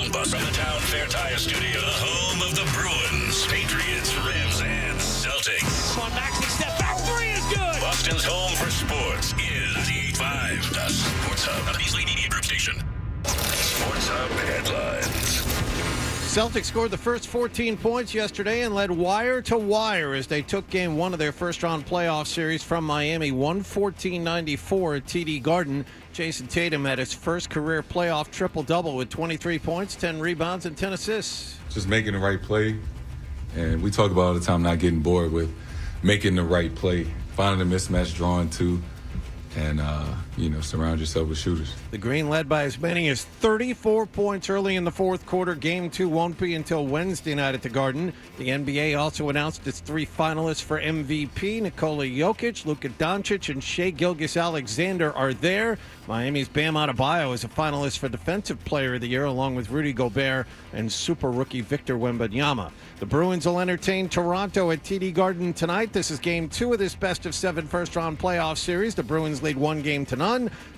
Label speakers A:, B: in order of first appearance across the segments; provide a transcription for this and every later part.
A: Home bus from the Town Fair Tire Studio, the home of the Bruins, Patriots, Revs, and Celtics.
B: Come on, Maxey, step back, three is good!
A: Boston's home for sports is 98.5, the Sports Hub, the Beasley Media Group station. Sports Hub headlines.
C: Celtics scored the first 14 points yesterday and led wire to wire as they took game one of their first-round playoff series from Miami, 114-94 at TD Garden. Jason Tatum had his first career playoff triple-double with 23 points, 10 rebounds, and 10 assists.
D: Just making the right play, and we talk about all the time not getting bored with making the right play, finding a mismatch, drawing two, and, surround yourself with shooters.
C: The Green led by as many as 34 points early in the fourth quarter. Game 2 won't be until Wednesday night at the Garden. The NBA also announced its 3 finalists for MVP. Nikola Jokic, Luka Doncic, and Shai Gilgeous-Alexander are there. Miami's Bam Adebayo is a finalist for Defensive Player of the Year, along with Rudy Gobert and super rookie Victor Wembanyama. The Bruins will entertain Toronto at TD Garden tonight. This is Game 2 of this best-of-7 first-round playoff series. The Bruins lead 1-0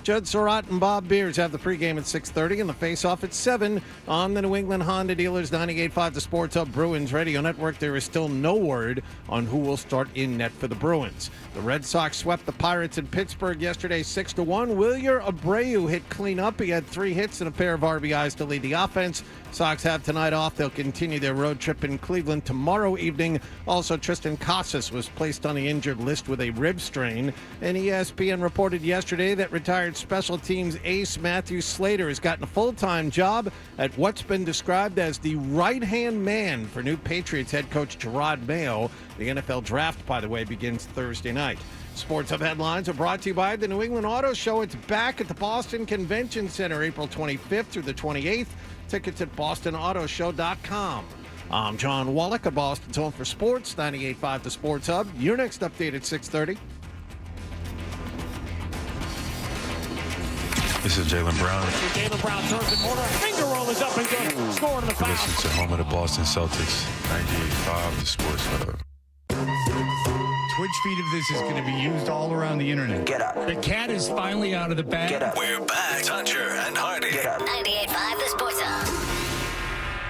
C: Judd Surratt and Bob Beers have the pregame at 6:30 and the face-off at 7 on the New England Honda Dealers 98.5 The Sports Hub Bruins Radio Network. There is still no word on who will start in net for the Bruins. The Red Sox swept the Pirates in Pittsburgh yesterday 6-1. Wilyer Abreu hit cleanup. He had 3 hits and a pair of RBIs to lead the offense. Sox have tonight off. They'll continue their road trip in Cleveland tomorrow evening. Also, Tristan Casas was placed on the injured list with a rib strain. And ESPN reported yesterday that retired special teams ace Matthew Slater has gotten a full-time job at what's been described as the right-hand man for new Patriots head coach Gerard Mayo. The NFL draft, by the way, begins Thursday night. Sports Hub headlines are brought to you by the New England Auto Show. It's back at the Boston Convention Center April 25th through the 28th. Tickets at bostonautoshow.com. I'm John Wallock of Boston's Home for Sports, 98.5 The Sports Hub. Your next update at 6:30.
E: This is Jaylen Brown.
B: Jaylen Brown turns the corner, finger roll is up and good. Scoring the foul.
E: Listen to home of the Boston Celtics, 98.5 The Sports Hub.
F: Twitch feed of this is going to be used all around the internet.
G: Get up.
F: The cat is finally out of the bag.
G: Get up.
A: We're back. Toucher and Hardy.
G: Get up.
H: 98.5 The Sports Hub.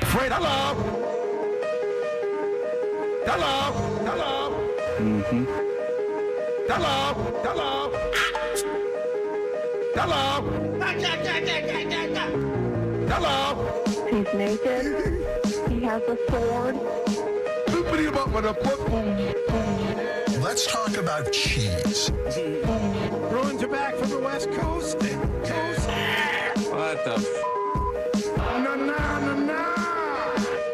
I: Fred, hello. Hello. Hello. Mm-hmm. Hello. Hello. Hello. Hello.
J: He's naked. He has a sword.
I: Let's talk about cheese.
C: Bruins are back from the West Coast.
E: What the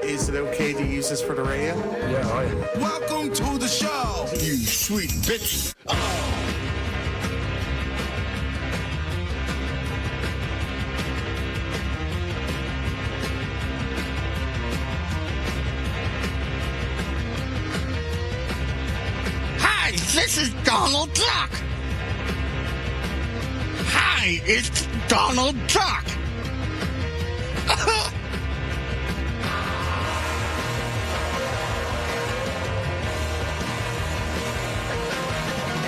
K: Is it okay to use this for the radio?
I: Yeah. Welcome to the show, you sweet bitch.
K: Hi, this is Donald Duck. Hi, it's Donald Duck.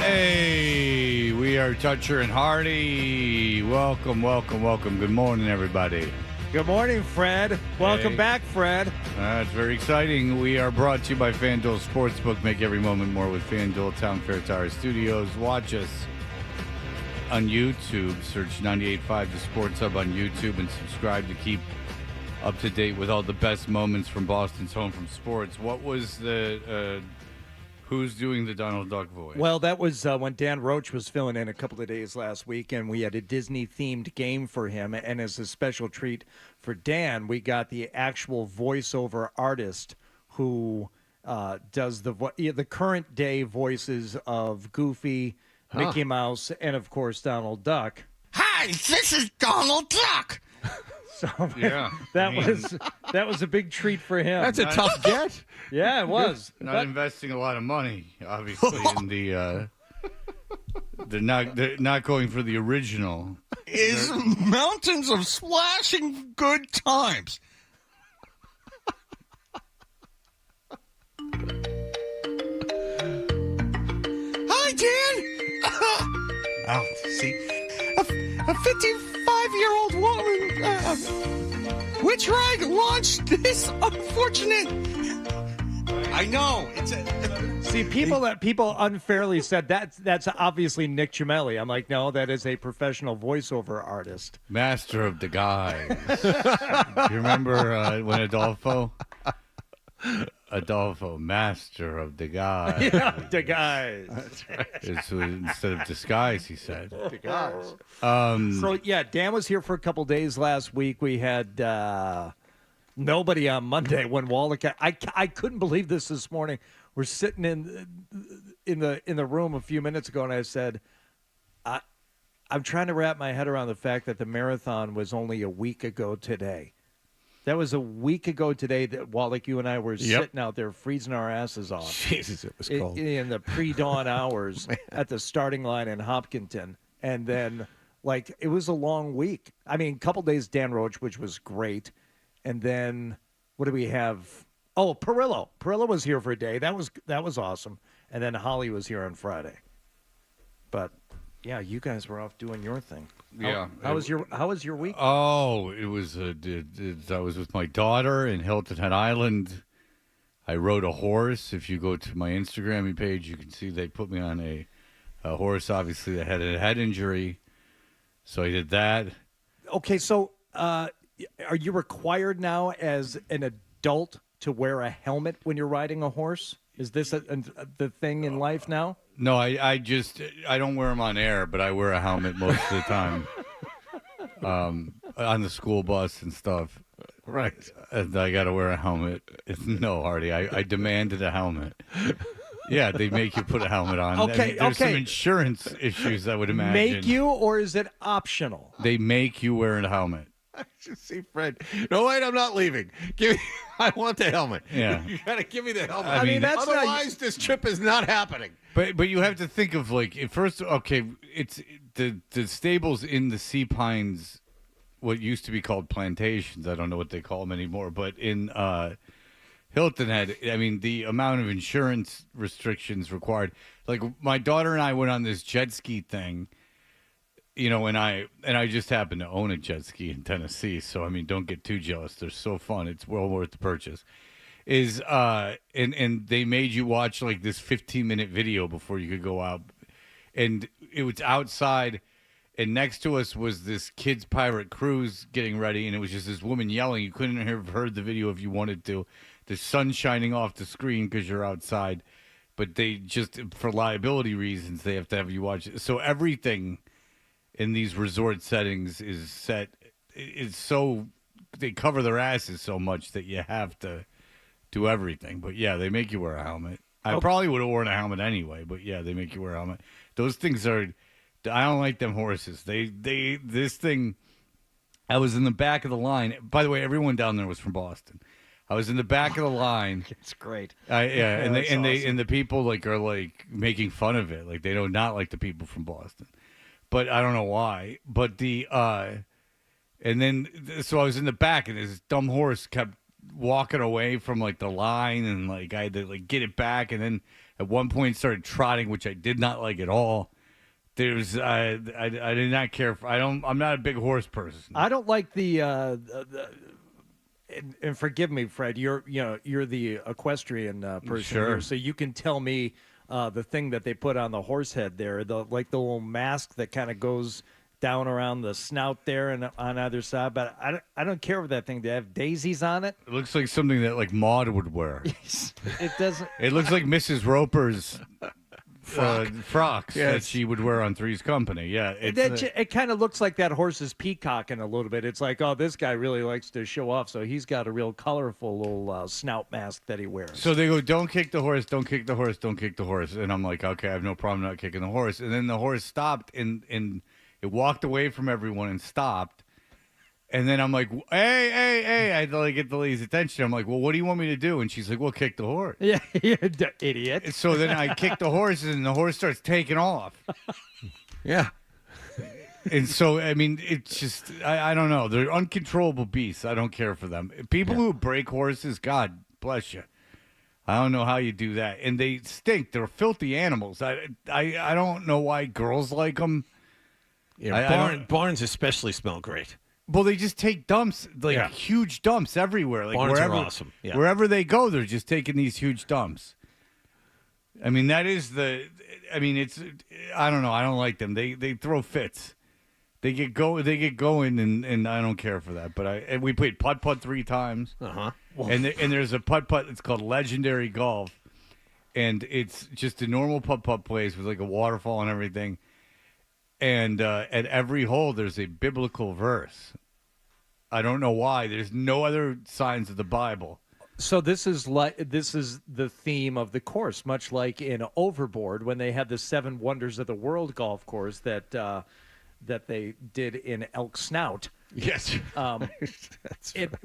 F: Hey, we are Toucher and Hardy. Welcome. Good morning, everybody.
C: Good morning, Fred. Welcome
F: Hey.
C: back, Fred.
F: It's very exciting. We are brought to you by FanDuel Sportsbook. Make every moment more with FanDuel. Town Fair Tire Studios. Watch us on YouTube. Search 98.5 The Sports Hub on YouTube and subscribe to keep up to date with all the best moments from Boston's Home from Sports. What was the... Who's doing the Donald Duck voice?
L: Well, that was when Dan Roach was filling in a couple of days last week, and we had a Disney-themed game for him. And as a special treat for Dan, we got the actual voiceover artist who does the current-day voices of Goofy, Mickey Mouse, and, of course, Donald Duck.
K: Hi, this is Donald Duck.
L: So
F: Yeah,
L: that was a big treat for him.
C: That's a tough get.
L: Yeah, it was.
F: Not investing a lot of money, obviously, in the. They're not going for the original.
K: Is mountains of splashing good times. Hi, Dan. Oh, see, a 55-year-old woman We're trying to launch this unfortunate. I know.
L: See, people unfairly said that's obviously Nick Cimelli. I'm like, no, that is a professional voiceover artist.
F: Master of the guys. You remember when Adolfo, master of the guys.
L: Yeah, the guys.
C: That's right.
F: Instead of disguise, he said.
L: The guys. So yeah, Dan was here for a couple days last week. We had nobody on Monday when Wallock. I couldn't believe this morning. We're sitting in the room a few minutes ago, and I said, I'm trying to wrap my head around the fact that the marathon was only a week ago today. That was a week ago today that Wallock, you and I were sitting out there freezing our asses off.
C: Jesus, it was cold.
L: In the pre-dawn hours at the starting line in Hopkinton. And then, it was a long week. I mean, a couple days Dan Roach, which was great. And then, what do we have? Oh, Perillo. Perillo was here for a day. That was awesome. And then Holly was here on Friday. But, yeah, you guys were off doing your thing.
F: Yeah.
L: How was your week?
F: Oh, it was. I was with my daughter in Hilton Head Island. I rode a horse. If you go to my Instagram page, you can see they put me on a horse, obviously, that had a head injury. So I did that.
L: Okay, so are you required now as an adult to wear a helmet when you're riding a horse? Is this the thing in life now?
F: No, I don't wear them on air, but I wear a helmet most of the time on the school bus and stuff.
C: Right.
F: And I got to wear a helmet. No, Hardy, I demanded a helmet. Yeah, they make you put a helmet on.
L: Okay,
F: There's some insurance issues, I would imagine.
L: Make you, or is it optional?
F: They make you wear a helmet.
C: I just see Fred. No, wait, I'm not leaving. I want the helmet.
F: Yeah.
C: You got to give me the helmet.
F: I mean,
L: that's
C: otherwise, this trip is not happening.
F: But you have to think of first. Okay, it's the stables in the Sea Pines, what used to be called plantations. I don't know what they call them anymore. But in Hilton Head, I mean, the amount of insurance restrictions required. Like my daughter and I went on this jet ski thing. You know, and I just happen to own a jet ski in Tennessee, so I mean, don't get too jealous. They're so fun; it's well worth the purchase. And they made you watch this 15-minute video before you could go out, and it was outside, and next to us was this kids pirate cruise getting ready, and it was just this woman yelling. You couldn't have heard the video if you wanted to. The sun shining off the screen because you're outside, but they just for liability reasons they have to have you watch it. So everything in these resort settings is set. It's so they cover their asses so much that you have to do everything. But yeah, they make you wear a helmet. I probably would have worn a helmet anyway, but yeah, they make you wear a helmet. Those things are. I don't like them horses. This thing. I was in the back of the line. By the way, everyone down there was from Boston. I was in the back of the line.
L: It's great.
F: And the people are making fun of it. They do not like the people from Boston. But I don't know why. But and then so I was in the back, and this dumb horse kept walking away from the line, and I had to get it back, and then at one point started trotting, which I did not like at all. There's I did not care for. I'm not a big horse person.
L: I don't like the and forgive me, Fred. You're the equestrian person
F: Sure.
L: here, so you can tell me. The thing that they put on the horse head there, the little mask that kind of goes down around the snout there and on either side. But I don't care for that thing. They have daisies on it.
F: It looks like something that Maude would wear.
L: It doesn't.
F: It looks like Mrs. Roper's frocks that she would wear on Three's Company. Yeah,
L: it kind of looks like that horse is peacocking a little bit. It's like, oh, this guy really likes to show off, so he's got a real colorful little snout mask that he wears.
F: So they go, don't kick the horse, don't kick the horse, don't kick the horse. And I'm like, okay, I have no problem not kicking the horse. And then the horse stopped, and it walked away from everyone and stopped. And then I'm like, hey, I had to get the lady's attention. I'm like, well, what do you want me to do? And she's like, well, kick the horse.
L: Yeah, you idiot.
F: So then I kick the horse, and the horse starts taking off.
C: Yeah.
F: And so, I mean, it's just, I don't know. They're uncontrollable beasts. I don't care for them. People who break horses, God bless you. I don't know how you do that. And they stink. They're filthy animals. I don't know why girls like them.
C: Yeah, barns especially smell great.
F: Well, they just take dumps, like
C: Yeah.
F: huge dumps everywhere. Like
C: Barns are
F: wherever,
C: awesome. Yeah.
F: wherever they go, they're just taking these huge dumps. I mean, that is it's. I don't know. I don't like them. They throw fits. They get going, and I don't care for that. But and we played putt 3 times.
C: Uh-huh.
F: And there's a putt. It's called Legendary Golf, and it's just a normal putt place with like a waterfall and everything. And at every hole, there's a biblical verse. I don't know why. There's no other signs of the Bible.
L: So this is the theme of the course, much like in Overboard when they had the 7 Wonders of the World golf course that they did in Elk Snout.
C: Yes.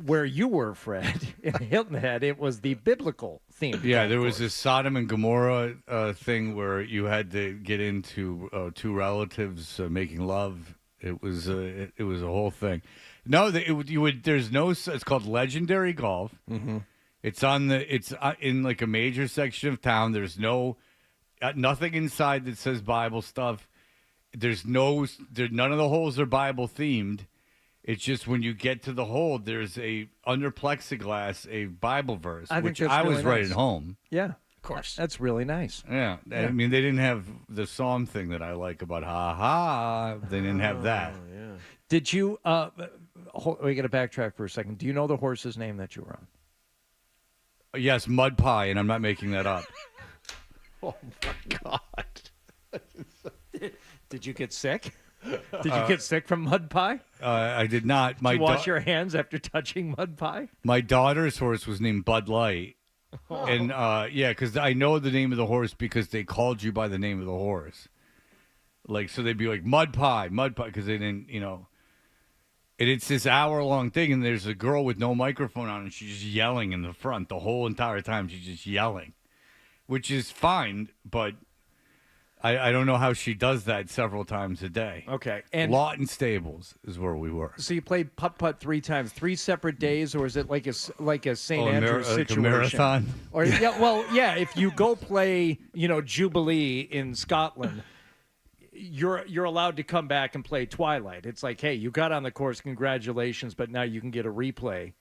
L: Where you were, Fred, in Hilton Head, it was the biblical theme.
F: Yeah, there was this Sodom and Gomorrah thing where you had to get into 2 relatives making love. It was a whole thing. No, there's no. It's called Legendary Golf.
C: Mm-hmm.
F: It's in like a major section of town. There's nothing inside that says Bible stuff. None of the holes are Bible themed. It's just when you get to the hole, there's under plexiglass a Bible verse, which I was writing home.
L: Yeah, of course. That's really nice.
F: Yeah. I mean, they didn't have the psalm thing that I like about ha ha. They didn't have that.
L: Yeah. Did you? We got to backtrack for a second. Do you know the horse's name that you were on?
F: Yes, Mud Pie, and I'm not making that up.
C: Oh my God!
L: Did you get sick? Did you get sick from Mud Pie?
F: I did not.
L: Did you wash your hands after touching Mud Pie?
F: My daughter's horse was named Bud Light.
L: Oh.
F: And, because I know the name of the horse because they called you by the name of the horse. Like, so they'd be like, Mud Pie, because they didn't, And it's this hour-long thing, and there's a girl with no microphone on, and she's just yelling in the front the whole entire time. She's just yelling, which is fine, but I don't know how she does that several times a day.
L: Okay. And
F: Lawton Stables is where we were.
L: so you played putt 3 times, 3 separate days, or is it like a St.
F: Oh,
L: Andrews
F: like
L: situation?
F: a marathon?
L: Or if you go play, Jubilee in Scotland, you're allowed to come back and play Twilight. It's like, hey, you got on the course, congratulations, but now you can get a replay,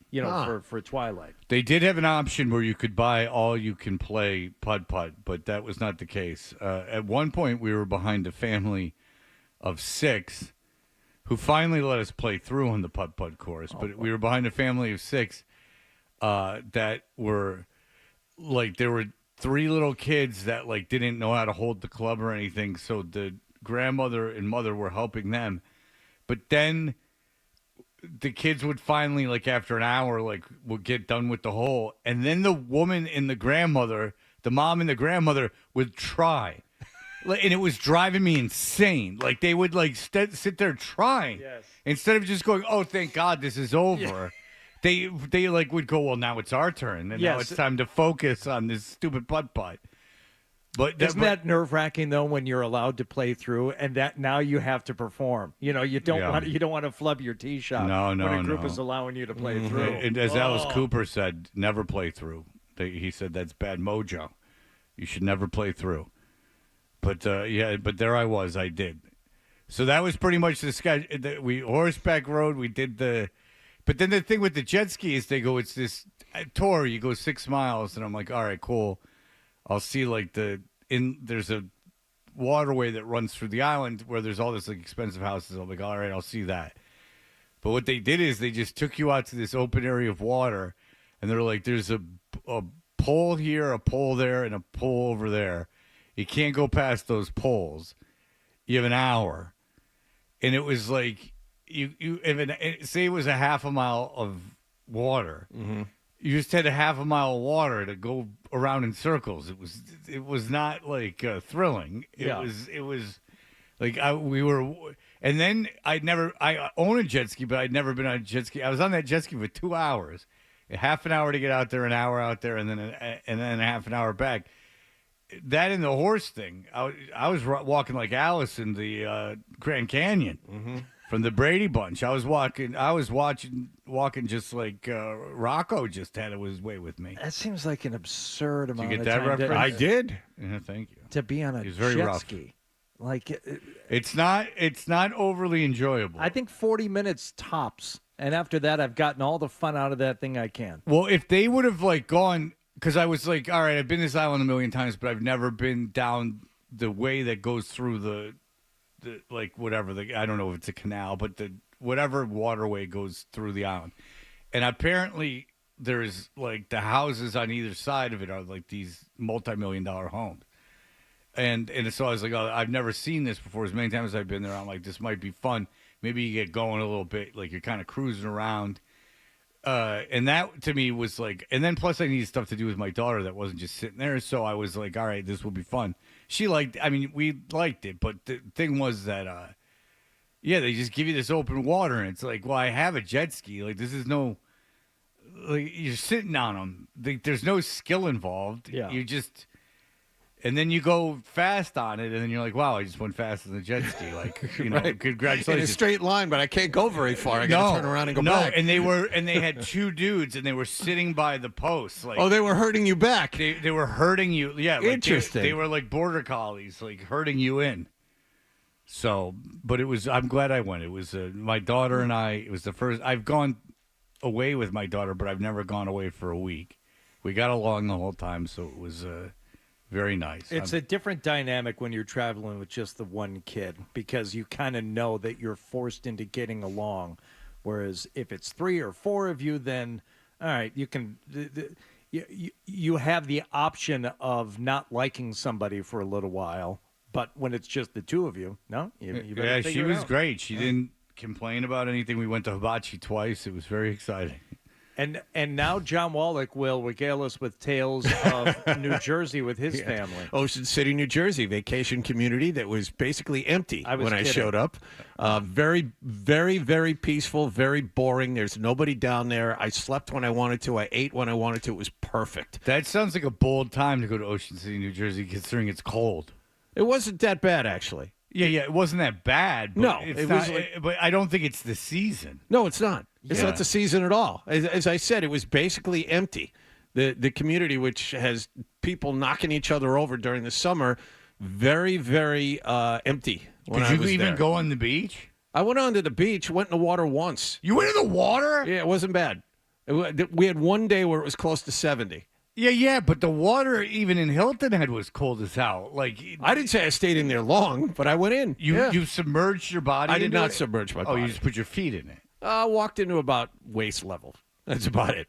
L: for Twilight.
F: They did have an option where you could buy all you can play putt, but that was not the case. At one point, we were behind a family of 6 who finally let us play through on the putt course. But we were behind a family of 6 that were like, there were 3 little kids that like didn't know how to hold the club or anything. So the grandmother and mother were helping them. But then the kids would finally, like after an hour, like would get done with the hole. And then the woman and the grandmother, the mom and the grandmother would try. And it was driving me insane. Like they would like sit there trying.
L: Yes.
F: Instead of just going, oh, thank God this is over. Yeah. They like would go, well, now it's our turn. And now it's time to focus on this stupid putt. But
L: isn't that nerve-wracking though when you're allowed to play through and that now you have to perform? You don't want to flub your tee shot.
F: No,
L: when a group is allowing you to play through.
F: And as Alice Cooper said, never play through. He said that's bad mojo. You should never play through. But but there I was. I did. So that was pretty much the schedule. We horseback rode. We did but then the thing with the jet ski is it's this tour. You go 6 miles, and I'm like, all right, cool. I'll see there's a waterway that runs through the island where there's all this like expensive houses. I'm like, all right, I'll see that. But what they did is they just took you out to this open area of water, and they're like, there's a pole here, a pole there, and a pole over there. You can't go past those poles. You have an hour. And it was like, say it was a half a mile of water. Mm-hmm. You just had a half a mile of water to go around in circles. It was not like thrilling. It was like and then I own a jet ski, but I'd never been on a jet ski. I was on that jet ski for 2 hours, half an hour to get out there, an hour out there, and then a half an hour back. That and the horse thing. I was walking like Alice in the Grand Canyon. Mm-hmm. From the Brady Bunch. I was walking just like Rocco just had his way with me.
L: That seems like an absurd amount
F: Did you get
L: of
F: that
L: time.
F: reference?
C: I did.
F: Yeah, thank you.
L: To be on a
F: very
L: jet
F: rough.
L: ski. Like,
F: It's not overly enjoyable.
L: I think 40 minutes tops. And after that, I've gotten all the fun out of that thing I can.
F: Well, if they would have like gone, because I was like, all right, I've been to this island a million times, but I've never been down the way that goes through the like whatever I don't know if it's a canal, but the whatever waterway goes through the island. And apparently there's like the houses on either side of it are like these multi-million-dollar homes. And so I was like, oh, I've never seen this before. As many times as I've been there, I'm like, this might be fun. Maybe you get going a little bit, like you're kind of cruising around. And that to me was like, and then plus I needed stuff to do with my daughter that wasn't just sitting there. So I was like, all right, this will be fun. We liked it. But the thing was that, they just give you this open water. And it's like, well, I have a jet ski. Like, this is no, like, you're sitting on them. There's no skill involved.
L: Yeah.
F: You just, and then you go fast on it, and then you're like, wow, I just went fast on the jet ski. Like,
C: Right.
F: Congratulations.
C: In a straight line, but I can't go very far. I got to turn around and go back.
F: And they had two dudes, and they were sitting by the posts. Like,
C: they were hurting you back.
F: They were hurting you. Yeah, like
C: Interesting.
F: They were like border collies, like hurting you in. So, but I'm glad I went. It was my daughter and I. It was the first. I've gone away with my daughter, but I've never gone away for a week. We got along the whole time, so it was very nice.
L: It's a different dynamic when you're traveling with just the one kid because you kind of know that you're forced into getting along. Whereas if it's 3 or 4 of you, then all right, you can. You have the option of not liking somebody for a little while. But when it's just the two of you, no? You better
F: she was great. She didn't complain about anything. We went to Hibachi twice. It was very exciting.
L: And now John Wallock will regale us with tales of New Jersey with his family.
C: Ocean City, New Jersey, vacation community that was basically empty when I showed up. Very, very, very peaceful, very boring. There's nobody down there. I slept when I wanted to. I ate when I wanted to. It was perfect.
F: That sounds like a bold time to go to Ocean City, New Jersey, considering it's cold.
C: It wasn't that bad, actually.
F: Yeah, it wasn't that bad. But
C: No,
F: it's
C: it
F: not,
C: was like-
F: but I don't think it's the season.
C: No, it's not. It's
F: Yeah.
C: not the season at all. As I said, it was basically empty. The community, which has people knocking each other over during the summer, very, very empty.
F: Did you even go on the beach?
C: I went onto the beach, went in the water once.
F: You went in the water?
C: Yeah, it wasn't bad. We had one day where it was close to 70.
F: Yeah, but the water even in Hilton Head was cold as hell. Like
C: I didn't say I stayed in there long, but I went in.
F: You submerged your body.
C: I did
F: into
C: not
F: it?
C: submerge my
F: Oh,
C: body.
F: you just put your feet in it.
C: Walked into about waist level. That's about it.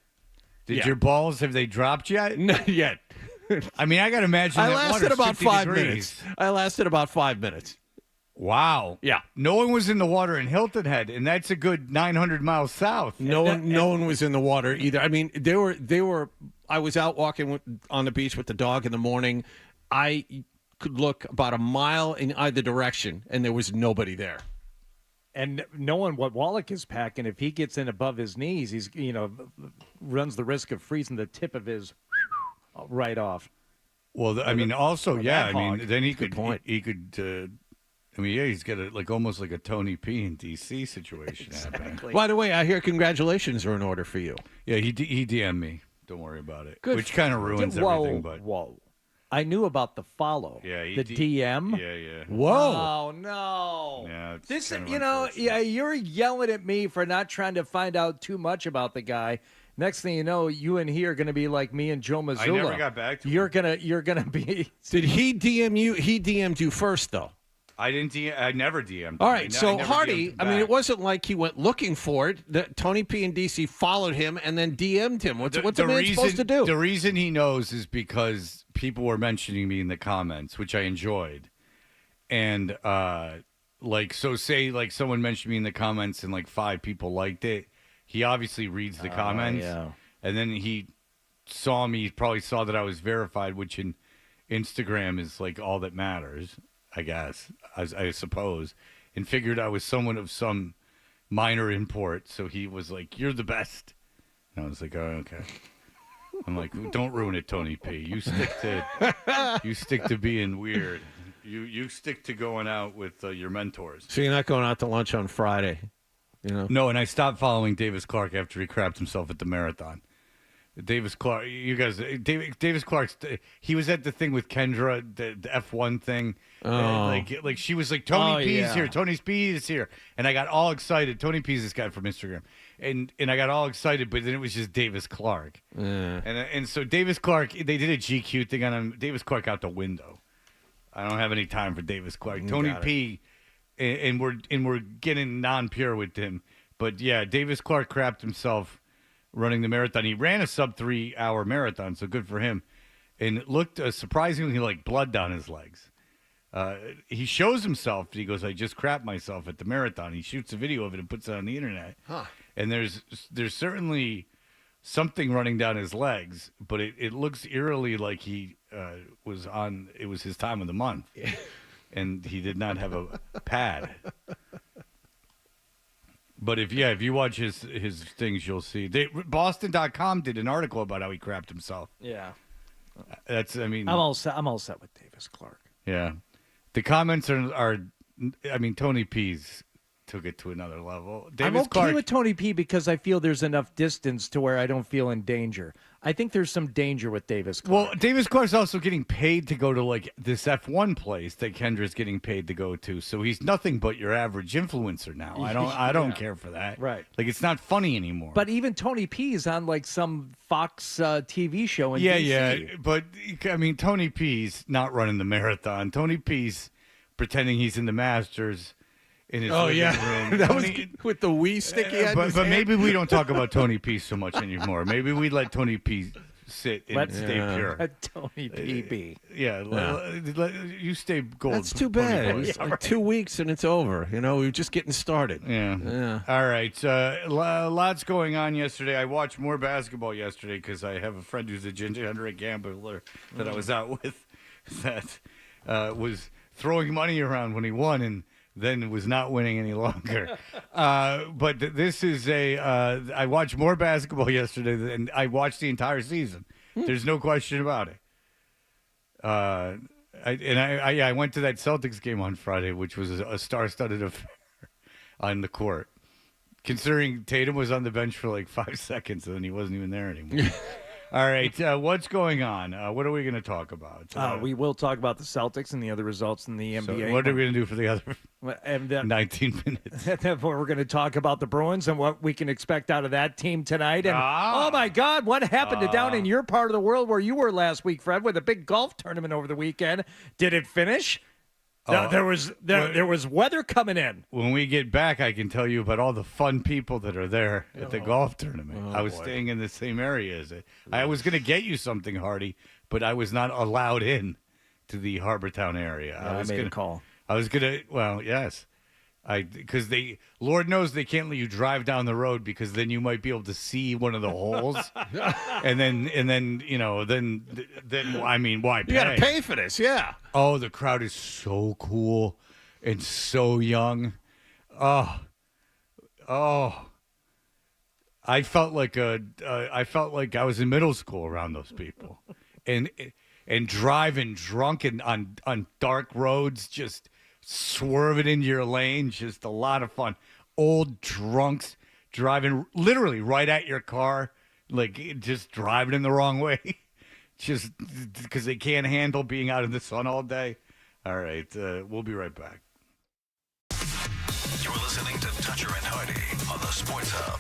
F: Did your balls have they dropped yet?
C: Not yet.
F: I mean, I got to imagine
C: I
F: that
C: lasted
F: water's
C: about
F: 50
C: 5
F: degrees.
C: minutes. I lasted about 5 minutes.
F: Wow.
C: Yeah.
F: No one was in the water in Hilton Head, and that's a good 900 miles south.
C: No one was in the water either. I mean, they were. I was out walking on the beach with the dog in the morning. I could look about a mile in either direction, and there was nobody there.
L: And knowing what Wallock is packing, if he gets in above his knees, he's runs the risk of freezing the tip of his right off.
F: Well, I mean, also, yeah. I mean, then he could.
C: point.
F: He could. He's got almost like a Tony P in DC situation happening.
C: By the way, I hear congratulations are in order for you.
F: Yeah, he DM'd me. Don't worry about it.
C: Good.
F: Which kind of ruins everything. But
L: whoa. I knew about the follow.
F: Yeah,
L: the DM.
F: Yeah.
C: Whoa.
L: Oh no.
F: Yeah, it's
L: This,
F: kind of
L: yeah, you're yelling at me for not trying to find out too much about the guy. Next thing you know, you and he are going to be like me and Joe Mazzulla.
F: I never got back to him.
L: You're gonna be.
C: Did he DM you? He DM'd you first, though.
F: I didn't. I never DM'd.
C: All right, so
F: I never
C: Hardy,
F: DM'd
C: I mean,
F: back.
C: it wasn't like he went looking for it. Tony P and DC folled him and then DM'd him. What's a man supposed to do?
F: The reason he knows is because people were mentioning me in the comments, which I enjoyed. And, say someone mentioned me in the comments and 5 people liked it. He obviously reads the comments.
L: Yeah.
F: And then he saw me, probably saw that I was verified, which in Instagram is all that matters, I guess, I suppose, and figured I was someone of some minor import. So he was like, "You're the best." And I was like, "Oh, okay." I'm like, "Don't ruin it, Tony P. You stick to being weird. You stick to going out with your mentors."
C: So you're not going out to lunch on Friday,
F: No, and I stopped following Davis Clark after he crapped himself at the marathon. Davis Clark, you guys, Davis Clark's. He was at the thing with Kendra, the F1 thing. Like she was like, Tony P's here, Tony P is here, and I got all excited. Tony P's this guy from Instagram, and I got all excited, but then it was just Davis Clark, and so Davis Clark, they did a GQ thing on him. Davis Clark out the window. I don't have any time for Davis Clark. Tony P, and we're getting non-pure with him, but yeah, Davis Clark crapped himself running the marathon. He ran a sub 3 hour marathon, so good for him. And it looked surprisingly like blood down his legs. He shows himself. He goes, I just crapped myself at the marathon. He shoots a video of it and puts it on the internet. And there's certainly something running down his legs, but it looks eerily like he was on, it was his time of the month. And he did not have a pad. But if you watch his things, you'll see. Boston.com did an article about how he crapped himself.
L: Yeah.
F: I'm
L: all set with Davis Clark.
F: Yeah. The comments are Tony P's took it to another level.
L: I'm okay with Tony P because I feel there's enough distance to where I don't feel in danger. I think there's some danger with Davis Clark.
F: Well, Davis Clark's also getting paid to go to like this F1 place that Kendra's getting paid to go to. So he's nothing but your average influencer now. I don't care for that.
L: Right.
F: Like it's not funny anymore.
L: But even Tony P is on like some Fox TV show in
F: DC.
L: Yeah.
F: But I mean, Tony P's not running the marathon. Tony P's pretending he's in the Masters. In his living room.
C: That was with the Wii stick he had.
F: But maybe we don't talk about Tony P so much anymore. Maybe we let Tony P sit and stay pure.
L: Let Tony P be.
F: You stay gold.
C: That's too bad. It's like 2 weeks and it's over. You know, we were just getting started.
F: Yeah. All right. Lots going on yesterday. I watched more basketball yesterday because I have a friend who's a ginger gambler that I was out with that was throwing money around when he won and then was not winning any longer. But this is I watched more basketball yesterday than I watched the entire season. There's no question about it. I went to that Celtics game on Friday, which was a star-studded affair on the court. Considering Tatum was on the bench for like 5 seconds and then he wasn't even there anymore. All right, what's going on? What are we going to talk about?
L: We will talk about the Celtics and the other results in the NBA.
F: So what are we going to do for the other 19 minutes?
L: We're going to talk about the Bruins and what we can expect out of that team tonight. And oh my God, what happened down in your part of the world where you were last week, Fred, with a big golf tournament over the weekend? Did it finish? There was weather coming in.
F: When we get back, I can tell you about all the fun people that are there at the golf tournament. I was staying in the same area as it. I was going to get you something, Hardy, but I was not allowed in to the Harbortown area.
L: I made a call.
F: I was going to, well, yes. Because Lord knows they can't let you drive down the road because then you might be able to see one of the holes, and then I mean, why pay?
C: You got to pay for this, yeah.
F: Oh, the crowd is so cool and so young. Oh, I felt like I was in middle school around those people, and driving drunk and on dark roads, just swerving into your lane, just a lot of fun. Old drunks driving literally right at your car, like just driving in the wrong way, just because they can't handle being out in the sun all day. All right, we'll be right back.
A: You're listening to Toucher and Hardy on the Sports Hub.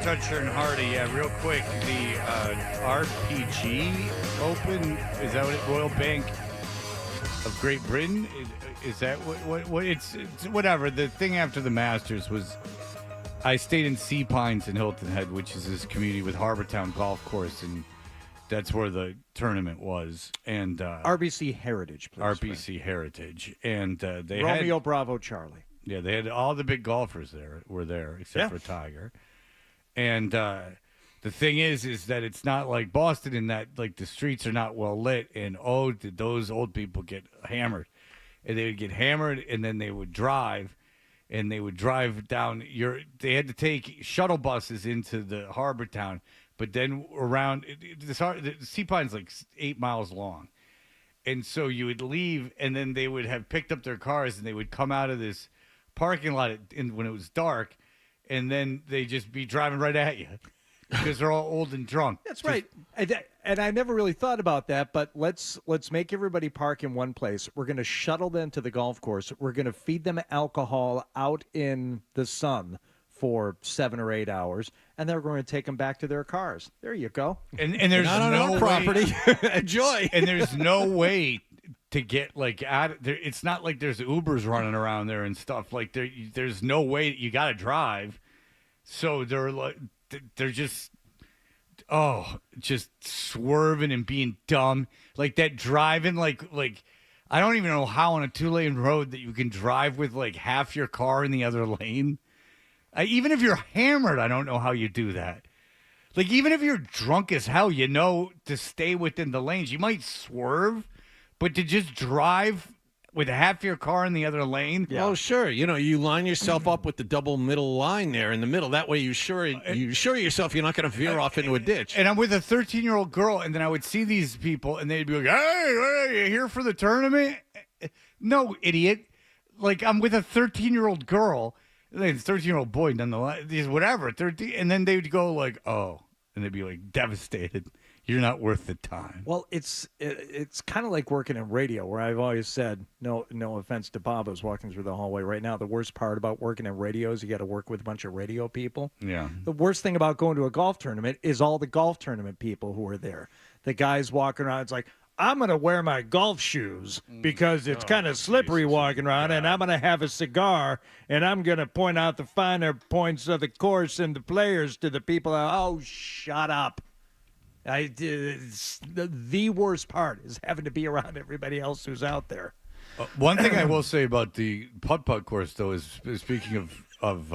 F: Toucher and Hardy. Yeah, real quick. The RPG Open, is that what it, Royal Bank of Great Britain? Is that what it's whatever. The thing after the Masters was I stayed in Sea Pines in Hilton Head, which is this community with Harbortown Golf Course, and that's where the tournament was. And
L: RBC Heritage, please.
F: RBC Heritage. And they
L: Romeo
F: had
L: Bravo Charlie.
F: Yeah, they had all the big golfers were there, except for Tiger. And the thing is that it's not like Boston in that, like, the streets are not well lit, and did those old people get hammered. And they would get hammered, and then they would drive, and they would drive down they had to take shuttle buses into the harbor town, but then around the Sea Pine's like 8 miles long. And so you would leave, and then they would have picked up their cars, and they would come out of this parking lot when it was dark, and then they just be driving right at you because they're all old and drunk.
L: That's right. And I never really thought about that, but let's make everybody park in one place. We're going to shuttle them to the golf course. We're going to feed them alcohol out in the sun for 7 or 8 hours, and then we're going to take them back to their cars. There you go.
F: And there's no
C: property. Enjoy.
F: And there's no way to get like out there. It's not like there's Ubers running around there and stuff. Like there's no way. You got to drive. So they're just swerving and being dumb. Like that driving like I don't even know how on a 2-lane road that you can drive with like half your car in the other lane. Even if you're hammered, I don't know how you do that. Like, even if you're drunk as hell, to stay within the lanes. You might swerve, but to just drive with half your car in the other lane.
C: Yeah. Oh, sure. You line yourself up with the double middle line there in the middle. That way you assure yourself you're not going to veer off into a ditch.
F: And I'm with a 13-year-old girl, and then I would see these people, and they'd be like, hey, you here for the tournament? No, idiot. Like, I'm with a 13-year-old girl. Like, 13-year-old boy, nonetheless, whatever, 13, and then they would go like, oh, and they'd be like devastated. You're not worth the time.
L: Well, it's kind of like working in radio, where I've always said, no offense to Bob, who's walking through the hallway right now. The worst part about working in radio is you got to work with a bunch of radio people.
F: Yeah.
L: The worst thing about going to a golf tournament is all the golf tournament people who are there. The guys walking around, it's like, I'm going to wear my golf shoes because it's kind of slippery walking around, and I'm going to have a cigar, and I'm going to point out the finer points of the course and the players to the people. Oh, shut up. The worst part is having to be around everybody else who's out there.
F: One thing I will say about the putt-putt course, though, is speaking of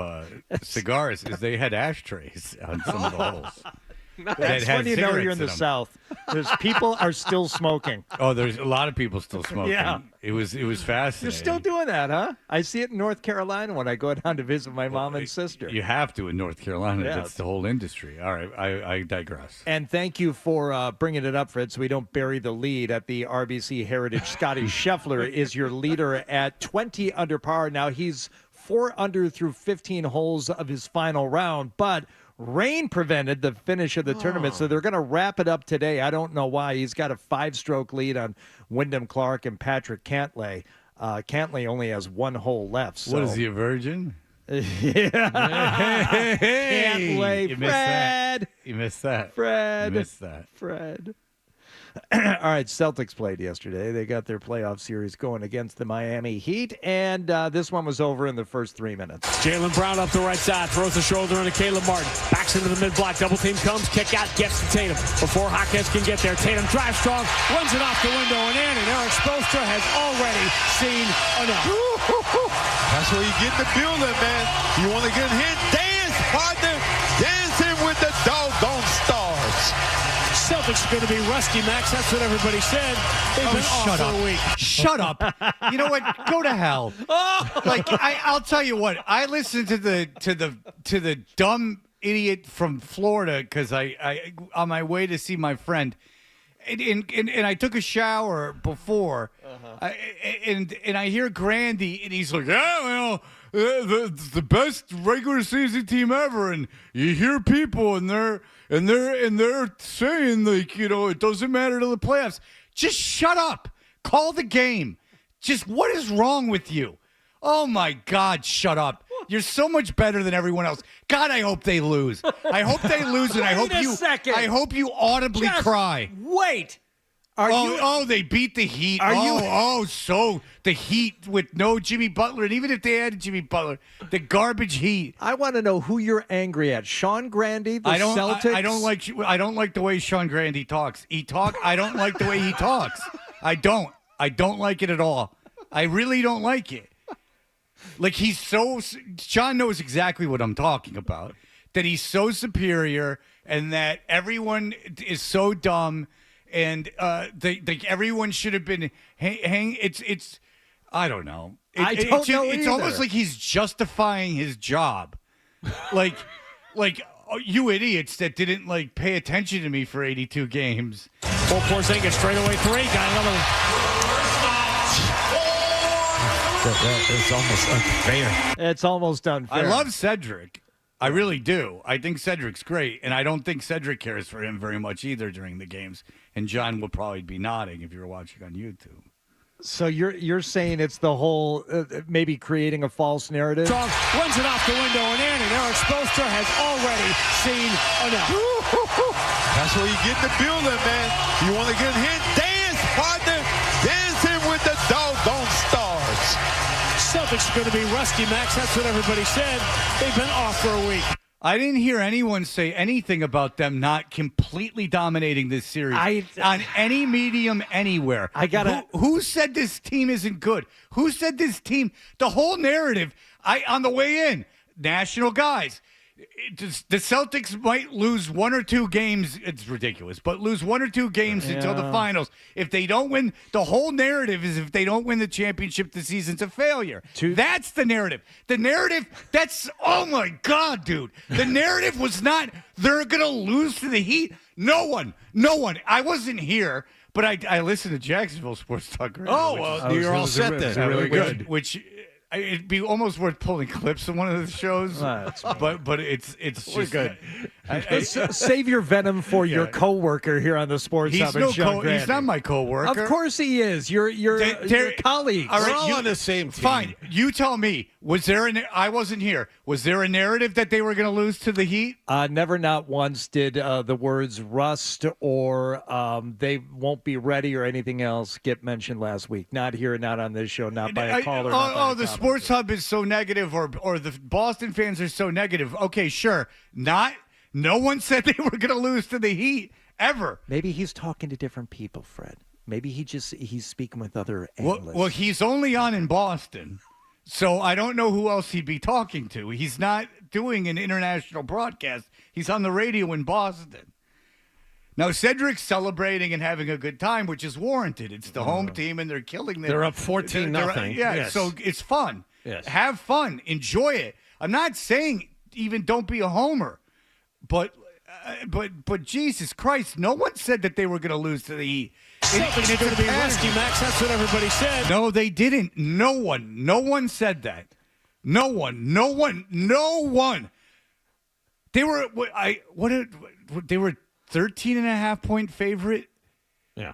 F: cigars, is they had ashtrays on some of the holes.
L: That's when you know you're in the South. There's people are still smoking.
F: Oh, there's a lot of people still smoking.
L: Yeah.
F: It was fascinating.
L: You're still doing that, huh? I see it in North Carolina when I go down to visit my mom and sister.
F: You have to in North Carolina.
L: Yeah.
F: That's the whole industry. All right, I digress.
L: And thank you for bringing it up, Fred, so we don't bury the lead at the RBC Heritage. Scotty Scheffler is your leader at 20 under par. Now he's 4 under through 15 holes of his final round, but rain prevented the finish of the tournament, so they're going to wrap it up today. I don't know why. He's got a 5-stroke lead on Wyndham Clark and Patrick Cantlay. Cantlay only has 1 hole left. So.
F: What is he, a virgin?
L: Yeah. Cantlay.
F: You
L: Fred.
F: missed that.
L: Fred.
F: You missed that.
L: Fred. All right, Celtics played yesterday. They got their playoff series going against the Miami Heat, and this one was over in the first 3 minutes.
B: Jaylen Brown up the right side, throws the shoulder into Caleb Martin. Backs into the mid-block, double team comes, kick out, gets to Tatum. Before Hawkins can get there, Tatum drives strong, runs it off the window and in, and Eric Spoelstra has already seen enough.
I: That's where you get in the building, man. You want to get hit? Dance, partner. Dancing with the doggone stars.
B: Celtics are going to be rusty, Max. That's what everybody said. They've been off for a week.
F: Shut up. You know what? Go to hell. Like I'll tell you what. I listened to the dumb idiot from Florida because I on my way to see my friend, and I took a shower before, and I hear Grandy, and he's like, yeah, well, the best regular season team ever, and you hear people and they're saying, like, it doesn't matter to the playoffs. Just shut up. Call the game. Just what is wrong with you? Oh my God, shut up. You're so much better than everyone else. God, I hope they lose. I hope they lose, and I hope you audibly cry.
L: Wait.
F: They beat the Heat. So the Heat with no Jimmy Butler, and even if they had Jimmy Butler, the garbage Heat.
L: I want to know who you're angry at. Sean Grandy, the Celtics?
F: I don't like the way Sean Grandy talks. I don't like the way he talks. I don't like it at all. I really don't like it. Like Sean knows exactly what I'm talking about. That he's so superior, and that everyone is so dumb. And everyone should have been It's I don't know. It's almost like he's justifying his job, like you idiots that didn't pay attention to me for 82 games.
B: Well, Porzingis straight away three, got another one.
L: That is almost unfair. It's almost unfair.
F: I love Cedric. I really do. I think Cedric's great, and I don't think Cedric cares for him very much either during the games. And John will probably be nodding if you're watching on YouTube.
L: So you're saying it's the whole maybe creating a false narrative?
B: Strong runs it off the window and in, and Eric Spoelstra has already seen enough.
I: That's where you get in the building, man. You want to get hit? Dance, partner. Dancing with the doggone stars.
B: Celtics are going to be rusty, Max. That's what everybody said. They've been off for a week.
F: I didn't hear anyone say anything about them not completely dominating this series on any medium anywhere. Who said this team isn't good? Who said this team? The whole narrative. On the way in, national guys. The Celtics might lose one or two games. It's ridiculous, but lose one or two games until the finals. If they don't win, the whole narrative is if they don't win the championship, the season's a failure. That's the narrative. The narrative, oh my God, dude. The narrative was not they're going to lose to the Heat. No one. I wasn't here, but I listened to Jacksonville Sports Talk Radio.
C: Oh, well, you're all set then.
F: Really good. Which it'd be almost worth pulling clips of one of the shows, but it's just
L: good. Save your venom for your coworker here on the Sports Hub.
F: He's not my coworker.
L: Of course he is. Your colleague.
C: All right, we're all on the same team.
F: Fine. You tell me. I wasn't here. Was there a narrative that they were going to lose to the Heat?
L: Never, not once did the words rust or they won't be ready or anything else get mentioned last week. Not here, not on this show, not by a caller.
F: The Sports Hub is so negative, or the Boston fans are so negative. Okay, sure. No one said they were going to lose to the Heat ever.
L: Maybe he's talking to different people, Fred. Maybe he's speaking with other analysts.
F: Well, he's only on in Boston, so I don't know who else he'd be talking to. He's not doing an international broadcast. He's on the radio in Boston. Now, Cedric's celebrating and having a good time, which is warranted. It's the home team, and they're killing them.
C: They're up 14-0.
F: Yeah, so it's fun.
C: Yes.
F: Have fun. Enjoy it. I'm not saying even don't be a homer. But Jesus Christ, no one said that they were going to lose to the Heat.
B: Celtics are going to be rusty, Max. That's what everybody said.
F: No, they didn't. No one said that. No one. They were they were 13.5-point favorite.
C: Yeah,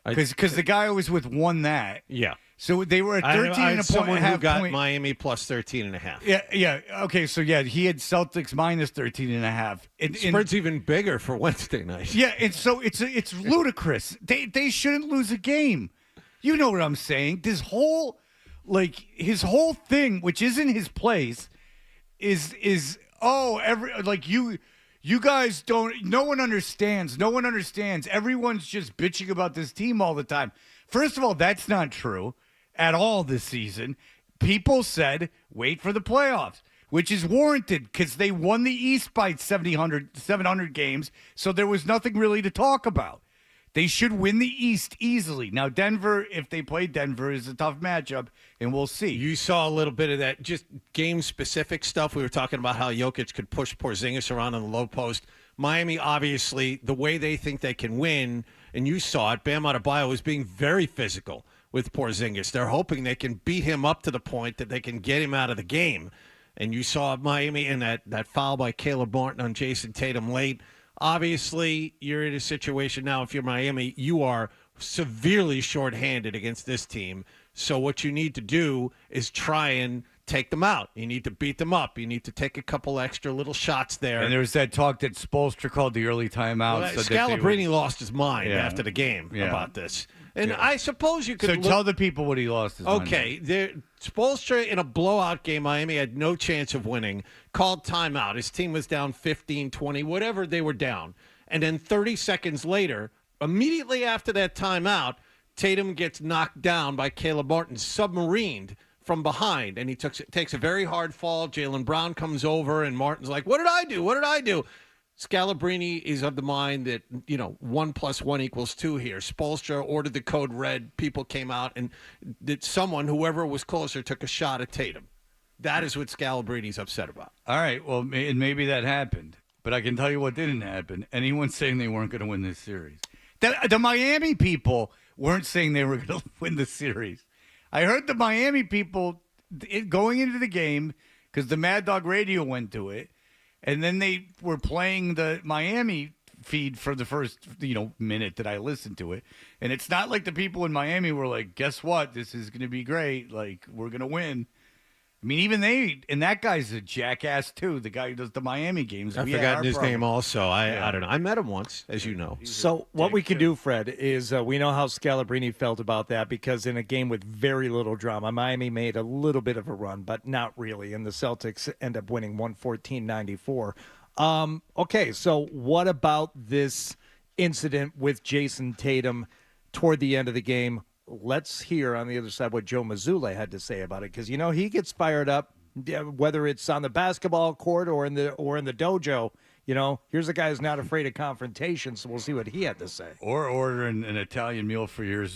F: because the guy I was with won that.
C: Yeah.
F: So they were at 13.5
C: who got
F: point.
C: Miami plus 13.5.
F: Yeah. Okay, so he had Celtics minus 13.5.
C: Spread's even bigger for Wednesday night.
F: Yeah, and so it's ludicrous. They shouldn't lose a game. You know what I'm saying? His whole thing, which isn't his place, is you guys don't. No one understands. Everyone's just bitching about this team all the time. First of all, that's not true at all this season. People said, wait for the playoffs, which is warranted because they won the East by 700 games, so there was nothing really to talk about. They should win the East easily. Now, Denver, if they play Denver, is a tough matchup, and we'll see.
C: You saw a little bit of that just game-specific stuff. We were talking about how Jokic could push Porzingis around in the low post. Miami, obviously, the way they think they can win, and you saw it, Bam Adebayo was being very physical with Porzingis. They're hoping they can beat him up to the point that they can get him out of the game. And you saw Miami in that foul by Caleb Martin on Jason Tatum late. Obviously, you're in a situation now, if you're Miami, you are severely shorthanded against this team. So what you need to do is try and take them out. You need to beat them up. You need to take a couple extra little shots there.
F: And there was that talk that Spoelstra called the early timeout.
C: Well, Scalabrine lost his mind after the game about this. And I suppose you could
F: tell the people what he lost his mind.
C: Okay, Spoelstra in a blowout game, Miami had no chance of winning, called timeout. His team was down 15, 20, whatever they were down. And then 30 seconds later, immediately after that timeout, Tatum gets knocked down by Caleb Martin, submarined from behind, and he takes a very hard fall. Jaylen Brown comes over, and Martin's like, "What did I do? What did I do?" Scalabrine is of the mind that 1 + 1 = 2 here. Spoelstra ordered the code red. People came out, and that whoever was closer, took a shot at Tatum. That is what Scalabrine's upset about.
F: All right, well, and maybe that happened, but I can tell you what didn't happen. Anyone saying they weren't going to win this series. The Miami people weren't saying they were going to win the series. I heard the Miami people going into the game because the Mad Dog Radio went to it, and then they were playing the Miami feed for the first minute that I listened to it. And it's not like the people in Miami were like, guess what? This is going to be great. Like, we're going to win. I mean, even and that guy's a jackass too. The guy who does the Miami games.
C: I've forgotten his name also. I don't know. I met him once, as you know.
L: So what we can do, Fred, is we know how Scalabrine felt about that because in a game with very little drama, Miami made a little bit of a run, but not really. And the Celtics end up winning 114-94. Okay, so what about this incident with Jason Tatum toward the end of the game? Let's hear on the other side what Joe Mazzulla had to say about it, because he gets fired up, whether it's on the basketball court or in the dojo. Here's a guy who's not afraid of confrontation, so we'll see what he had to say.
F: Or ordering an Italian meal for your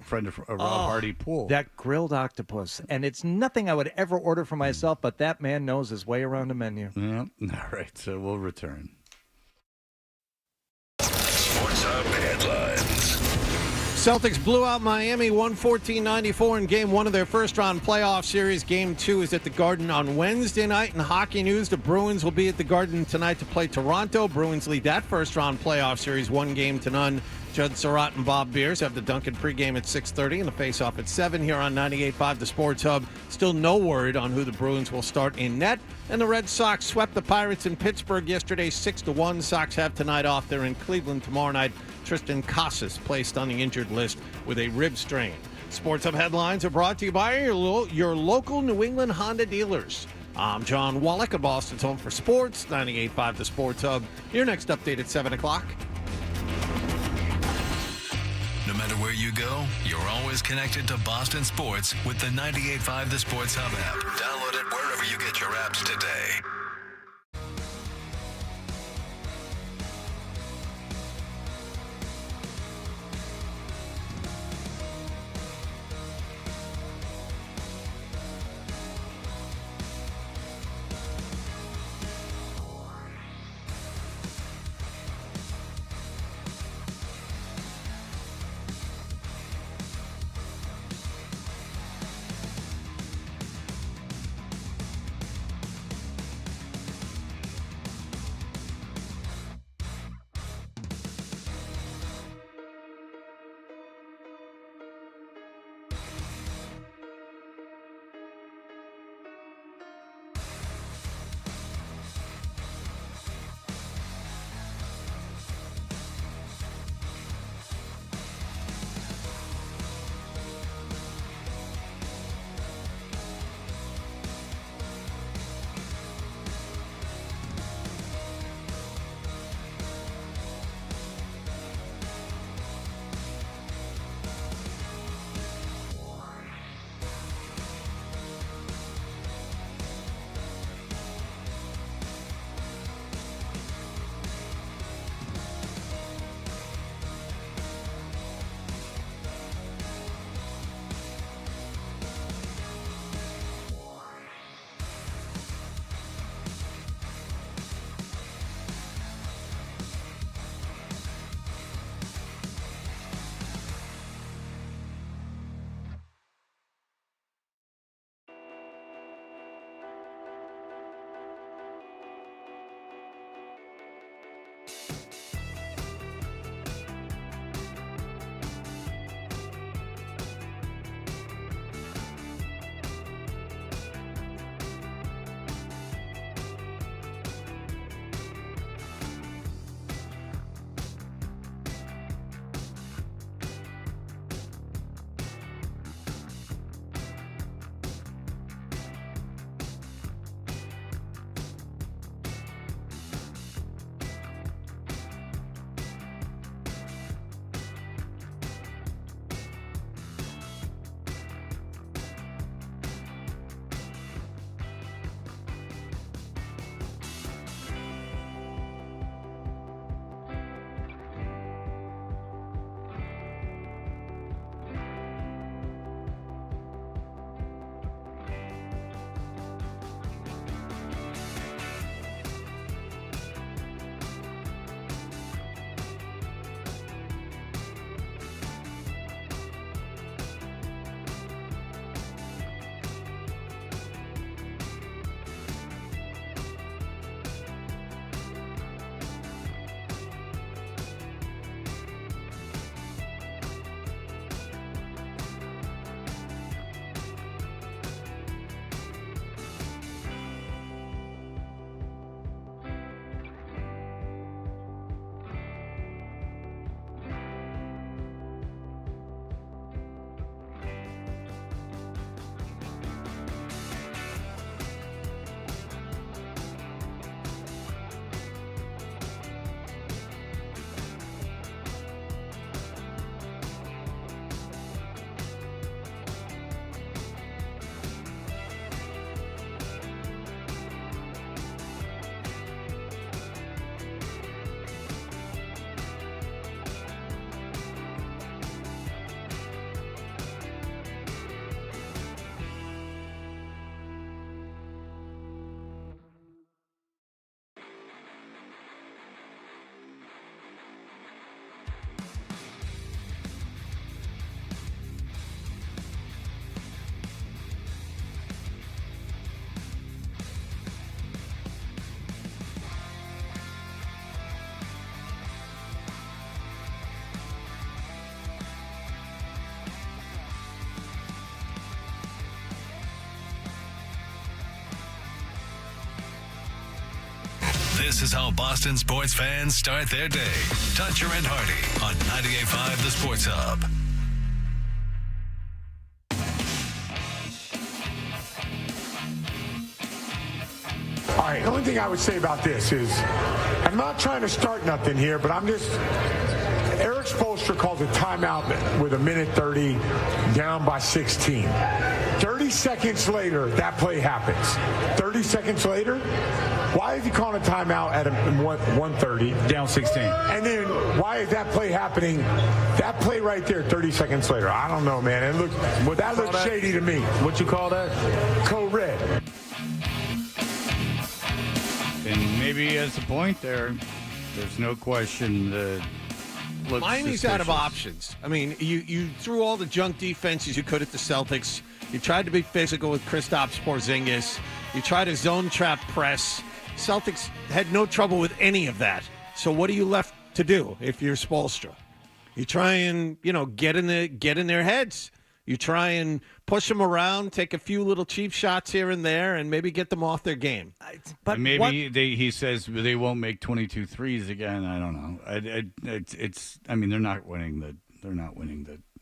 F: friend Rob Hardy Poole.
L: That grilled octopus, and it's nothing I would ever order for myself, but that man knows his way around the menu.
F: Yeah. All right, so we'll return.
A: Sports Hub headlines.
C: Celtics blew out Miami 114-94 in Game 1 of their first-round playoff series. Game 2 is at the Garden on Wednesday night. In hockey news, the Bruins will be at the Garden tonight to play Toronto. Bruins lead that first-round playoff series 1-0. Judd Surratt and Bob Beers have the Duncan pregame at 6:30 and the face-off at 7 here on 98.5 The Sports Hub. Still no word on who the Bruins will start in net. And the Red Sox swept the Pirates in Pittsburgh yesterday 6-1. Sox have tonight off. They're in Cleveland tomorrow night. Tristan Casas placed on the injured list with a rib strain. Sports Hub headlines are brought to you by your local New England Honda dealers. I'm John Wallock of Boston's Home for Sports, 98.5 The Sports Hub. Your next update at 7 o'clock.
A: No matter where you go, you're always connected to Boston sports with the 98.5 The Sports Hub app. Download it wherever you get your apps today. This is how Boston sports fans start their day. Toucher and Hardy on 98.5 The Sports Hub.
G: All right, the only thing I would say about this is, I'm not trying to start nothing here, but Eric Spoelstra calls a timeout with 1:30 down by 16. 30 seconds later, that play happens. 30 seconds later, why is he calling a timeout at 1:30?
H: Down 16.
G: And then why is that play happening? That play right there, 30 seconds later. I don't know, man. That looks shady to me.
H: What you call that?
G: Code red.
F: And maybe he has a point there. There's no question that looks
C: Miami's
F: suspicious.
C: out of options. I mean, you threw all the junk defenses you could at the Celtics. You tried to be physical with Kristaps Porzingis. You tried to zone trap press. Celtics had no trouble with any of that. So what are you left to do if you're Spoelstra? You try and, get in their heads. You try and push them around, take a few little cheap shots here and there, and maybe get them off their game.
F: But and maybe he says they won't make 22 threes again. I don't know. I mean, they're not winning the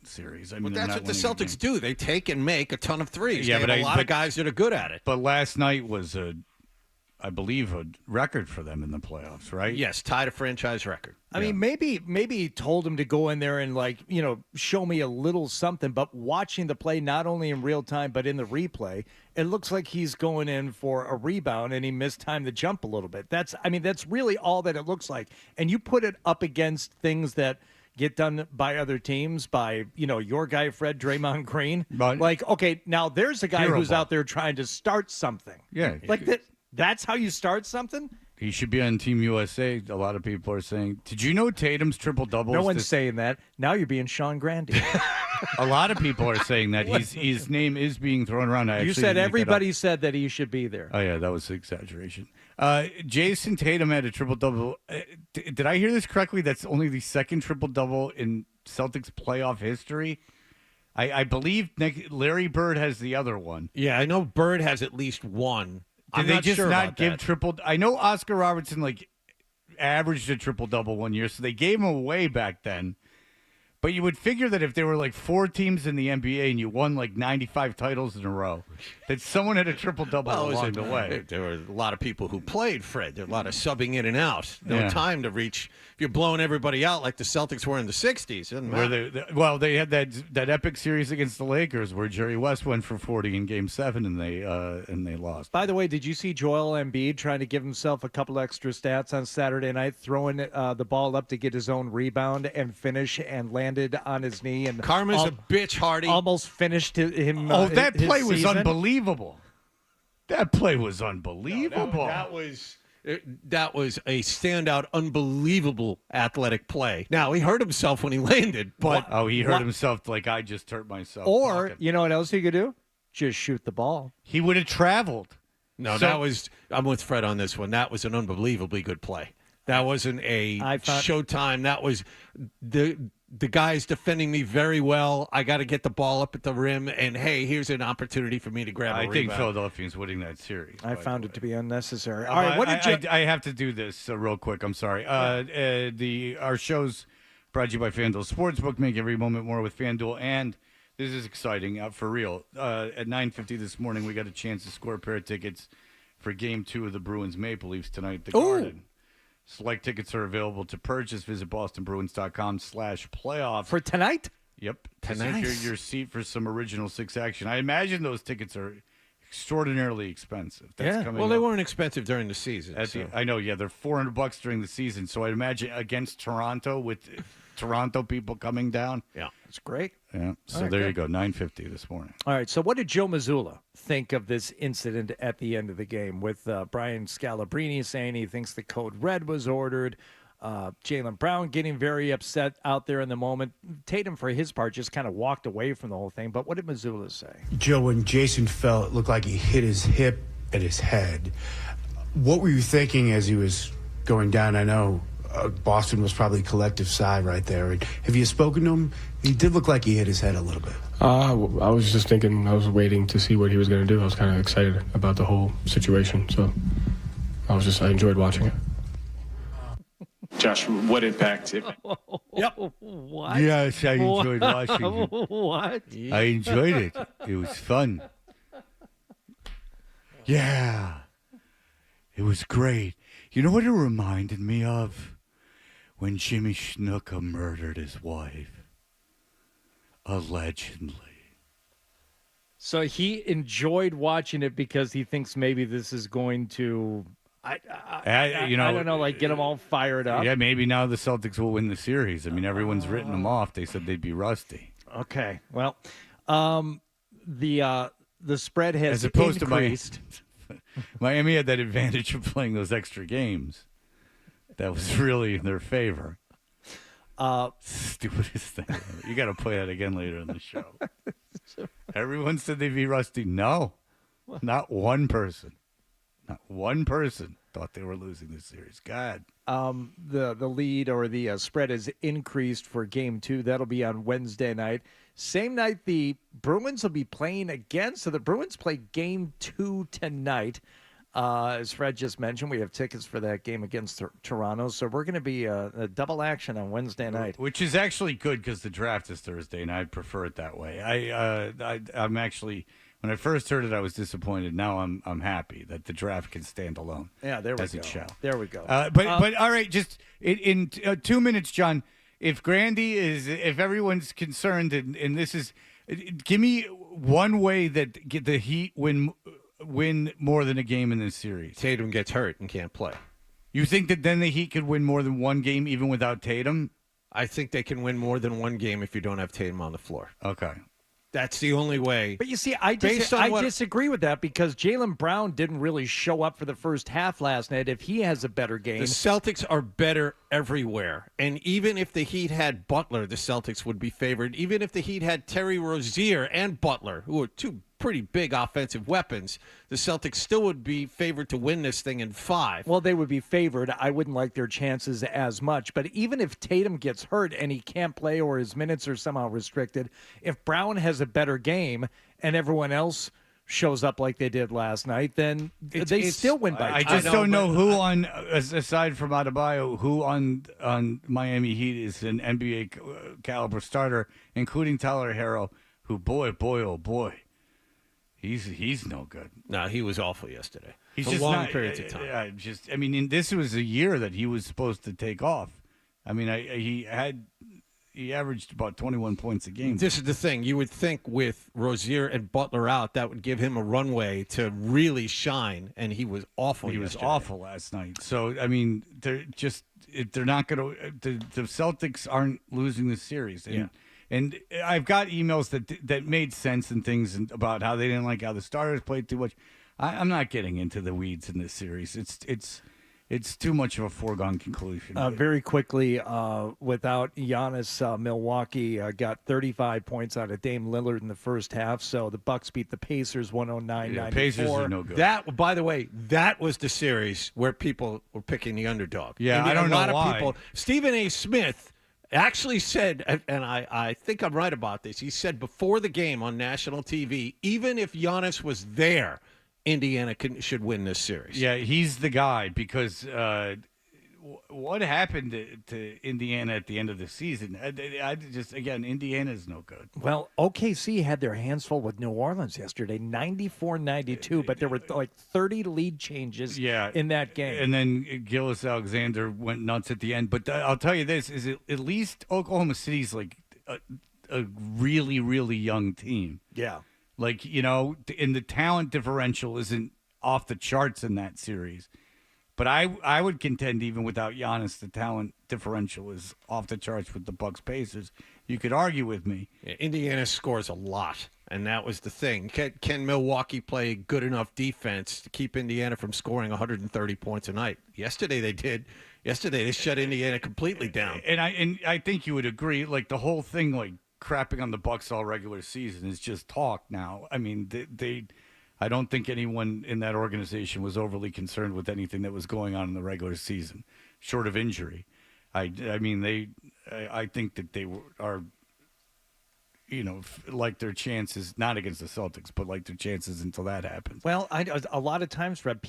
F: series. I mean,
C: that's what the Celtics do. They take and make a ton of threes.
F: Yeah,
C: they have a lot of guys that are good at it.
F: But last night was I believe, a record for them in the playoffs, right?
C: Yes, tied a franchise record.
L: I mean, maybe he told him to go in there and, show me a little something. But watching the play, not only in real time, but in the replay, it looks like he's going in for a rebound and he missed time to jump a little bit. That's really all that it looks like. And you put it up against things that get done by other teams, by, your guy, Fred Draymond Green.
F: Right.
L: Okay, now there's a guy who's out there trying to start something.
F: Yeah.
L: That's how you start something?
F: He should be on Team USA. A lot of people are saying, did you know Tatum's triple-doubles?
L: No one's saying that. Now you're being Sean Grandy.
F: A lot of people are saying that. His name is being thrown around.
L: You said everybody said that he should be there.
F: Oh, yeah, that was exaggeration. Jason Tatum had a triple-double. Did I hear this correctly? That's only the second triple-double in Celtics playoff history? I believe Larry Bird has the other one.
C: Yeah, I know Bird has at least one.
F: Did they just not give triple? I know Oscar Robertson averaged a triple double one year, so they gave him away back then. But you would figure that if there were 4 teams in the NBA and you won 95 titles in a row, that someone had a triple double along the way.
C: There were a lot of people who played, Fred. There were a lot of subbing in and out. No time to reach. If you're blowing everybody out like the Celtics were in the '60s, doesn't matter.
F: They had that epic series against the Lakers where Jerry West went for 40 in Game 7 and they lost.
L: By the way, did you see Joel Embiid trying to give himself a couple extra stats on Saturday night, throwing the ball up to get his own rebound and finish and landed on his knee? And
C: Karma's a bitch, Hardy.
L: Almost finished him.
F: That play was
L: season.
F: Unbelievable. That play was unbelievable.
C: That was a standout, unbelievable athletic play. Now, he hurt himself when he landed, but...
F: he hurt himself like I just hurt myself.
L: Or, you know what else he could do? Just shoot the ball.
F: He would have traveled.
C: No, I'm with Fred on this one. That was an unbelievably good play. That wasn't a showtime. That was the guy's defending me very well. I got to get the ball up at the rim, and hey, here's an opportunity for me to grab a rebound.
F: I think Philadelphia's winning that series.
L: I found it to be unnecessary. All right, what did you?
F: I have to do this real quick. I'm sorry. Our show's brought to you by FanDuel Sportsbook. Make every moment more with FanDuel, and this is exciting for real. At 9:50 this morning, we got a chance to score a pair of tickets for Game 2 of the Bruins Maple Leafs tonight at the Garden. Select tickets are available to purchase. Visit bostonbruins.com/playoff.
L: For tonight?
F: Yep. Tonight. Secure your seat for some original Six action. I imagine those tickets are extraordinarily expensive.
C: They weren't expensive during the season.
F: I know, they're $400 during the season. So I'd imagine against Toronto with Toronto people coming down.
C: Yeah.
L: That's great.
F: Yeah. So there you go, 9:50 this morning.
L: All right. So what did Joe Mazzulla think of this incident at the end of the game with Brian Scalabrine saying he thinks the code red was ordered, Jaylen Brown getting very upset out there in the moment. Tatum, for his part, just kind of walked away from the whole thing. But what did Mazzulla say?
M: Joe, when Jason fell, it looked like he hit his hip at his head. What were you thinking as he was going down? I know Boston was probably collective sigh right there. Have you spoken to him? He did look like he hit his head a little bit.
N: I was just thinking, I was waiting to see what he was going to do. I was kind of excited about the whole situation. So,
H: I enjoyed watching it.
N: Josh, what impact?
B: Yep. What?
F: Yes, I enjoyed watching it.
B: What?
F: I enjoyed it. It was fun. Yeah. It was great. You know what it reminded me of? When Jimmy Snuka murdered his wife. Allegedly.
L: So he enjoyed watching it because he thinks maybe this is going to, I don't know, like get them all fired up.
F: Yeah, maybe now the Celtics will win the series. I mean, everyone's written them off. They said they'd be rusty.
L: Okay, well, the spread has
F: As opposed
L: increased.
F: to Miami had that advantage of playing those extra games. That was really in their favor. Stupidest thing ever. You got to play that again later in the show. Everyone said they'd be rusty. No, not one person. Not one person thought they were losing this series. God.
L: The lead or the spread has increased for Game 2. That'll be on Wednesday night. Same night the Bruins will be playing again. So the Bruins play Game 2 tonight. As Fred just mentioned, we have tickets for that game against Toronto. So we're going to be a double action on Wednesday night.
F: Which is actually good because the draft is Thursday, and I'd prefer it that way. I'm actually, when I first heard it, I was disappointed. Now I'm happy that the draft can stand alone.
L: Yeah, there we go.
F: As it shall.
L: There we go.
F: But all right, just in 2 minutes, John, if everyone's concerned, and this is, give me one way that the Heat win more than a game in this series.
C: Tatum gets hurt and can't play.
F: You think that then the Heat could win more than one game even without Tatum?
C: I think they can win more than one game if you don't have Tatum on the floor.
F: Okay.
C: That's the only way.
L: But you see, I disagree with that because Jaylen Brown didn't really show up for the first half last night. If he has a better game.
C: The Celtics are better everywhere. And even if the Heat had Butler, the Celtics would be favored. Even if the Heat had Terry Rozier and Butler, who are two pretty big offensive weapons, the Celtics still would be favored to win this thing in 5.
L: Well, they would be favored. I wouldn't like their chances as much. But even if Tatum gets hurt and he can't play or his minutes are somehow restricted, if Brown has a better game and everyone else shows up like they did last night, then they still win by 2.
F: I just don't know who aside from Adebayo, who on Miami Heat is an NBA caliber starter, including Tyler Herro, who, boy, oh boy, He's no good.
C: No, he was awful yesterday.
F: He's
C: for
F: just
C: long periods of time.
F: This was a year that he was supposed to take off. I mean, he averaged about 21 points a game.
C: This is the thing. You would think with Rozier and Butler out, that would give him a runway to really shine, and he was awful.
F: He was awful last night. So I mean, they're not going to. The Celtics aren't losing the series. And I've got emails that made sense and things about how they didn't like how the starters played too much. I'm not getting into the weeds in this series. It's too much of a foregone conclusion.
L: Very quickly, without Giannis, Milwaukee got 35 points out of Dame Lillard in the first half. So the Bucks beat the Pacers 109-94.
F: Pacers are no good.
C: That, by the way, that was the series where people were picking the underdog.
F: Yeah, I don't know why.
C: A lot of people. Stephen A. Smith actually said, and I think I'm right about this, he said before the game on national TV, even if Giannis was there, Indiana should win this series.
F: Yeah, he's the guy because what happened to Indiana at the end of the season? Indiana's no good.
L: Well, OKC had their hands full with New Orleans yesterday, 94-92, but there were like 30 lead changes in that game.
F: And then Gilgeous-Alexander went nuts at the end. But I'll tell you this, is at least Oklahoma City's like a really, really young team.
L: Yeah.
F: Like, and the talent differential isn't off the charts in that series. But I would contend even without Giannis, the talent differential is off the charts with the Bucks Pacers. You could argue with me.
C: Yeah, Indiana scores a lot, and that was the thing. Can Milwaukee play good enough defense to keep Indiana from scoring 130 points a night? Yesterday they did. Yesterday they shut Indiana completely down.
F: And I think you would agree, like the whole thing, like crapping on the Bucks all regular season is just talk now. I mean, I don't think anyone in that organization was overly concerned with anything that was going on in the regular season, short of injury. I think that they are like their chances, not against the Celtics, but like their chances until that happens.
L: Well, a lot of times, Fred,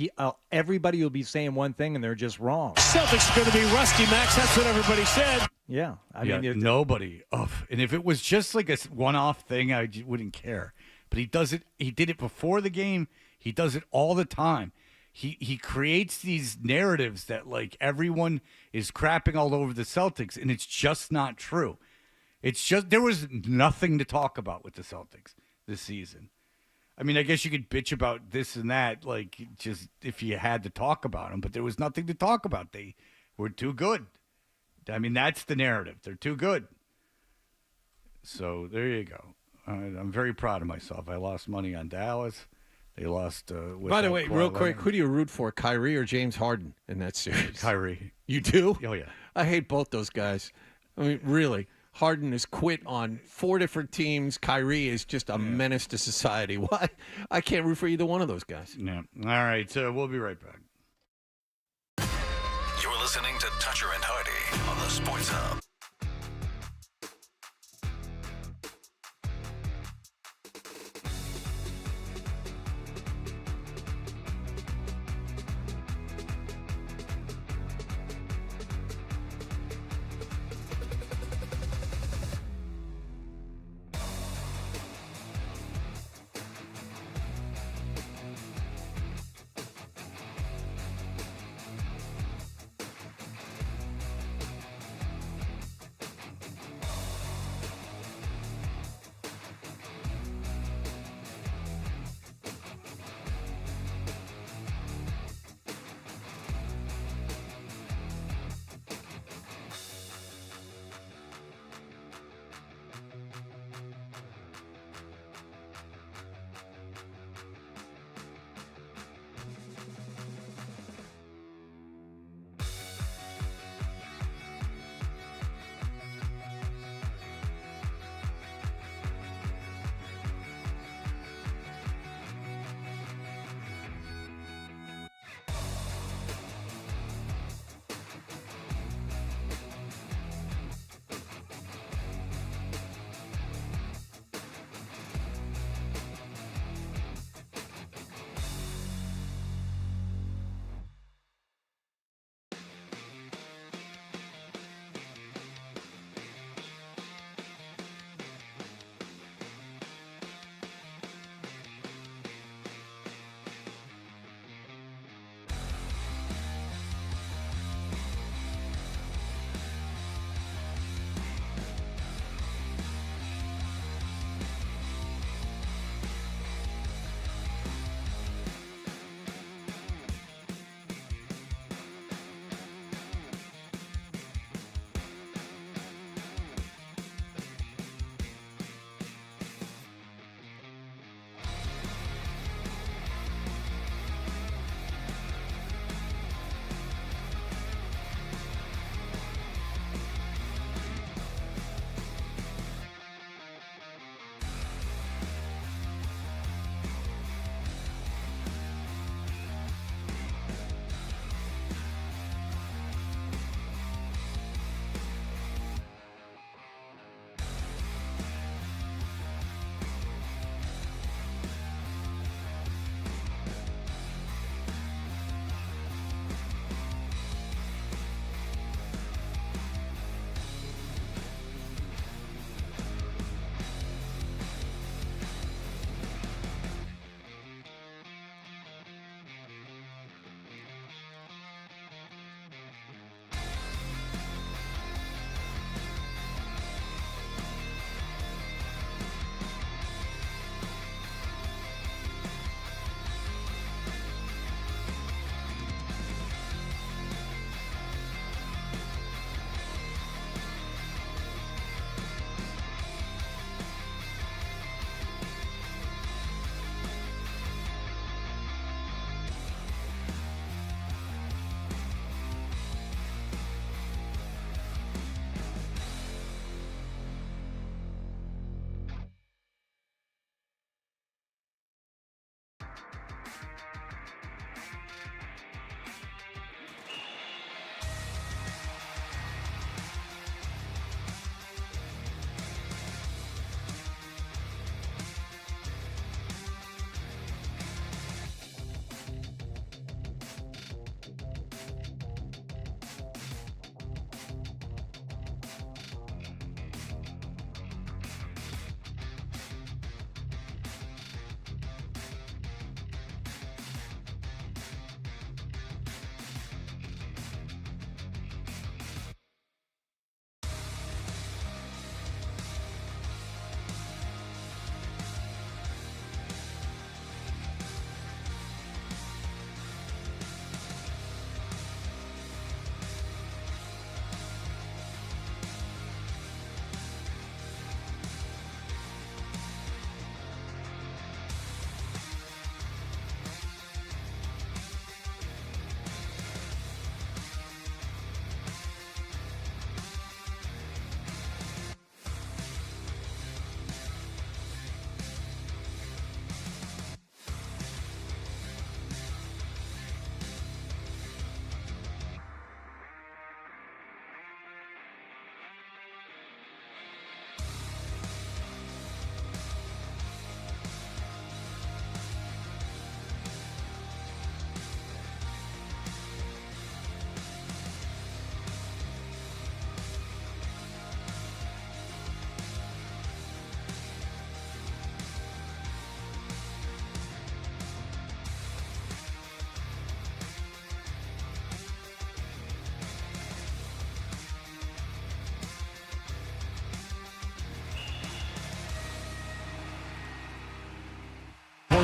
L: everybody will be saying one thing and they're just wrong.
B: Celtics are going to be rusty, Max. That's what everybody said.
L: Yeah. I mean,
F: nobody. And if it was just like a one-off thing, I wouldn't care. But he does it. He did it before the game. He does it all the time. He creates these narratives that like everyone is crapping all over the Celtics, and it's just not true. It's just there was nothing to talk about with the Celtics this season. I mean, I guess you could bitch about this and that, like just if you had to talk about them, but there was nothing to talk about. They were too good. I mean, that's the narrative. They're too good. So there you go. I'm very proud of myself. I lost money on Dallas. They lost.
C: By the way, real quick, who do you root for, Kyrie or James Harden in that series?
F: Kyrie.
C: You do?
F: Oh, yeah.
C: I hate both those guys. I mean, really. Harden is quit on 4 different teams. Kyrie is just a menace to society. Why? I can't root for either one of those guys.
F: Yeah. All right. We'll be right back.
A: You're listening to Toucher and Hardy on the Sports Hub.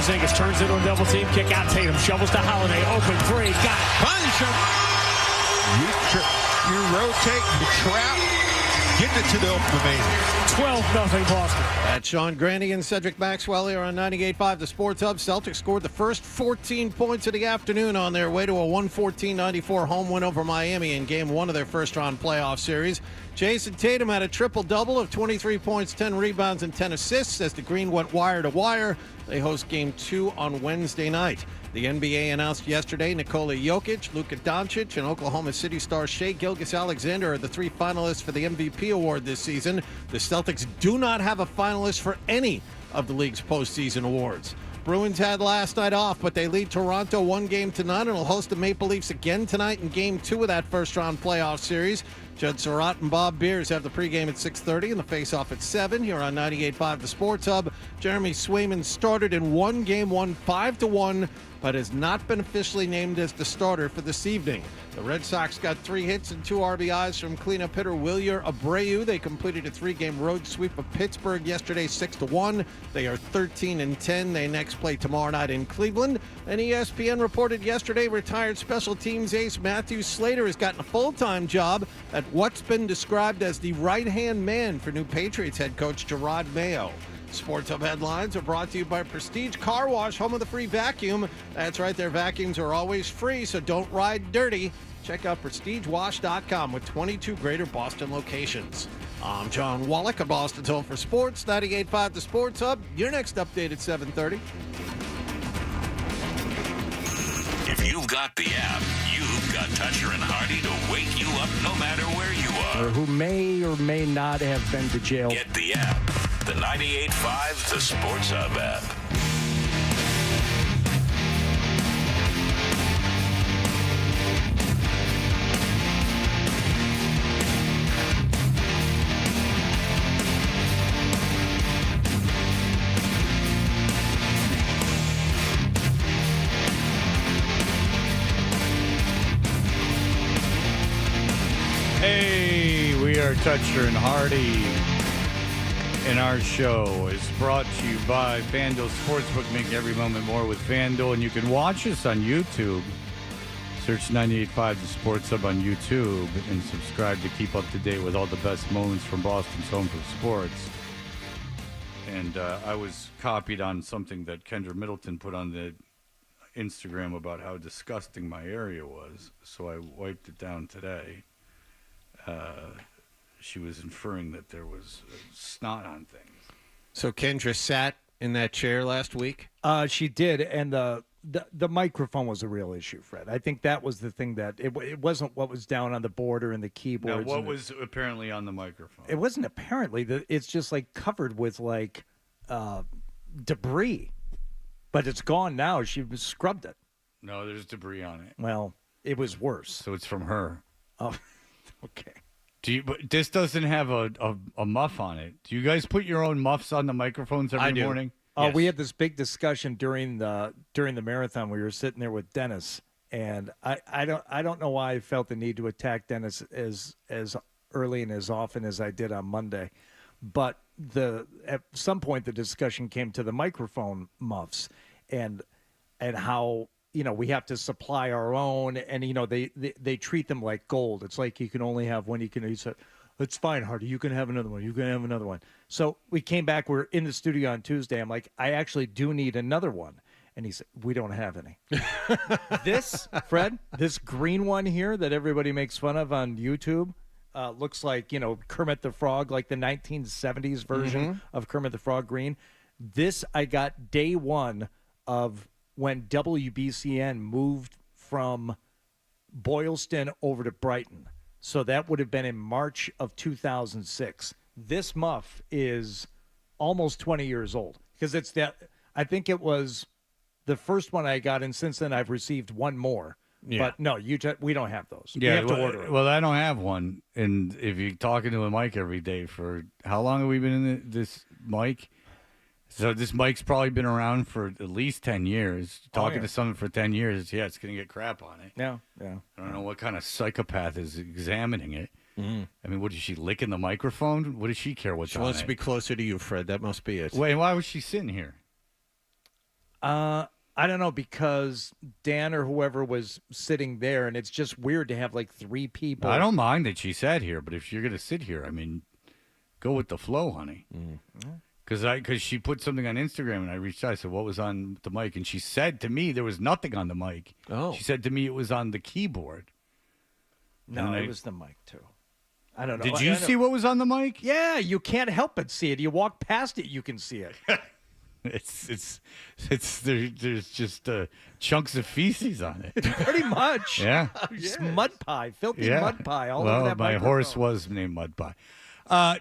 B: Porzingis turns into a double team. Kick out Tatum. Shovels to Holiday. Open three. Got it.
I: Punish him. You rotate, you trap, getting it to the open man.
B: 12-0 Boston.
C: That's Sean Grandy and Cedric Maxwell here on 98.5 The Sports Hub. Celtics scored the first 14 points of the afternoon on their way to a 114-94 home win over Miami in Game 1 of their first-round playoff series. Jason Tatum had a triple-double of 23 points, 10 rebounds, and 10 assists as the Green went wire to wire. They host Game 2 on Wednesday night. The NBA announced yesterday Nikola Jokic, Luka Doncic, and Oklahoma City star Shai Gilgeous-Alexander are the 3 finalists for the MVP award this season. The Celtics do not have a finalist for any of the league's postseason awards. Bruins had last night off, but they lead Toronto 1-0 and will host the Maple Leafs again tonight in Game 2 of that first-round playoff series. Judd Surratt and Bob Beers have the pregame at 6:30 and the face-off at 7 here on 98.5 The Sports Hub. Jeremy Swayman started in one game, won 5-1, but has not been officially named as the starter for this evening. The Red Sox got 3 hits and 2 RBIs from cleanup hitter Wilyer Abreu. They completed a 3-game road sweep of Pittsburgh yesterday, 6-1. They are 13-10. They next play tomorrow night in Cleveland. And ESPN reported yesterday retired special teams ace Matthew Slater has gotten a full-time job at what's been described as the right-hand man for new Patriots head coach Gerard Mayo. Sports Hub headlines are brought to you by Prestige Car Wash, home of the free vacuum. That's right, their vacuums are always free, so don't ride dirty. Check out PrestigeWash.com with 22 greater Boston locations. I'm John Wallock of Boston's Home for Sports, 98.5 The Sports Hub. Your next update at 7:30.
A: If you've got the app, you've got Toucher and Hardy to wake you up no matter where you are.
L: Or who may or may not have been to jail.
A: Get the app. The 98.5 The Sports Hub app.
F: Hey, we are Toucher and Hardy. And our show is brought to you by FanDuel Sportsbook. Make every moment more with FanDuel. And you can watch us on YouTube. Search 98.5 The Sports Hub on YouTube and subscribe to keep up to date with all the best moments from Boston's Home for Sports. And I was copied on something that Kendra Middleton put on the Instagram about how disgusting my area was. So I wiped it down today. She was inferring that there was snot on things.
C: So Kendra sat in that chair last week?
L: She did, and the microphone was a real issue, Fred. I think that was the thing that it wasn't what was down on the board or in the keyboards.
F: Now, what was apparently on the microphone?
L: It wasn't apparently. It's just like covered with like debris, but it's gone now. She scrubbed it.
F: No, there's debris on it.
L: Well, it was worse.
F: So it's from her.
L: Oh, okay.
F: But this doesn't have a muff on it. Do you guys put your own muffs on the microphones every morning?
L: Oh, yes. We had this big discussion during the marathon. We were sitting there with Dennis, and I don't know why I felt the need to attack Dennis as early and as often as I did on Monday, but at some point the discussion came to the microphone muffs and how. We have to supply our own, and they treat them like gold. It's like you can only have one. You said, "It's fine, Hardy. You can have another one. You can have another one." So we came back. We're in the studio on Tuesday. I'm like, I actually do need another one, and he said, "We don't have any." This, Fred, this green one here that everybody makes fun of on YouTube, looks like Kermit the Frog, like the 1970s version of Kermit the Frog green. This I got day one of when WBCN moved from Boylston over to Brighton. So that would have been in March of 2006. This muff is almost 20 years old because I think it was the first one I got, and since then I've received one more. Yeah. But no, we don't have those.
F: Yeah,
L: we have to order it.
F: Well, I don't have one. And if you're talking to a mic every day for how long have we been in this mic? So this mic's probably been around for at least 10 years. Talking to someone for 10 years, it's going to get crap on it.
L: Yeah.
F: I don't know what kind of psychopath is examining it. Mm-hmm. I mean, what is she licking the microphone? What does she care what's on it?
C: She wants to be closer to you, Fred. That must be it.
F: Wait, why was she sitting here?
L: I don't know, because Dan or whoever was sitting there, and it's just weird to have like 3 people.
F: I don't mind that she sat here, but if you're going to sit here, I mean, go with the flow, honey. Because she put something on Instagram, and I reached out. I said, what was on the mic? And she said to me there was nothing on the mic.
C: Oh.
F: She said to me it was on the keyboard.
L: No, it was the mic, too. I don't know.
F: Did you see what was on the mic?
L: Yeah, you can't help but see it. You walk past it, you can see it.
F: There's just chunks of feces on it.
L: Pretty much.
F: Yeah.
L: Just mud pie, filthy mud pie all over that
F: my
L: microphone.
F: horse was named Mud Pie.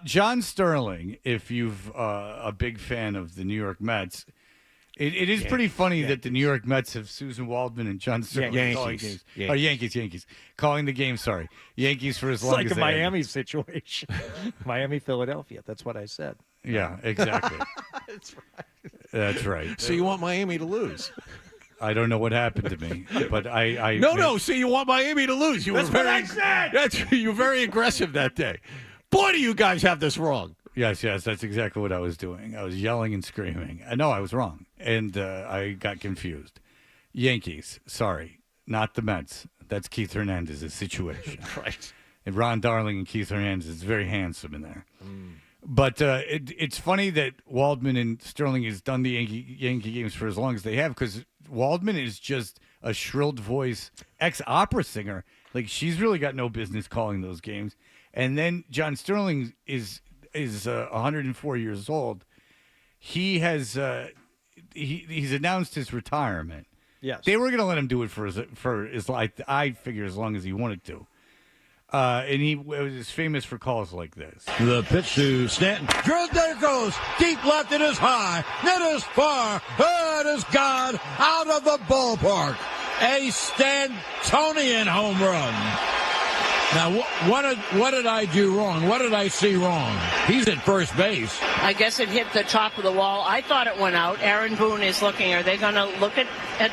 F: John Sterling, if you've a big fan of the New York Mets, it is pretty funny that the New York Mets have Susan Waldman and John Sterling calling games. Yankees. Calling the game, sorry. Yankees for as long as
L: It's like
F: they
L: a Miami situation. Miami, Philadelphia. That's what I said.
F: Yeah, exactly. That's right.
C: So you want Miami to lose?
F: I don't know what happened to me, but I
C: No. So you want Miami to lose?
L: That's what I said.
C: You were very aggressive that day. Boy, do you guys have this wrong.
F: Yes, that's exactly what I was doing. I was yelling and screaming. I know I was wrong, and I got confused. Yankees, sorry, not the Mets. That's Keith Hernandez's situation.
C: Right.
F: And Ron Darling and Keith Hernandez is very handsome in there. But it's funny that Waldman and Sterling has done the Yankee games for as long as they have, because Waldman is just a shrilled voice ex-opera singer. Like, she's really got no business calling those games. And then John Sterling is 104 years old. He has he's announced his retirement.
L: Yes.
F: They were going to let him do it for his life. I figure as long as he wanted to. And he was famous for calls like this.
H: The pitch to Stanton. There goes. Deep left. It is high. It is far. It is gone. Out of the ballpark. A Stantonian home run. Now, what did I do wrong? What did I see wrong? He's at first base.
N: I guess it hit the top of the wall. I thought it went out. Aaron Boone is looking. Are they going to look at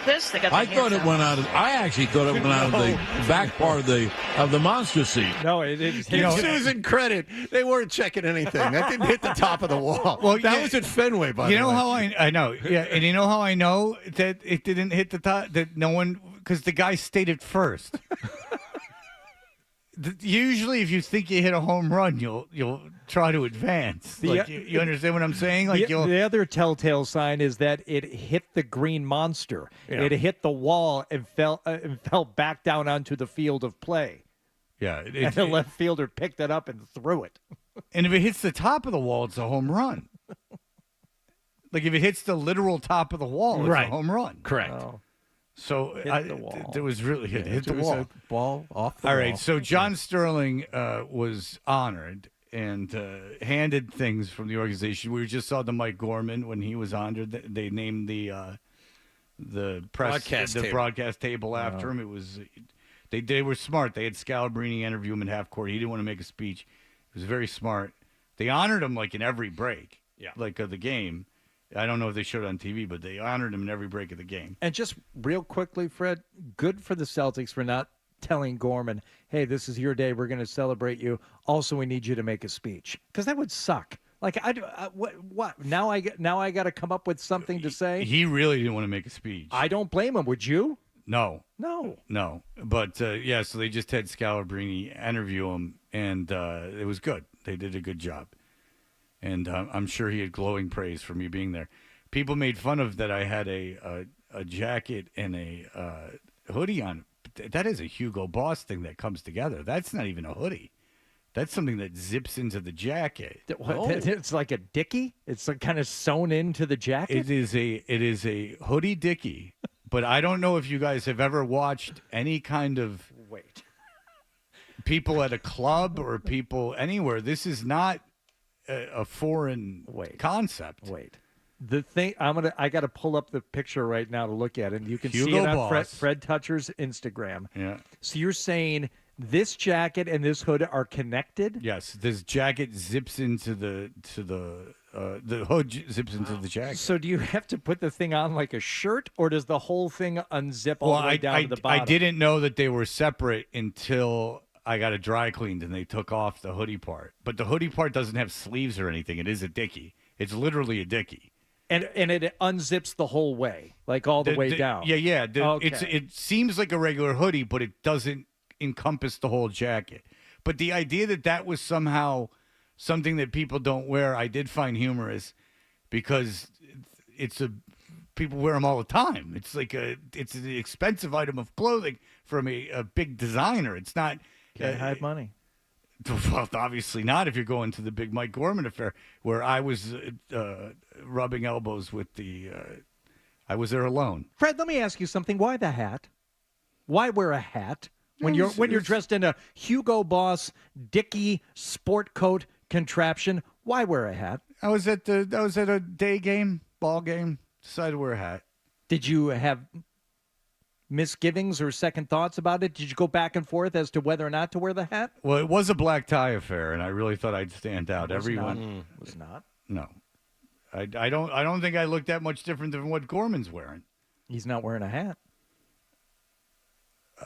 N: this?
H: I thought it went out. I actually thought it went out of the back part of the monster seat.
L: No, it is.
C: Give Susan credit. They weren't checking anything. That didn't hit the top of the wall. Well, that was at Fenway, by the way.
F: You know how I know? Yeah, and you know how I know that it didn't hit the top? That no one, because the guy stayed at first. Usually, if you think you hit a home run, you'll try to advance. You understand what I'm saying?
L: The other telltale sign is that it hit the green monster. Yeah. It hit the wall and fell back down onto the field of play.
F: Yeah,
L: and the left fielder picked it up and threw it.
F: And if it hits the top of the wall, it's a home run. Like if it hits the literal top of the wall, it's a home run.
C: Correct.
L: Oh.
F: So there was really hit the wall.
C: Ball off the
F: All
C: wall.
F: right, so John Sterling was honored and handed things from the organization. We just saw the Mike Gorman when he was honored. They named the broadcast table after him. It was they were smart. They had Scalabrini interview him in half court. He didn't want to make a speech. He was very smart. They honored him like in every break, of the game. I don't know if they showed it on TV, but they honored him in every break of the game.
L: And just real quickly, Fred, good for the Celtics for not telling Gorman, hey, this is your day. We're going to celebrate you. Also, we need you to make a speech. Because that would suck. Like, what? Now I got to come up with something to say?
F: He really didn't want to make a speech.
L: I don't blame him. Would you?
F: No.
L: No.
F: But, so they just had Scalabrini interview him, and it was good. They did a good job. And I'm sure he had glowing praise for me being there. People made fun of that I had a jacket and a hoodie on. That is a Hugo Boss thing that comes together. That's not even a hoodie. That's something that zips into the jacket.
L: It's like a dickie? It's like kind of sewn into the jacket?
F: It is a hoodie dickie. But I don't know if you guys have ever watched any kind of people at a club or people anywhere. This is not a foreign concept.
L: The thing I got to pull up the picture right now to look at it. And you can
F: Hugo
L: see it on
F: Boss.
L: Fred Toucher's Instagram.
F: Yeah.
L: So you're saying this jacket and this hood are connected?
F: Yes. This jacket zips into the hood zips into the jacket.
L: So do you have to put the thing on like a shirt, or does the whole thing unzip all the way down to the bottom?
F: I didn't know that they were separate until I got it dry cleaned and they took off the hoodie part. But the hoodie part doesn't have sleeves or anything. It is a dickie. It's literally a dickie.
L: And it unzips the whole way, like all the way down.
F: Yeah.
L: Okay.
F: It seems like a regular hoodie, but it doesn't encompass the whole jacket. But the idea that was somehow something that people don't wear, I did find humorous, because people wear them all the time. It's like it's an expensive item of clothing from a big designer. It's not
L: Can't hide money.
F: Well, obviously not if you're going to the big Mike Gorman affair, where I was rubbing elbows with I was there alone.
L: Fred, let me ask you something. Why the hat? Why wear a hat when you're dressed in a Hugo Boss Dickie sport coat contraption? Why wear a hat?
F: I was at a ball game. Decided to wear a hat.
L: Did you have misgivings or second thoughts about it? Did you go back and forth as to whether or not to wear the hat?
F: Well, it was a black tie affair, and I really thought I'd stand out. Everyone
L: was not.
F: No, I don't think I looked that much different than what Gorman's wearing.
L: He's not wearing a hat.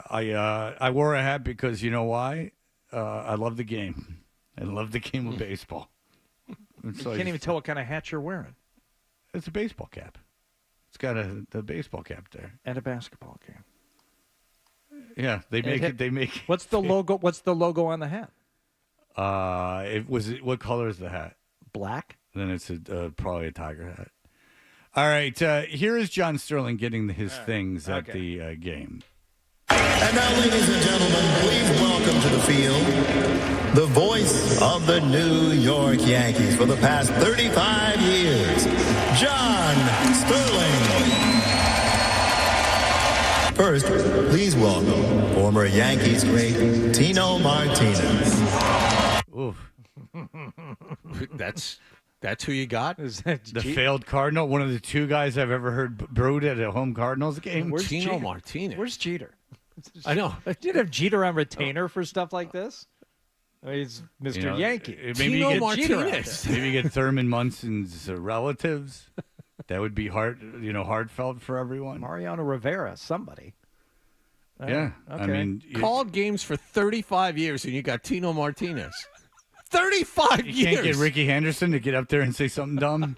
F: I wore a hat because you know why? I love the game. I love the game of baseball.
L: So you can't even tell what kind of hat you're wearing.
F: It's a baseball cap. It's got the baseball cap there.
L: And a basketball game.
F: Yeah, they make it.
L: What's the logo? What's the logo on the hat?
F: What color is the hat?
L: Black.
F: Then it's probably a tiger hat. All right, here is John Sterling getting his things at the game.
O: And now, ladies and gentlemen, please welcome to the field the voice of the New York Yankees for the past 35 years, John Sterling. First, please welcome former Yankees great Tino Martinez.
F: Oof.
C: That's who you got?
L: Is that
F: the failed Cardinal? One of the two guys I've ever heard brood at a home Cardinals game?
L: Where's
C: Tino
L: Jeter?
C: Martinez.
L: Where's Jeter?
C: I know.
L: Did have Jeter on retainer for stuff like this? I mean, he's Mr. Yankee.
F: Maybe
L: Tino
F: you get
L: Martinez.
F: Maybe you get Thurman Munson's relatives. That would be heartfelt for everyone.
L: Mariano Rivera, somebody.
F: Yeah.
L: Okay.
F: I mean,
C: called games for 35 years, and you got Tino Martinez. 35 years.
F: You can't get Ricky Henderson to get up there and say something dumb.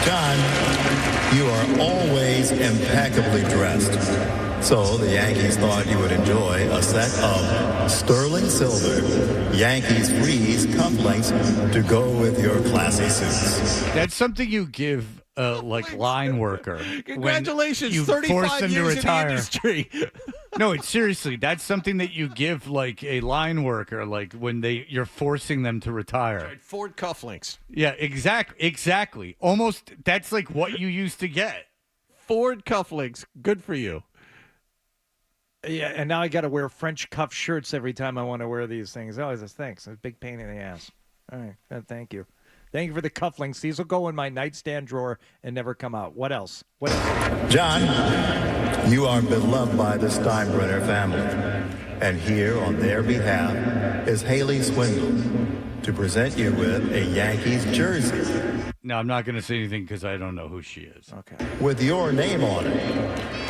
O: John, you are always impeccably dressed. So the Yankees thought you would enjoy a set of sterling silver Yankees Freeze cufflinks to go with your classy suits.
F: That's something you give line worker.
C: Congratulations,
F: you
C: 35 years in the industry.
F: No, it's seriously, that's something that you give like a line worker, like when you're forcing them to retire.
C: Right, Ford cufflinks.
F: Yeah, exactly. Almost, that's like what you used to get.
C: Ford cufflinks, good for you.
L: Yeah, and now I got to wear French cuff shirts every time I want to wear these things. Oh, thanks. It's a big pain in the ass. All right, thank you. Thank you for the cufflinks. These will go in my nightstand drawer and never come out. What else?
O: John, you are beloved by the Steinbrenner family. And here on their behalf is Haley Swindle to present you with a Yankees jersey.
F: No, I'm not going to say anything because I don't know who she is.
L: Okay.
O: With your name on it.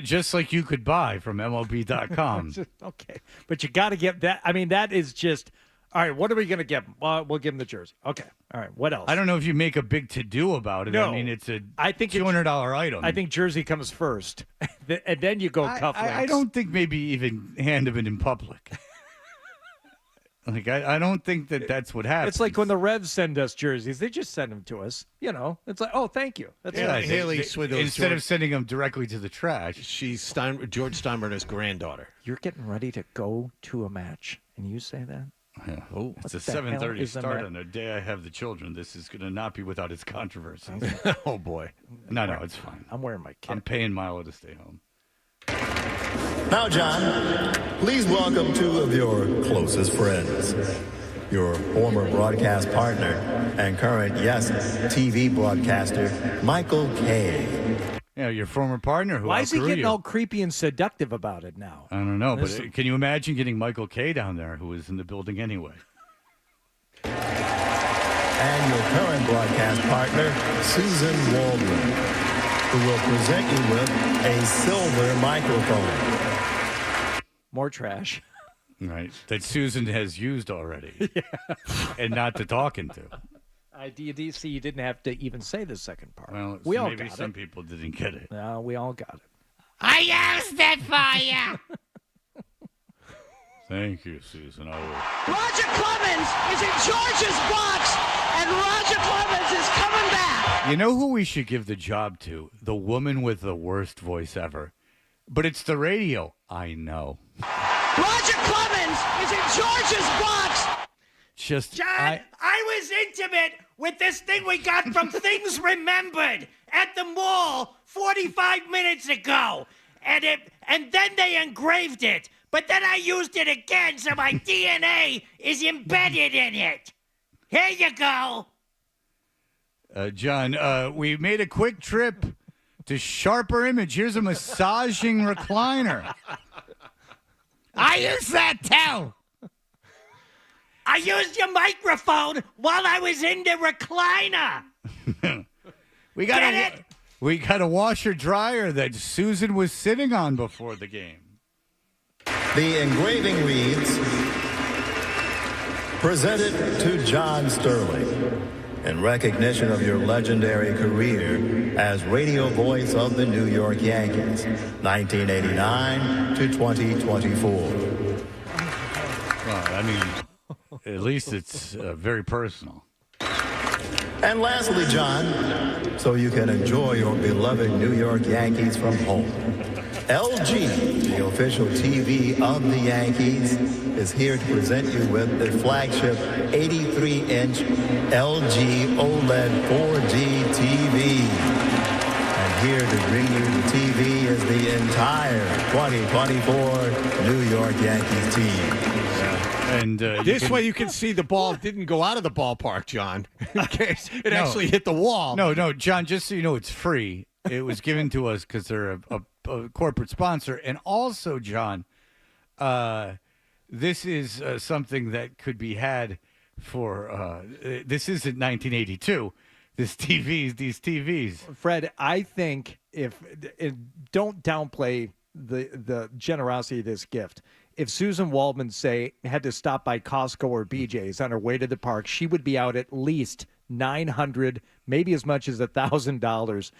F: Just like you could buy from MLB.com.
L: Okay. But you got to get that. I mean, that is just, all right, what are we going to give him? We'll give him the jersey. Okay. All right. What else?
F: I don't know if you make a big to-do about it.
L: No.
F: I mean, it's a $200 item.
L: I think jersey comes first, and then you go cufflinks.
F: I don't think maybe even hand them it in public. Like, I don't think that's what happens.
L: It's like when the Revs send us jerseys. They just send them to us. You know, it's like, oh, thank you. That's
F: yeah,
L: right.
C: Haley Swindle.
F: Instead of sending them directly to the trash.
C: She's George Steinbrenner's granddaughter.
L: You're getting ready to go to a match, and you say that?
F: Yeah. Oh, it's a 7:30 start on the day I have the children. This is going to not be without its controversy.
C: Oh, boy.
F: No, it's fine.
L: I'm wearing my kit.
F: I'm paying Milo to stay home.
O: Now, John, please welcome two of your closest friends. Your former broadcast partner and current, TV broadcaster, Michael Kay.
F: Yeah, your former partner who
L: Why is he
F: outgrew
L: getting
F: you.
L: all creepy and seductive about it now?
F: I don't know, but can you imagine getting Michael Kay down there who was in the building anyway?
O: And your current broadcast partner, Susan Waldron. who will present you with a silver microphone.
L: More trash.
F: Right. That Susan has used already. And not to talking to.
L: You see, you didn't have to even say the second part.
F: Well,
L: we all
F: maybe
L: got
F: some
L: it.
F: people didn't get it.
L: No, we all got it.
H: I used it for you.
F: Thank you, Susan. I will.
P: Roger Clemens is in George's box, and Roger Clemens is coming back.
F: You know who we should give the job to? The woman with the worst voice ever. But it's the radio. I know.
P: Roger Clemens is in George's box.
F: Just
K: John, I was intimate with this thing we got from Things Remembered at the mall 45 minutes ago. And then they engraved it. But then I used it again, so my DNA is embedded in it. Here you go.
F: John, we made a quick trip to Sharper Image. Here's a massaging recliner.
K: I use that too. I used your microphone while I was in the recliner.
F: We got a washer dryer that Susan was sitting on before the game.
O: The engraving reads, presented to John Sterling in recognition of your legendary career as radio voice of the New York Yankees, 1989 to 2024.
F: Well, I mean, at least it's very personal.
O: And lastly, John, so you can enjoy your beloved New York Yankees from home, LG, the official TV of the Yankees, is here to present you with the flagship 83-inch LG OLED 4G TV. And here to bring you the TV is the entire 2024 New York Yankees team.
F: And
C: this way you can see the ball didn't go out of the ballpark, John, in case it actually hit the wall.
F: No, John, just so you know, it's free. It was given to us because they're a corporate sponsor. And also, John, this is something that could be had for, this isn't 1982. These TVs.
L: Fred, I think don't downplay the generosity of this gift. If Susan Waldman, say, had to stop by Costco or BJ's on her way to the park, she would be out at least $900, maybe as much as $1,000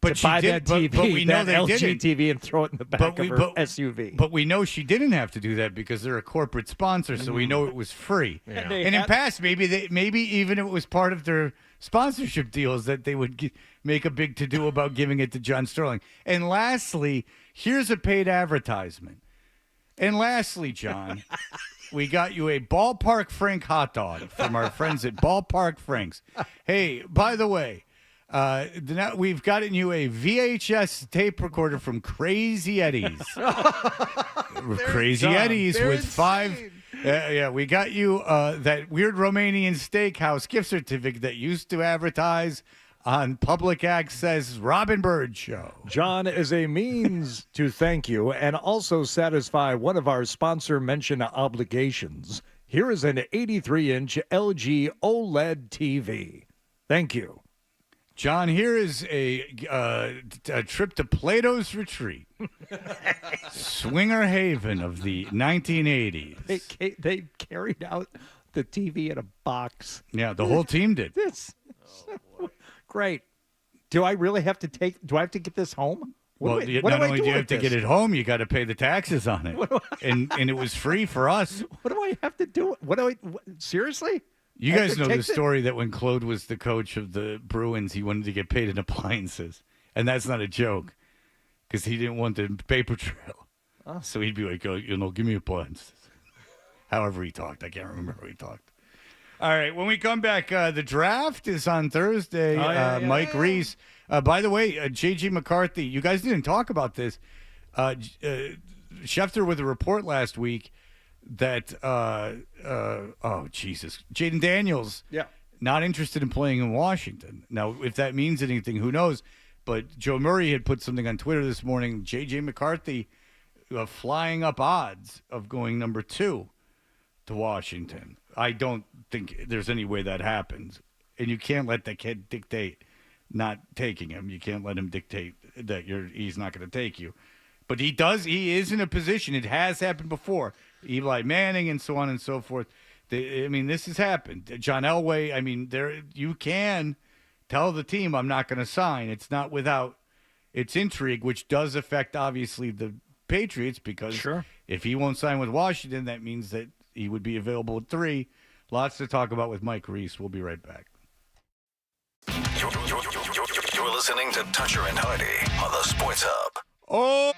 L: to buy that TV,
F: but we know
L: that
F: they
L: LG
F: didn't.
L: TV, and throw it in the back of her SUV.
F: But we know she didn't have to do that because they're a corporate sponsor, so we know it was free.
L: Yeah.
F: And in past, maybe even if it was part of their sponsorship deals that they would make a big to-do about giving it to John Sterling. And lastly, here's a paid advertisement. And lastly, John, we got you a Ballpark Frank hot dog from our friends at Ballpark Frank's. Hey, by the way, we've gotten you a VHS tape recorder from Crazy Eddie's. Crazy Eddie's with
C: insane.
F: 5. We got you that weird Romanian steakhouse gift certificate that used to advertise on public access Robin Bird show.
L: John, as a means to thank you and also satisfy one of our sponsor mention obligations, here is an 83-inch LG OLED TV. Thank you.
F: John, here is a trip to Plato's Retreat, Swinger Haven of the 1980s.
L: They carried out the TV in a box.
F: Yeah, the whole team did.
L: Great. Do I really have to do I have to get this home?
F: Not only do you have to get it home, you got to pay the taxes on it. And it was free for us.
L: What do I have to do? Seriously?
F: You guys know the story that when Claude was the coach of the Bruins, he wanted to get paid in appliances. And that's not a joke because he didn't want the paper trail. Oh. So he'd be like, give me appliances. However he talked. I can't remember how he talked. All right, when we come back, the draft is on Thursday. Mike Reiss. By the way, J.J. McCarthy, you guys didn't talk about this. Schefter with a report last week that, Jaden Daniels, not interested in playing in Washington. Now, if that means anything, who knows? But Joe Murray had put something on Twitter this morning, J.J. McCarthy flying up odds of going number 2 to Washington. I don't think there's any way that happens. And you can't let the kid dictate not taking him. You can't let him dictate that he's not going to take you. But he is in a position. It has happened before. Eli Manning and so on and so forth. This has happened. John Elway, you can tell the team, I'm not going to sign. It's not without its intrigue, which does affect, obviously, the Patriots, because if he won't sign with Washington, that means that he would be available at 3. Lots to talk about with Mike Reiss. We'll be right back.
A: You're listening to Toucher and Hardy on the Sports Hub.
F: Oh!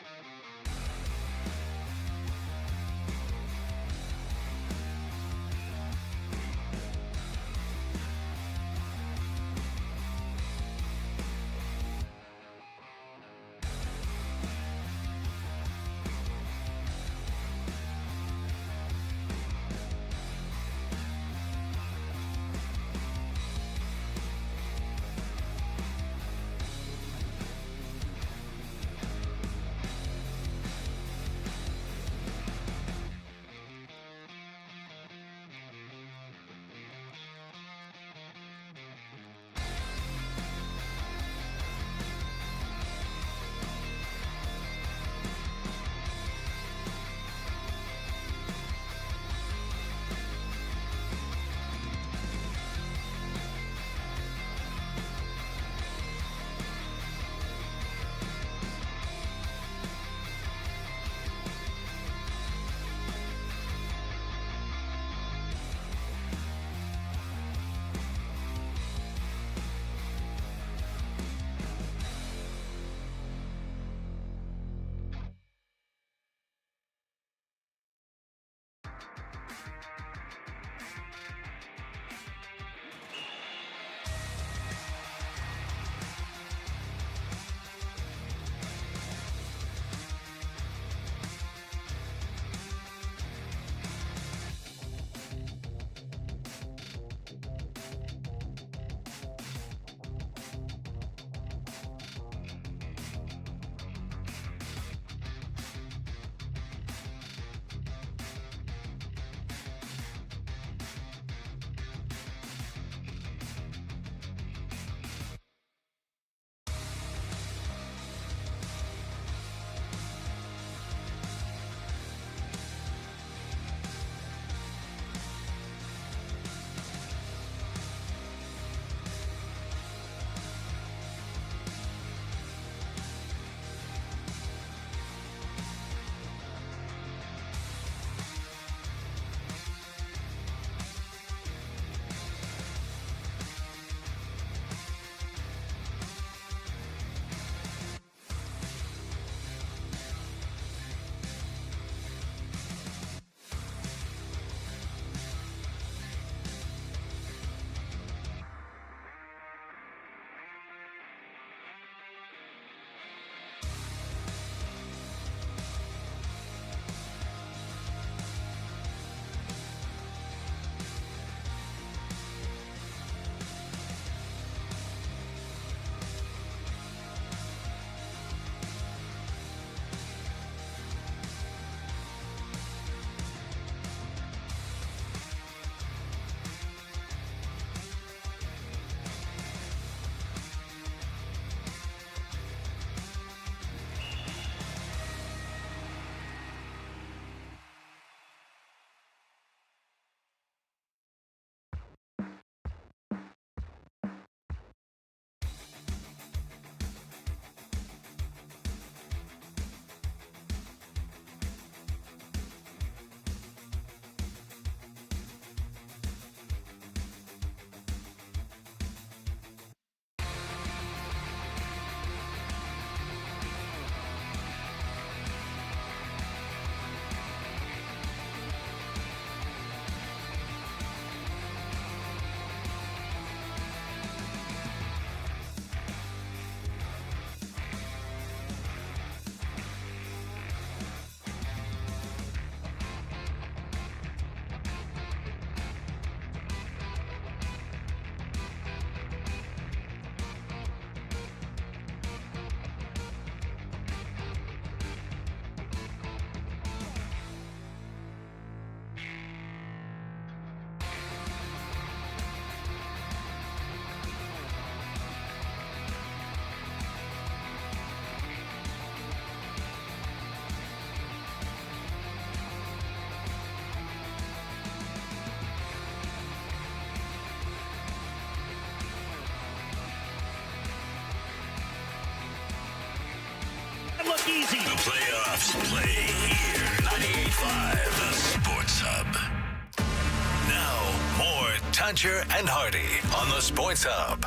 A: Toucher and Hardy on the Sports Hub.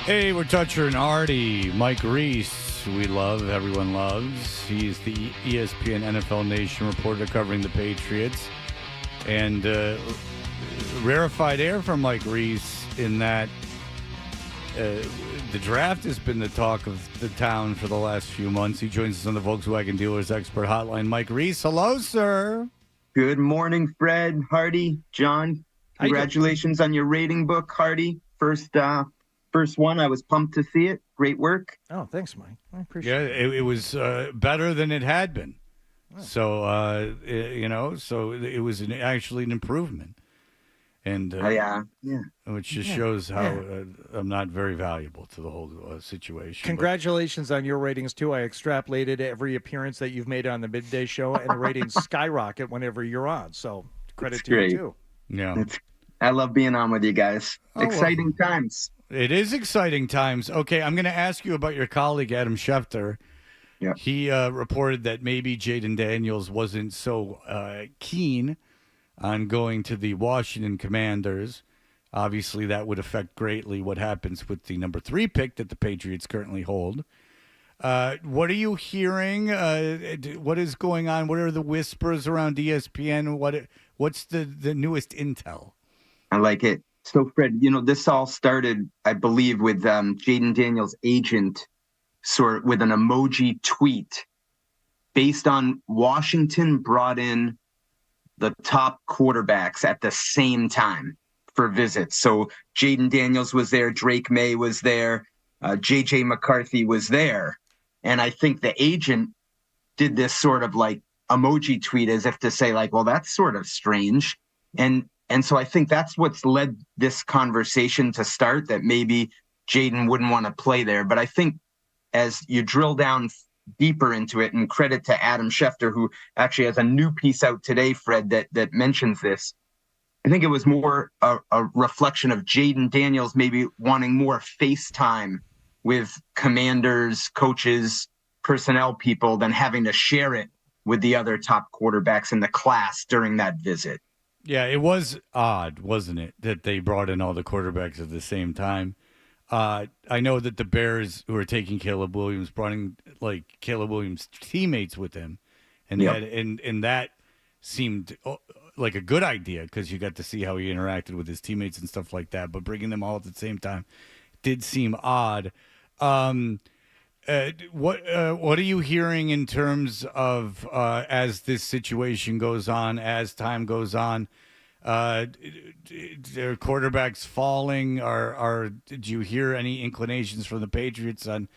F: Hey, we're Toucher and Hardy. Mike Reiss, we love, everyone loves. He's the ESPN NFL Nation reporter covering the Patriots. And rarefied air from Mike Reiss in that the draft has been the talk of the town for the last few months. He joins us on the Volkswagen Dealers Expert Hotline. Mike Reiss, hello, sir.
Q: Good morning, Fred, Hardy, John. Congratulations on your rating book, Hardy. First one. I was pumped to see it. Great work.
L: Oh, thanks, Mike. I appreciate it.
F: Yeah, it was better than it had been. Oh. So, so it was actually an improvement. And which just shows how I'm not very valuable to the whole situation.
L: Congratulations on your ratings, too. I extrapolated every appearance that you've made on the midday show, and the ratings skyrocket whenever you're on. So credit to you, too.
F: Yeah.
Q: I love being on with you guys. Exciting times.
F: It is exciting times. Okay, I'm going to ask you about your colleague, Adam Schefter.
Q: Yeah.
F: He reported that maybe Jaden Daniels wasn't so keen on going to the Washington Commanders. Obviously, that would affect greatly what happens with the number 3 pick that the Patriots currently hold. What are you hearing? What is going on? What are the whispers around ESPN? What's the newest intel?
Q: I like it. So, Fred, this all started, I believe, with Jaden Daniels' agent with an emoji tweet based on Washington brought in the top quarterbacks at the same time for visits. So Jaden Daniels was there, Drake May was there, J.J. McCarthy was there. And I think the agent did this sort of like emoji tweet as if to say like, well, that's sort of strange. And so I think that's what's led this conversation to start, that maybe Jaden wouldn't want to play there. But I think as you drill down deeper into it, and credit to Adam Schefter, who actually has a new piece out today, Fred, that mentions this. I think it was more a reflection of Jaden Daniels maybe wanting more face time with commanders, coaches, personnel people than having to share it with the other top quarterbacks in the class during that visit.
F: Yeah, it was odd, wasn't it, that they brought in all the quarterbacks at the same time. I know that the Bears, who are taking Caleb Williams, brought in like Caleb Williams' teammates with him, and and that seemed like a good idea because you got to see how he interacted with his teammates and stuff like that. But bringing them all at the same time did seem odd. What are you hearing in terms of as this situation goes on, as time goes on? Their quarterbacks falling? Do you hear any inclinations from the Patriots on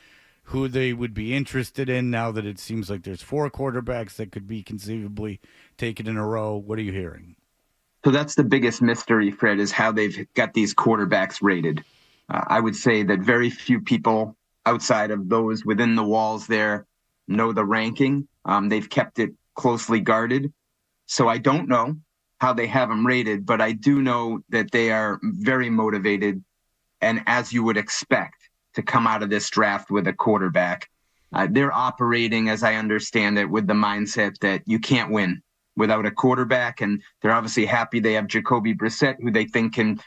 F: who they would be interested in now that it seems like there's 4 quarterbacks that could be conceivably taken in a row? What are you hearing?
Q: So that's the biggest mystery, Fred, is how they've got these quarterbacks rated. I would say that very few people outside of those within the walls there know the ranking. They've kept it closely guarded. So I don't know how they have them rated, but I do know that they are very motivated, and as you would expect, to come out of this draft with a quarterback. They're operating, as I understand it, with the mindset that you can't win without a quarterback, and they're obviously happy they have Jacoby Brissett, who they think can,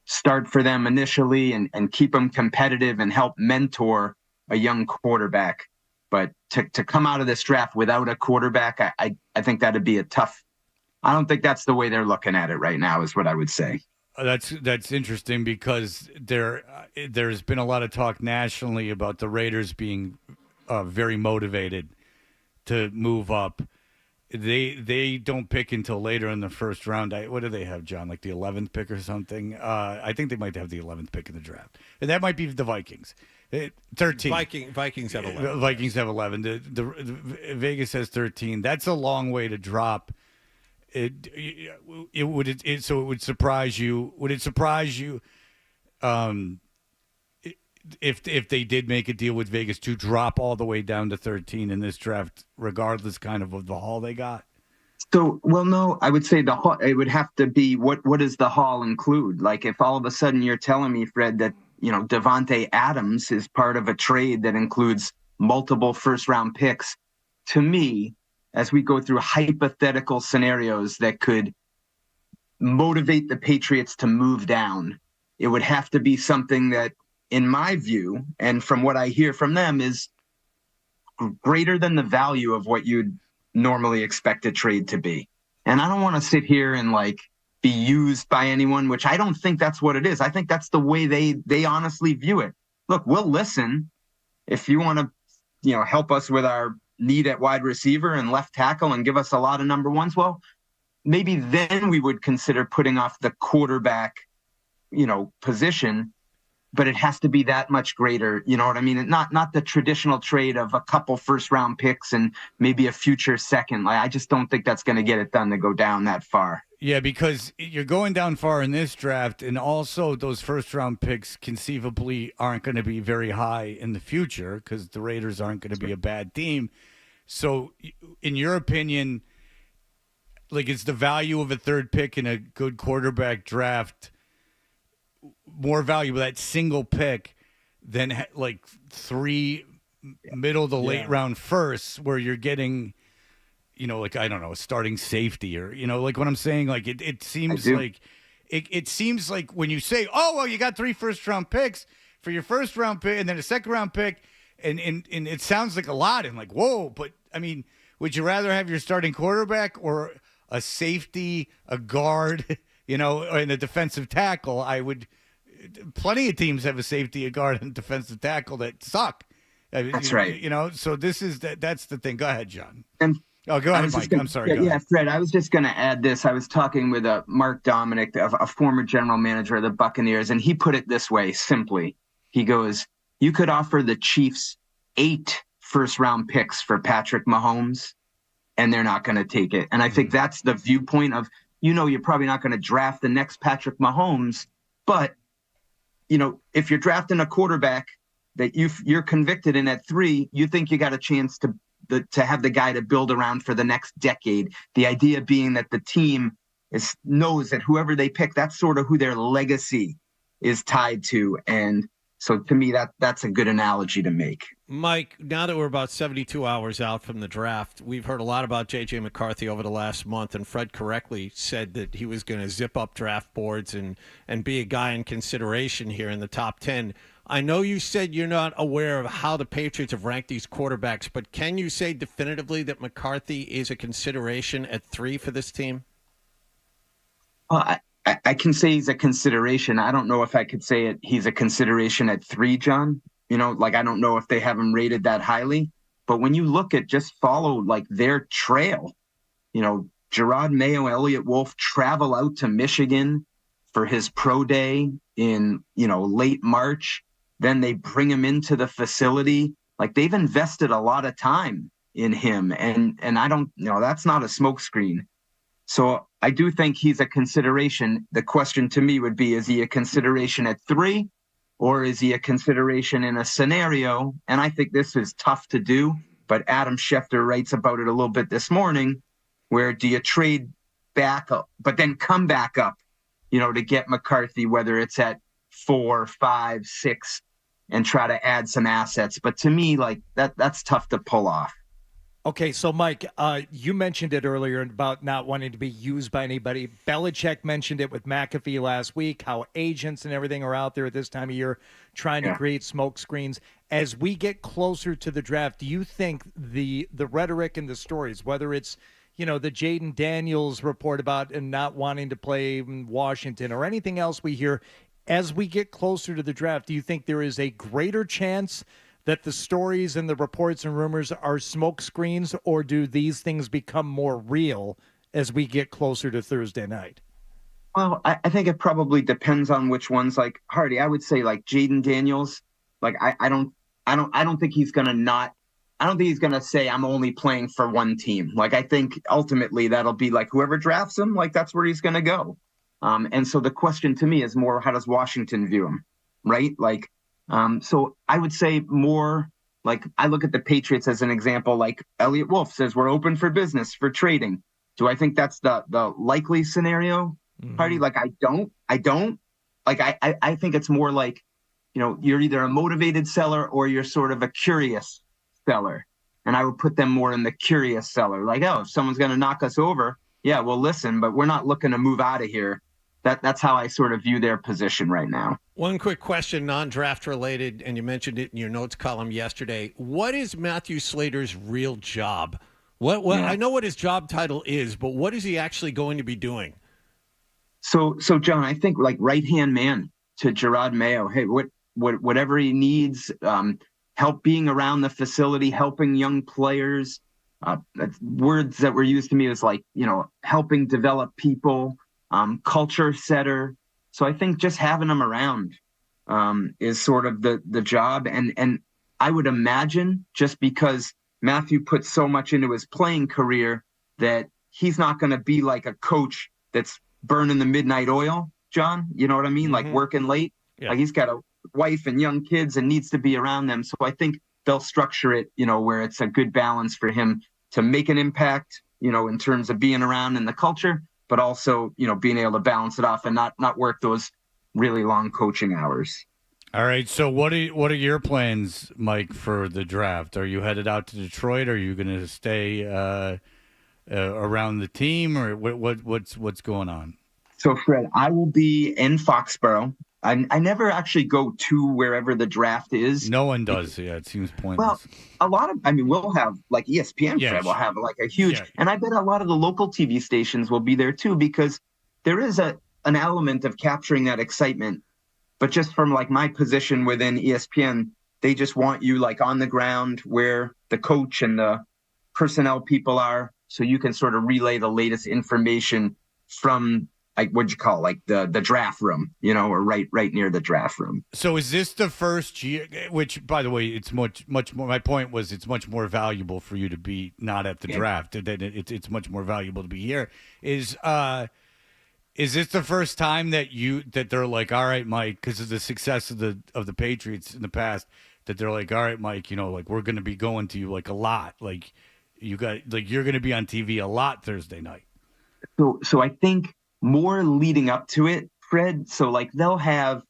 Q: start for them initially and keep them competitive and help mentor a young quarterback. But to come out of this draft without a quarterback, I think that'd be a tough. I don't think that's the way they're looking at it right now, is what I would say.
F: That's interesting because there's been a lot of talk nationally about the Raiders being very motivated to move up. They don't pick until later in the first round. What do they have, John? Like the 11th pick or something? I think they might have the 11th pick in the draft. And that might be the Vikings. 13.
C: Vikings have 11.
F: Vikings have 11. The Vegas has 13. That's a long way to drop. It would surprise you. Would it surprise you if they did make a deal with Vegas to drop all the way down to 13 in this draft, regardless kind of the haul they got?
Q: So, well, no, I would say it would have to be what does the haul include? Like if all of a sudden you're telling me, Fred, that Devontae Adams is part of a trade that includes multiple first-round picks, to me, as we go through hypothetical scenarios that could motivate the Patriots to move down. It would have to be something that, in my view, and from what I hear from them, is greater than the value of what you'd normally expect a trade to be. And I don't want to sit here and like be used by anyone, which I don't think that's what it is. I think that's the way they honestly view it. Look, we'll listen if you want to, help us with our need at wide receiver and left tackle and give us a lot of number ones. Well, maybe then we would consider putting off the quarterback, position, but it has to be that much greater. You know what I mean? Not the traditional trade of a couple first round picks and maybe a future second. Like, I just don't think that's going to get it done to go down that far.
F: Yeah, because you're going down far in this draft, and also those first-round picks conceivably aren't going to be very high in the future because the Raiders aren't going to be a bad team. So, in your opinion, like, is the value of a third pick in a good quarterback draft more valuable, that single pick, than like 3 middle to late round firsts where you're getting – like, I don't know, a starting safety or, like what I'm saying, like it seems like it seems like when you say, oh, well, you got 3 first-round picks for your first-round pick and then a second-round pick, and it sounds like a lot and like, whoa, but I mean, would you rather have your starting quarterback or a safety, a guard, and a defensive tackle? Plenty of teams have a safety, a guard, and a defensive tackle that suck.
Q: That's right.
F: So that's the thing. Go ahead, John.
Q: Oh,
F: go ahead, Mike. I'm sorry.
Q: Yeah, Fred, I was just going to add this. I was talking with Mark Dominic, a former general manager of the Buccaneers, and he put it this way, simply. He goes, you could offer the Chiefs 8 first-round picks for Patrick Mahomes, and they're not going to take it. And I think that's the viewpoint of, you're probably not going to draft the next Patrick Mahomes, but, if you're drafting a quarterback that you're convicted in at 3, you think you got a chance to have the guy to build around for the next decade. The idea being that the team knows that whoever they pick, that's sort of who their legacy is tied to. And so to me, that's a good analogy to make.
C: Mike, now that we're about 72 hours out from the draft, we've heard a lot about J.J. McCarthy over the last month, and Fred correctly said that he was going to zip up draft boards and be a guy in consideration here in the top 10. I know you said you're not aware of how the Patriots have ranked these quarterbacks, but can you say definitively that McCarthy is a consideration at 3 for this team?
Q: Well, I can say he's a consideration. I don't know if I could say he's a consideration at 3, John. I don't know if they have him rated that highly. But when you look at just follow like their trail, Gerard Mayo, Elliott Wolf travel out to Michigan for his pro day in, late March. Then they bring him into the facility. Like, they've invested a lot of time in him. And I don't, that's not a smokescreen. So I do think he's a consideration. The question to me would be, is he a consideration at 3 or is he a consideration in a scenario? And I think this is tough to do, but Adam Schefter writes about it a little bit this morning, where do you trade back up, but then come back up, to get McCarthy, whether it's at 4, 5, 6, and try to add some assets. But to me, like that's tough to pull off.
L: Okay, so Mike, you mentioned it earlier about not wanting to be used by anybody. Belichick mentioned it with McAfee last week, how agents and everything are out there at this time of year trying to create smoke screens. As we get closer to the draft, do you think the rhetoric and the stories, whether it's the Jaden Daniels report about and not wanting to play in Washington or anything else we hear, as we get closer to the draft, do you think there is a greater chance that the stories and the reports and rumors are smoke screens, or do these things become more real as we get closer to Thursday night?
Q: Well, I think it probably depends on which ones. Like Hardy, I would say like Jaden Daniels. Like I don't think he's gonna I don't think he's gonna say I'm only playing for one team. Like I think ultimately that'll be like whoever drafts him, like that's where he's gonna go. And so the question to me is more, how does Washington view him, right? Like. So I would say more like I look at the Patriots as an example, like Elliott Wolf says, we're open for business for trading. Do I think that's the likely scenario, Hardy? Like, I don't like, I think it's more like, you're either a motivated seller or you're sort of a curious seller. And I would put them more in the curious seller. Like, oh, if someone's going to knock us over, yeah, well, listen, but we're not looking to move out of here. That's how I sort of view their position right now.
C: One quick question, non-draft related, and you mentioned it in your notes column yesterday. What is Matthew Slater's real job? What I know what his job title is, but what is he actually going to be doing?
Q: So John, I think like right-hand man to Gerard Mayo. Hey, whatever he needs, help being around the facility, helping young players. Words that were used to me is like, helping develop people, culture setter. So I think just having him around is sort of the job. And I would imagine just because Matthew put so much into his playing career that he's not going to be like a coach that's burning the midnight oil, John. You know what I mean? Like working late. Yeah. Like he's got a wife and young kids and needs to be around them. So I think they'll structure it, where it's a good balance for him to make an impact, in terms of being around in the culture, but also, being able to balance it off and not work those really long coaching hours.
F: All right. So what are your plans, Mike, for the draft? Are you headed out to Detroit? Are you going to stay around the team, or what's going on?
Q: So, Fred, I will be in Foxborough. I never actually go to wherever the draft is.
F: No one does. Yeah, it seems pointless.
Q: Well, we'll have like ESPN, Fred, will have like a huge, and I bet a lot of the local TV stations will be there too, because there is an element of capturing that excitement. But just from like my position within ESPN, they just want you like on the ground where the coach and the personnel people are, so you can sort of relay the latest information from, like, what'd you call, like the draft room, or right near the draft room.
F: So is this the first year, which, by the way, it's much more, my point was it's much more valuable for you to be not at the draft. It's much more valuable to be here. Is this the first time that they're like, all right, Mike, because of the success of the Patriots in the past, that they're like, all right, Mike, like we're going to be going to you like a lot, like you're going to be on TV a lot Thursday night.
Q: So I think more leading up to it, Fred. So like they'll have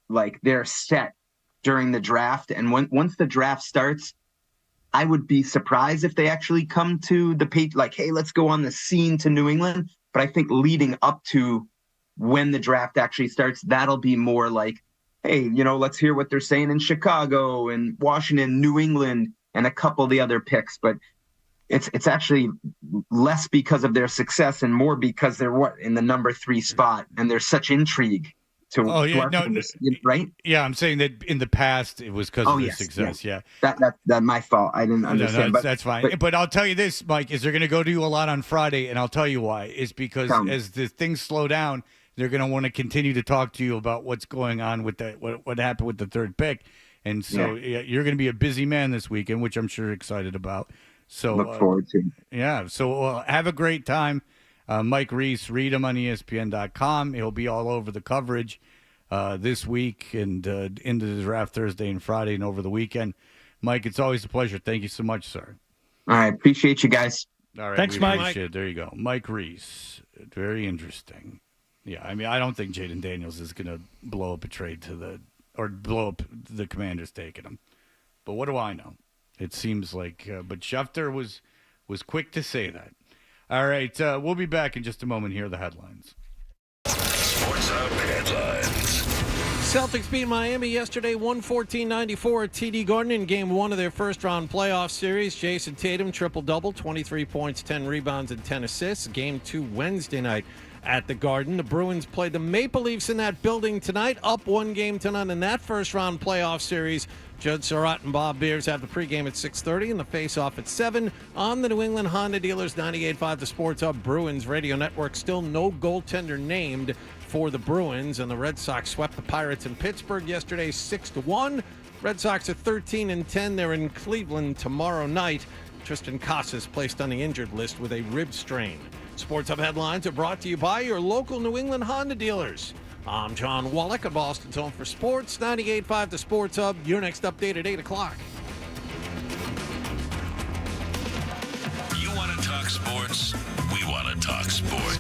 Q: like their set during the draft, and once the draft starts, I would be surprised if they actually come to the page like, hey, let's go on the scene to New England. But I think leading up to when the draft actually starts, that'll be more like, hey, let's hear what they're saying in Chicago and Washington, New England, and a couple of the other picks. But it's actually less because of their success and more because they're in the number 3 spot, and there's such intrigue to right?
F: Yeah, I'm saying that in the past it was because of their success. Yeah,
Q: that my fault. I didn't understand.
F: No, that's fine. But I'll tell you this, Mike, is they're going to go to you a lot on Friday, and I'll tell you why. Is because as the things slow down, they're going to want to continue to talk to you about what's going on with what happened with the 3rd pick, and so you're going to be a busy man this weekend, which I'm sure you're excited about. So
Q: look forward to.
F: Yeah. So have a great time. Mike Reiss, read him on ESPN.com. He'll be all over the coverage this week and into the draft Thursday and Friday and over the weekend. Mike, it's always a pleasure. Thank you so much, sir.
Q: All right. Appreciate you guys.
F: All right.
B: Thanks, Mike.
F: There you go. Mike Reiss. Very interesting. Yeah. I don't think Jaden Daniels is going to blow up a trade or blow up the Commanders taking him. But what do I know? It seems like, but Schefter was quick to say that. All right, we'll be back in just a moment. Here are the headlines.
A: Sports Hub headlines.
C: Celtics beat Miami yesterday 114-94 at TD Garden in Game 1 of their first-round playoff series. Jason Tatum, triple-double, 23 points, 10 rebounds, and 10 assists. Game 2 Wednesday night at the Garden. The Bruins played the Maple Leafs in that building tonight, up 1-0 in that first-round playoff series. Judd Surratt and Bob Beers have the pregame at 6:30 and the face-off at 7 on the New England Honda Dealers 98.5 The Sports Hub Bruins Radio Network. Still no goaltender named for the Bruins, and the Red Sox swept the Pirates in Pittsburgh yesterday 6-1. Red Sox are 13-10. They're in Cleveland tomorrow night. Tristan Casas placed on the injured list with a rib strain. Sports Hub headlines are brought to you by your local New England Honda dealers. I'm John Wallock at Boston's Home for Sports, 98.5 The Sports Hub. Your next update at 8 o'clock.
A: You want to talk sports? We want to talk sports.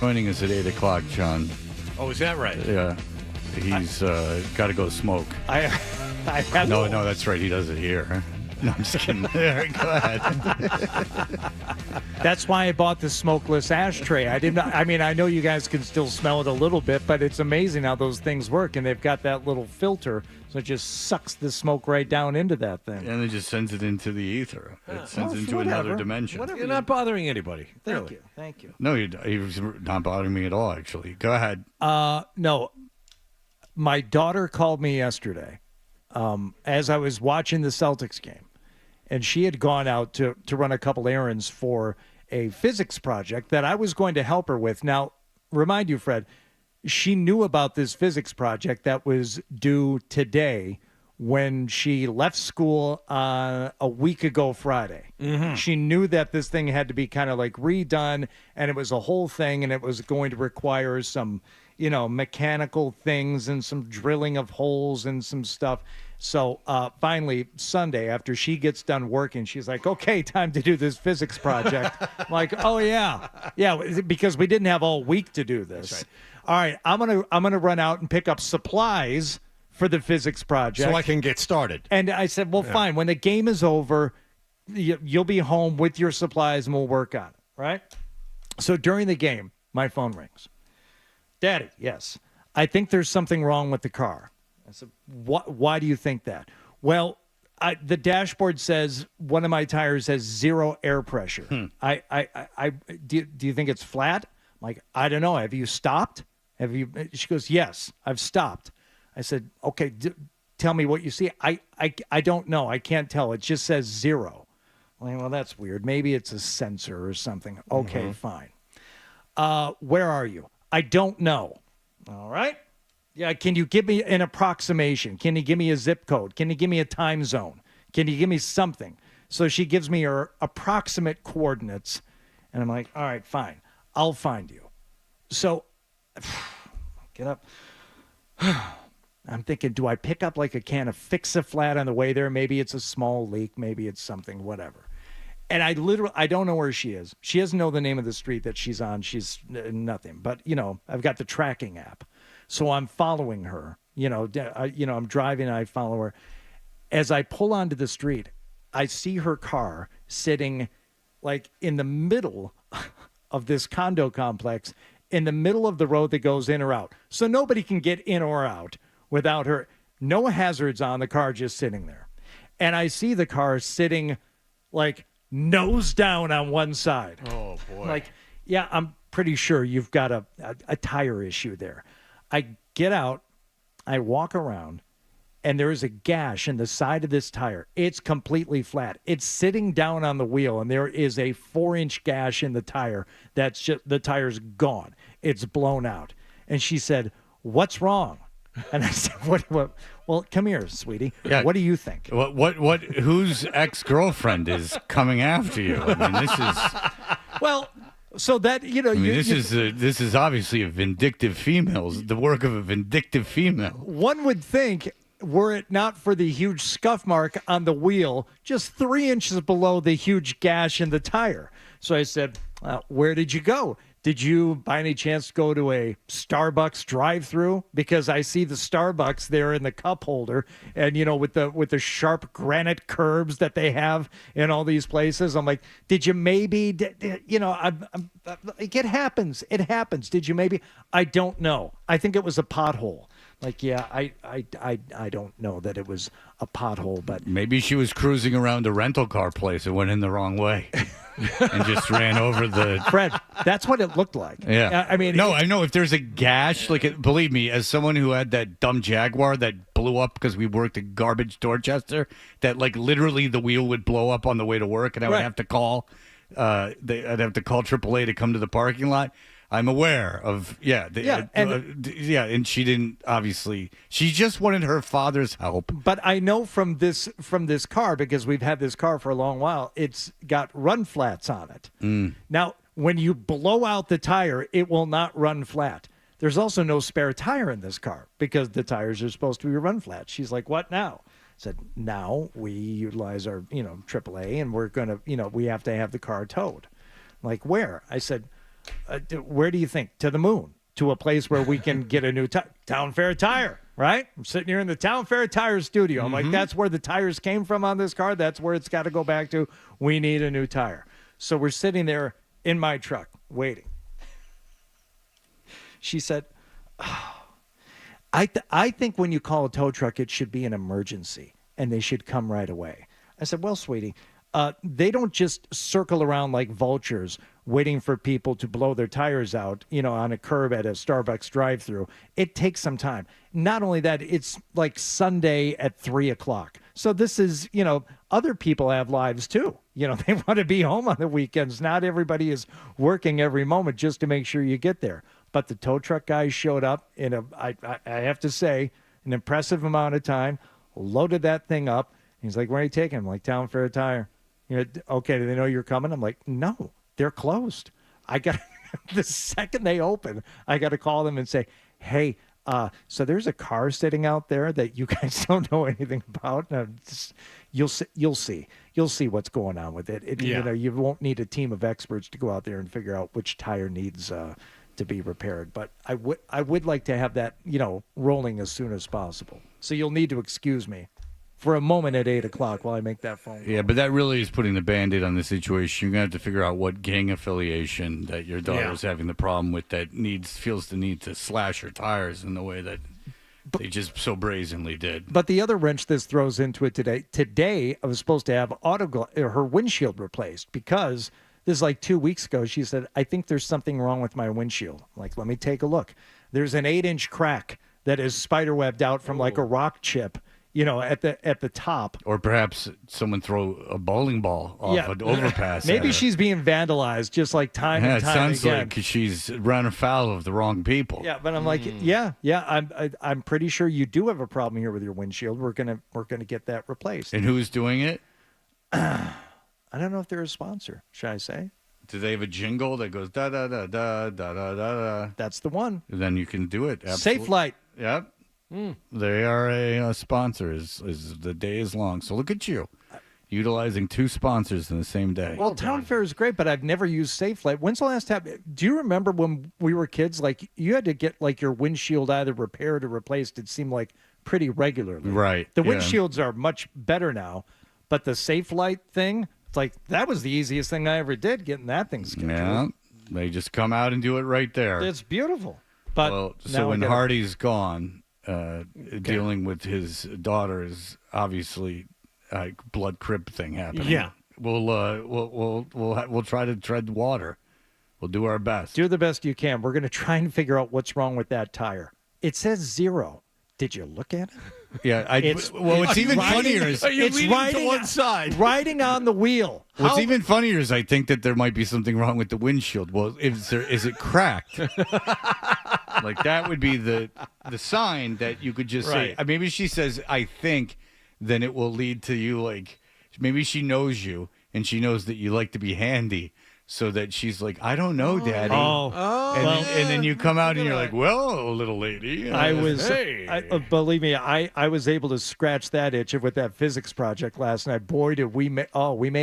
F: Joining us at 8 o'clock, John.
C: Oh, is that right?
F: Yeah. He's got to go smoke.
L: I have
F: No, that's right. He does it here. No, I'm just kidding. Go ahead.
L: That's why I bought the smokeless ashtray. I know you guys can still smell it a little bit, but it's amazing how those things work. And they've got that little filter, so it just sucks the smoke right down into that thing.
F: And it just sends it into the ether. It sends it into another dimension.
C: You're not bothering anybody.
L: Thank you.
F: No, he's not bothering me at all, actually. Go ahead.
L: No. My daughter called me yesterday as I was watching the Celtics game. And she had gone out to run a couple errands for a physics project that I was going to help her with. Now, remind you, Fred, she knew about this physics project that was due today when she left school a week ago Friday.
C: Mm-hmm.
L: She knew that this thing had to be kind of like redone, and it was a whole thing, and it was going to require some, mechanical things and some drilling of holes and some stuff. So finally, Sunday, after she gets done working, she's like, okay, time to do this physics project. I'm like, oh, yeah. Yeah, because we didn't have all week to do this.
C: That's
L: All right, I'm gonna run out and pick up supplies for the physics project.
C: So I can get started.
L: And I said, well, fine. When the game is over, you'll be home with your supplies and we'll work on it, right? So during the game, my phone rings. Daddy, yes. I think there's something wrong with the car. I said, why do you think that? Well, the dashboard says one of my tires has 0 air pressure. Do you think it's flat? I'm like, I don't know. Have you stopped? She goes, yes, I've stopped. I said, okay, tell me what you see. I don't know. I can't tell. It just says 0. I'm like, well, that's weird. Maybe it's a sensor or something. Okay, fine. Where are you? I don't know. All right. Yeah, can you give me an approximation? Can you give me a zip code? Can you give me a time zone? Can you give me something? So she gives me her approximate coordinates, and I'm like, all right, fine. I'll find you. So, get up. I'm thinking, do I pick up like a can of Fix-A-Flat on the way there? Maybe it's a small leak. Maybe it's something, whatever. And I don't know where she is. She doesn't know the name of the street that she's on. She's nothing. But, I've got the tracking app. So I'm following her. I'm driving and I follow her. As I pull onto the street, I see her car sitting like in the middle of this condo complex, in the middle of the road that goes in or out. So nobody can get in or out without her. No hazards on the car, just sitting there. And I see the car sitting like nose down on one side.
C: Oh, boy.
L: Like, yeah, I'm pretty sure you've got a tire issue there. I get out, I walk around, and there is a gash in the side of this tire. It's completely flat. It's sitting down on the wheel, and there is a 4-inch gash in the tire. That's just, the tire's gone. It's blown out. And she said, what's wrong? And I said, what? Well, come here, sweetie.
F: Yeah.
L: What do you think?
F: What? Whose ex-girlfriend is coming after you? I mean, this is...
L: Well... So that,
F: this is obviously a vindictive female, the work of a vindictive female.
L: One would think, were it not for the huge scuff mark on the wheel, just 3 inches below the huge gash in the tire. So I said, where did you go? Did you, by any chance, go to a Starbucks drive-through? Because I see the Starbucks there in the cup holder, and with the sharp granite curbs that they have in all these places. I'm like, did you maybe? It happens. It happens. Did you maybe? I don't know. I think it was a pothole. Like, yeah, I don't know that it was a pothole, but
F: maybe she was cruising around a rental car place and went in the wrong way and just ran over the.
L: Fred, that's what it looked like.
F: Yeah,
L: I mean,
F: I know if there's a gash, believe me, as someone who had that dumb Jaguar that blew up because we worked at Garbage Dorchester, that literally the wheel would blow up on the way to work, and I would have to call. I'd have to call AAA to come to the parking lot. I'm aware of, and she didn't, obviously, she just wanted her father's help.
L: But I know from this car, because we've had this car for a long while, it's got run flats on it. Now, when you blow out the tire, it will not run flat. There's also no spare tire in this car because the tires are supposed to be run flat. She's like, what now? I said, now we utilize our, AAA, and we're going to, we have to have the car towed. Like, where? I said, Where do you think? To the moon, to a place where we can get a new Town Fair tire, right? I'm sitting here in the Town Fair Tire studio. I'm like, that's where the tires came from on this car. That's where it's got to go back to. We need a new tire. So we're sitting there in my truck waiting. She said, I think when you call a tow truck, it should be an emergency, and they should come right away. I said, well, sweetie, they don't just circle around like vultures waiting for people to blow their tires out, on a curb at a Starbucks drive-thru. It takes some time. Not only that, it's like Sunday at 3 o'clock. So this is, other people have lives too. They want to be home on the weekends. Not everybody is working every moment just to make sure you get there. But the tow truck guys showed up in I have to say, an impressive amount of time, loaded that thing up. He's like, where are you taking him? I'm like, Town Fair Tire. Okay, do they know you're coming? I'm like, no, they're closed. I got the second they open, I got to call them and say, hey, so there's a car sitting out there that you guys don't know anything about. You'll see what's going on with it. You won't need a team of experts to go out there and figure out which tire needs to be repaired. But I would like to have that rolling as soon as possible. So you'll need to excuse me for a moment at 8 o'clock while I make that phone call.
F: Yeah, but that really is putting the Band-Aid on the situation. You're going to have to figure out what gang affiliation that your daughter is having the problem with that feels the need to slash her tires in the way that they just so brazenly did.
L: But the other wrench this throws into it today I was supposed to have her windshield replaced because this is like 2 weeks ago. She said, I think there's something wrong with my windshield. I'm like, let me take a look. There's an 8-inch crack that is spiderwebbed out from like a rock chip, at the top.
F: Or perhaps someone throw a bowling ball off an overpass.
L: Maybe she's being vandalized just like time and time again.
F: It sounds like she's run afoul of the wrong people.
L: Yeah, but I'm like, I'm pretty sure you do have a problem here with your windshield. We're gonna get that replaced.
F: And who's doing it?
L: I don't know if they're a sponsor. Should I say?
F: Do they have a jingle that goes da da da da da da da?
L: That's the one.
F: Then you can do it. Absolutely.
L: Safe Light.
F: Yep. They are a sponsor as the day is long. So look at you, utilizing 2 sponsors in the same day.
L: Well, Town Fair is great, but I've never used Safe Light. When's the last time? Do you remember when we were kids? Like you had to get like your windshield either repaired or replaced. It seemed like pretty regularly.
F: Right.
L: The windshields are much better now, but the Safe Light thing, it's like that was the easiest thing I ever did, getting that thing scheduled.
F: Yeah, they just come out and do it right there.
L: It's beautiful. But
F: so when Hardy's gone. Dealing with his daughter is obviously a blood crib thing happening.
C: Yeah,
F: we'll try to tread water. We'll do our best.
L: Do the best you can. We're going to try and figure out what's wrong with that tire. It says 0. Did you look at it?
F: Yeah, it's even funnier is
C: it's riding to one side,
L: riding on the wheel.
F: What's even funnier is I think that there might be something wrong with the windshield. Well, is it cracked? Like that would be the sign that you could just say. Maybe she says, "I think," then it will lead to you like maybe she knows you and she knows that you like to be handy. So that she's like, I don't know, Daddy. And then you come out and you're like, well, little lady.
L: Believe me, I was able to scratch that itch with that physics project last night. Boy, did we made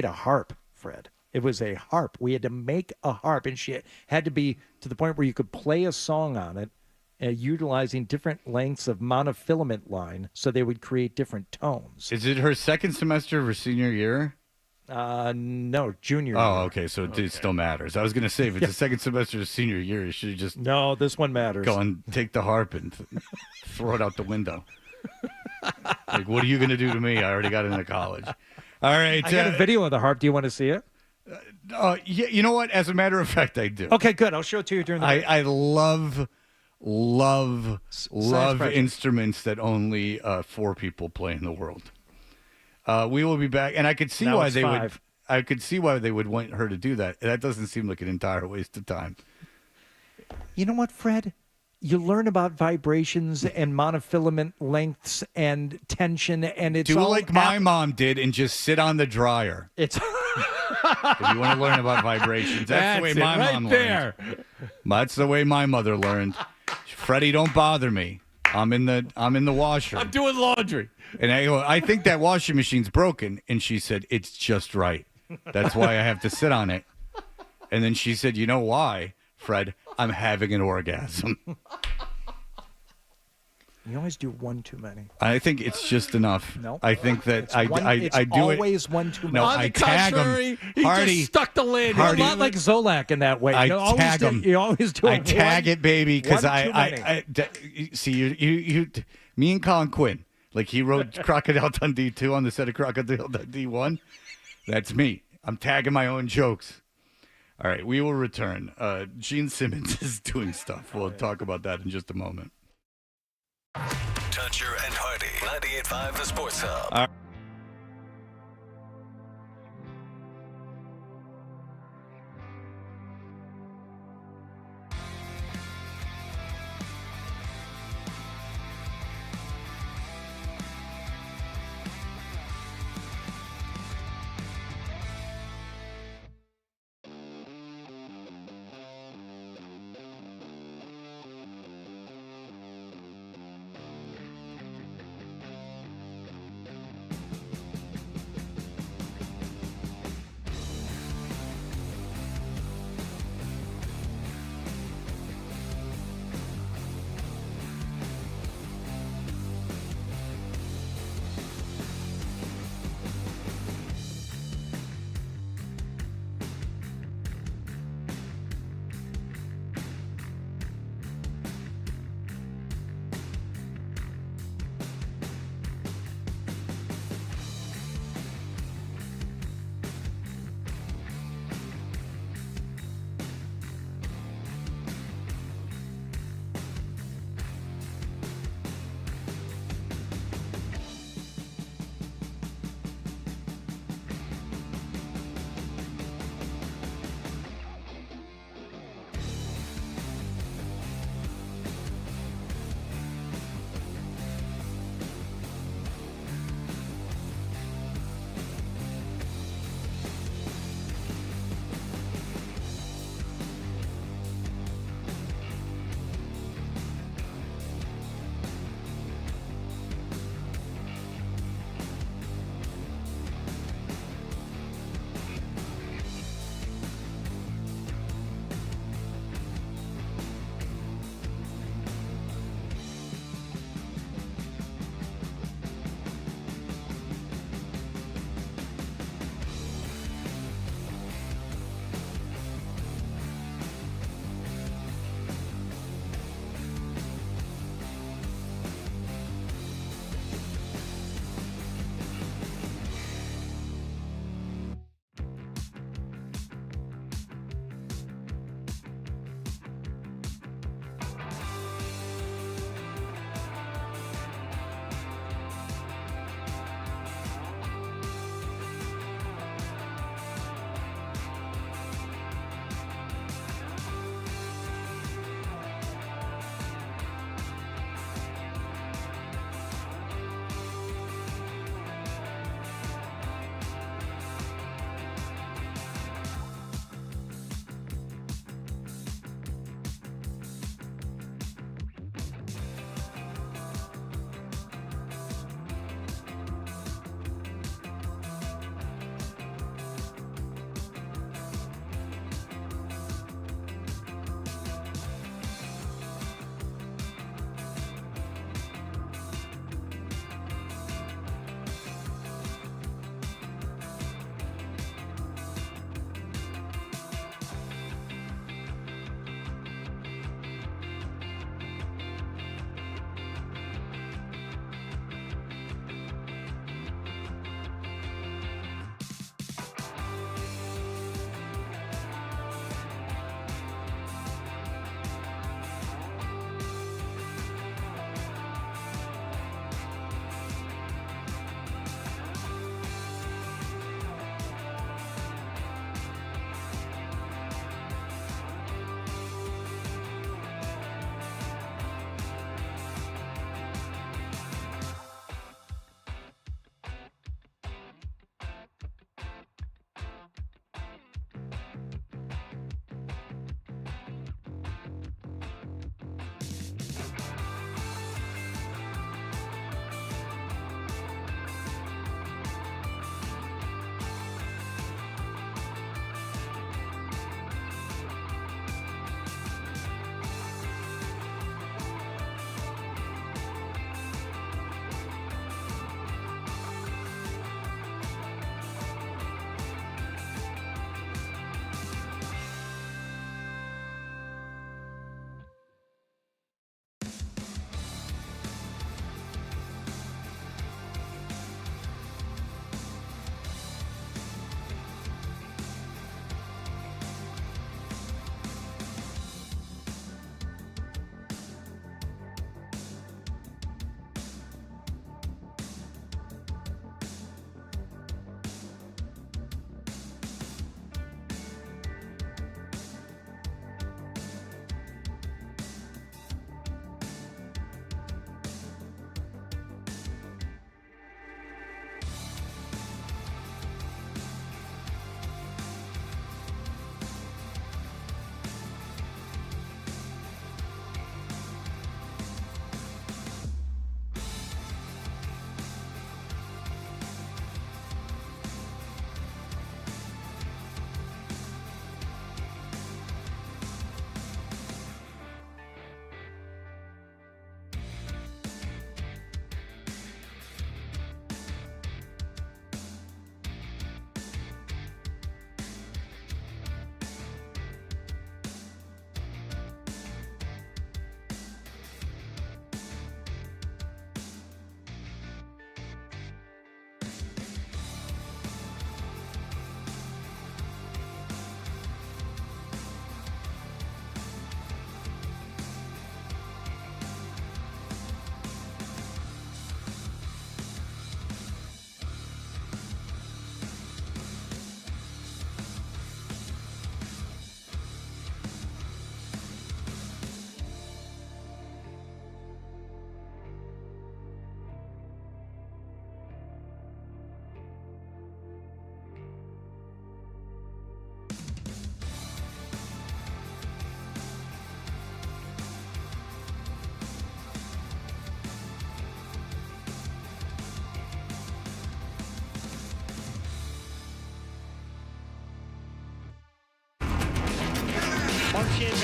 L: a harp, Fred. It was a harp. We had to make a harp, and she had to be to the point where you could play a song on it, utilizing different lengths of monofilament line, so they would create different tones.
F: Is it her second semester of her senior year?
L: No, junior year.
F: Oh, okay, so it still matters. I was going to say, if it's the second semester of senior year, you should just...
L: No, this one matters.
F: Go and take the harp and throw it out the window. Like, what are you going to do to me? I already got into college. All right.
L: I got a video of the harp. Do you want to see it?
F: Yeah, you know what? As a matter of fact, I do.
L: Okay, good. I'll show it to you during the break.
F: I love instruments that only 4 people play in the world. We will be back, and I could see why they would. I could see why they would want her to do that. That doesn't seem like an entire waste of time.
L: You know what, Fred? You learn about vibrations and monofilament lengths and tension, and it's
F: do like my mom did and just sit on the dryer.
L: It's
F: if you want to learn about vibrations, that's the way my mom learned. That's the way my mother learned. Freddie, don't bother me. I'm in the washer.
C: I'm doing laundry.
F: And I go, I think that washing machine's broken. And she said, it's just right. That's why I have to sit on it. And then she said, you know why? Fred, I'm having an orgasm.
L: You always do one too many.
F: I think it's just enough.
L: No.
F: I think that
L: It's
F: I
L: one-
F: do
L: it's
F: it.
L: always one too many.
F: No,
L: On the
F: I tag
C: contrary,
F: him.
C: he
F: Hardy,
C: just stuck the lid.
F: Hardy,
L: You're a lot like Zolak in that way.
F: I
L: You always
F: tag
L: do-
F: him.
L: You always do.
F: I tag it, baby, because
L: one too many.
F: see you. Me and Colin Quinn, like he wrote Crocodile Dundee 2 on the set of Crocodile Dundee 1. That's me. I'm tagging my own jokes. All right, we will return. Gene Simmons is doing stuff. We'll talk about that in just a moment.
A: Toucher and Hardy, 98.5 The Sports Hub.
F: All right.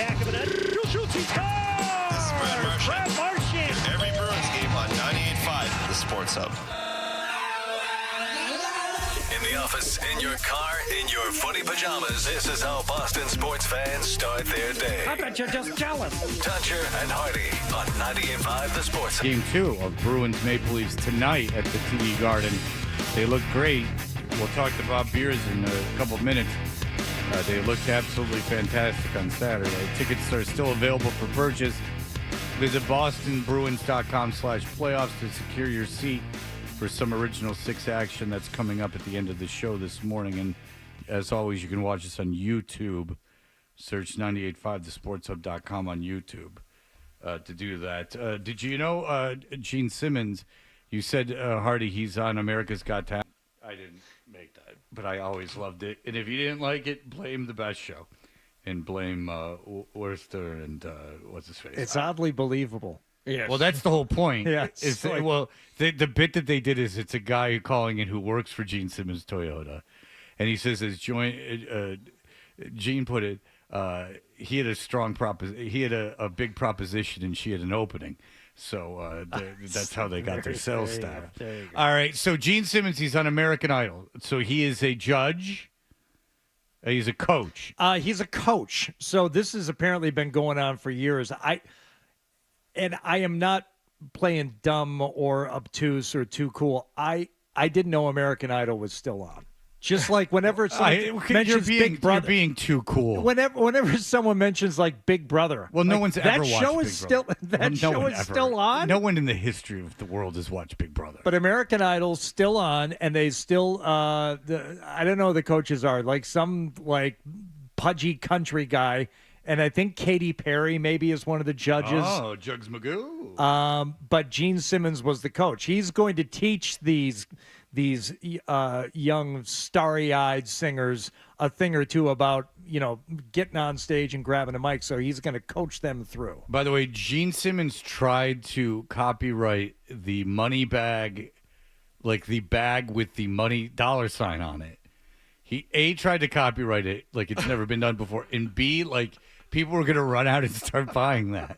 B: back of the net. Shoots, he scores!
R: This is Brad
B: Martian.
R: Every Bruins game on 98.5, the Sports Hub.
A: In the office, in your car, in your footy pajamas, this is how Boston sports fans start their day.
B: I bet you're just jealous.
A: Toucher and Hardy on 98.5 The Sports Hub.
F: Game 2 of Bruins Maple Leafs tonight at the TD Garden. They look great. We'll talk to Bob Beers in a couple of minutes. They looked absolutely fantastic on Saturday. Tickets are still available for purchase. Visit bostonbruins.com/playoffs to secure your seat for some original Six action that's coming up at the end of the show this morning. And as always, you can watch us on YouTube. Search 98.5thesportshub.com on YouTube to do that. Did you know Gene Simmons, you said, Hardy, he's on America's Got Talent? I didn't make that, but I always loved it. And if you didn't like it, blame the best show. And blame Worcester and what's his face?
L: It's oddly believable.
C: Yes.
F: Well, that's the whole point.
L: Yeah.
F: The bit that they did is it's a guy calling in who works for Gene Simmons Toyota. And he says, as Gene put it, he had a strong he had a big proposition and she had an opening. So that's how they got their sales staff. All right. So Gene Simmons, he's on American Idol. So he is a judge. He's a coach.
L: He's a coach. So this has apparently been going on for years. I am not playing dumb or obtuse or too cool. I didn't know American Idol was still on. Just like whenever someone mentions Big Brother,
F: you're being too cool.
L: Whenever someone mentions like Big Brother,
F: well, no one's ever watched
L: show
F: Big
L: is
F: Brother.
L: That show is still on.
F: No one in the history of the world has watched Big Brother.
L: But American Idol's still on, and they still I don't know who the coaches are, like some like pudgy country guy, and I think Katy Perry maybe is one of the judges.
F: Oh, Jugs Magoo.
L: But Gene Simmons was the coach. He's going to teach these young starry-eyed singers a thing or two about, getting on stage and grabbing a mic. So he's going to coach them through.
F: By the way, Gene Simmons tried to copyright the money bag, like the bag with the money dollar sign on it. He A, tried to copyright it like it's never been done before, and B, like people were going to run out and start buying that.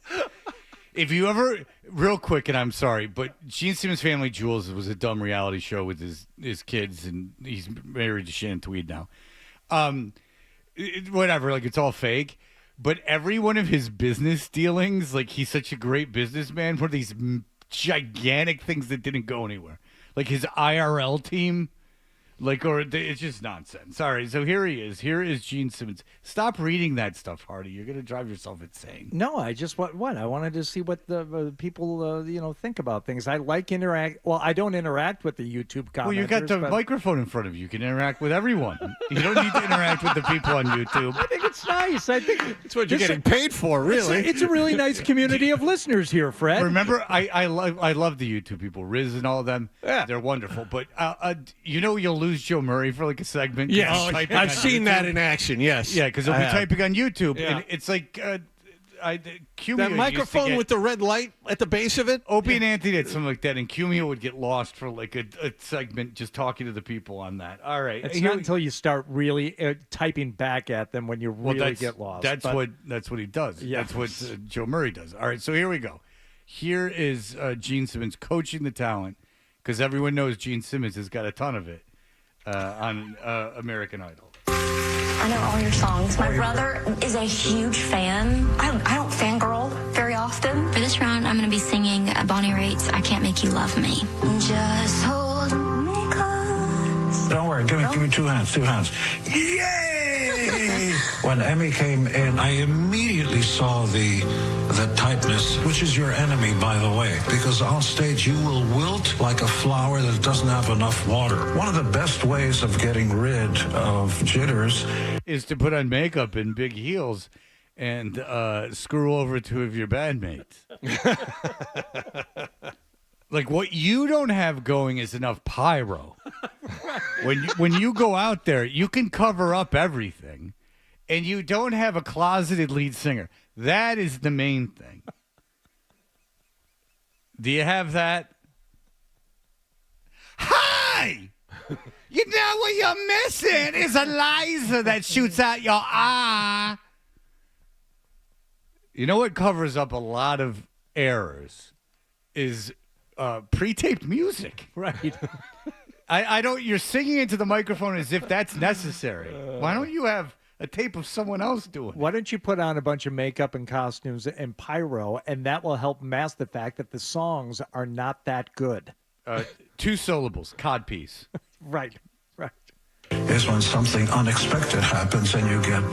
F: If you ever, real quick, and I'm sorry, but Gene Simmons' Family Jewels was a dumb reality show with his kids, and he's married to Shannon Tweed now. Whatever, like it's all fake. But every one of his business dealings, like he's such a great businessman, were these gigantic things that didn't go anywhere. Like his IRL team. It's just nonsense. All right, so here he is. Here is Gene Simmons. Stop reading that stuff, Hardy. You're going to drive yourself insane.
L: No, I just what I wanted to see what the people think about things. I like interact. Well, I don't interact with the YouTube commenters.
F: Well, you got the microphone in front of you. You can interact with everyone. You don't need to interact with the people on YouTube.
L: I think it's nice. I think
C: it's what you're getting paid for, really.
L: It's a really nice community of listeners here, Fred.
F: Remember, I love the YouTube people, Riz and all of them. Yeah, they're wonderful. But you'll lose Joe Murray for like a segment.
C: Yes, I've seen that in action. Yes,
F: yeah, because he'll be typing on YouTube, and it's like Cumio
C: that microphone with the red light at the base of it.
F: Opie and Anthony did something like that, and Cumio would get lost for like a segment just talking to the people on that. All right,
L: it's not until you start really typing back at them when you really get lost.
F: That's what he does. Yes. That's what Joe Murray does. All right, so here we go. Here is Gene Simmons coaching the talent, because everyone knows Gene Simmons has got a ton of it. On American Idol.
S: I know all your songs. My brother is a huge fan. I don't fangirl very often. For this round, I'm going to be singing Bonnie Raitt's I Can't Make You Love Me. Just hold me close.
T: Don't worry. Give me two hands. Yay! When Emmy came in, I immediately saw the tightness, which is your enemy, by the way, because on stage you will wilt like a flower that doesn't have enough water. One of the best ways of getting rid of jitters
F: is to put on makeup and big heels and screw over two of your bandmates. Like what you don't have going is enough pyro. When you go out there, you can cover up everything, and you don't have a closeted lead singer. That is the main thing. Do you have that? Hi! You know what you're missing is a laser that shoots out your eye. You know what covers up a lot of errors is pre-taped music.
L: Right.
F: I don't. You're singing into the microphone as if that's necessary. Why don't you have a tape of someone else doing it?
L: Why don't you put on a bunch of makeup and costumes and pyro, and that will help mask the fact that the songs are not that good.
F: 2 syllables, codpiece.
L: Right.
T: Is when something unexpected happens and you get,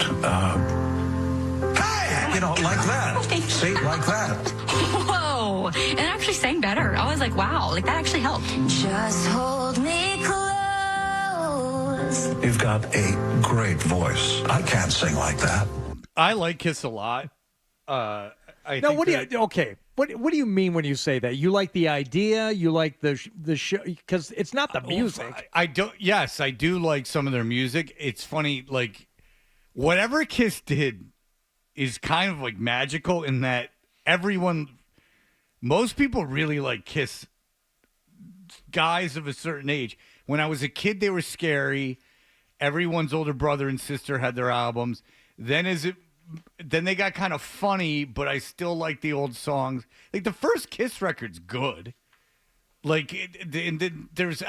T: hey, like that. See, like that.
S: Whoa. And I actually sang better. I was like, wow, like that actually helped. Just hold me close.
T: You've got a great voice. I can't sing like that.
F: I like Kiss a lot.
L: What do you mean when you say that? You like the idea? You like the show? Because it's not the music.
F: I don't. Yes, I do like some of their music. It's funny, like whatever Kiss did is kind of like magical in that most people really like Kiss. Guys of a certain age. When I was a kid, they were scary. Everyone's older brother and sister had their albums. Then they got kind of funny, but I still like the old songs. Like the first Kiss record's good. Like there's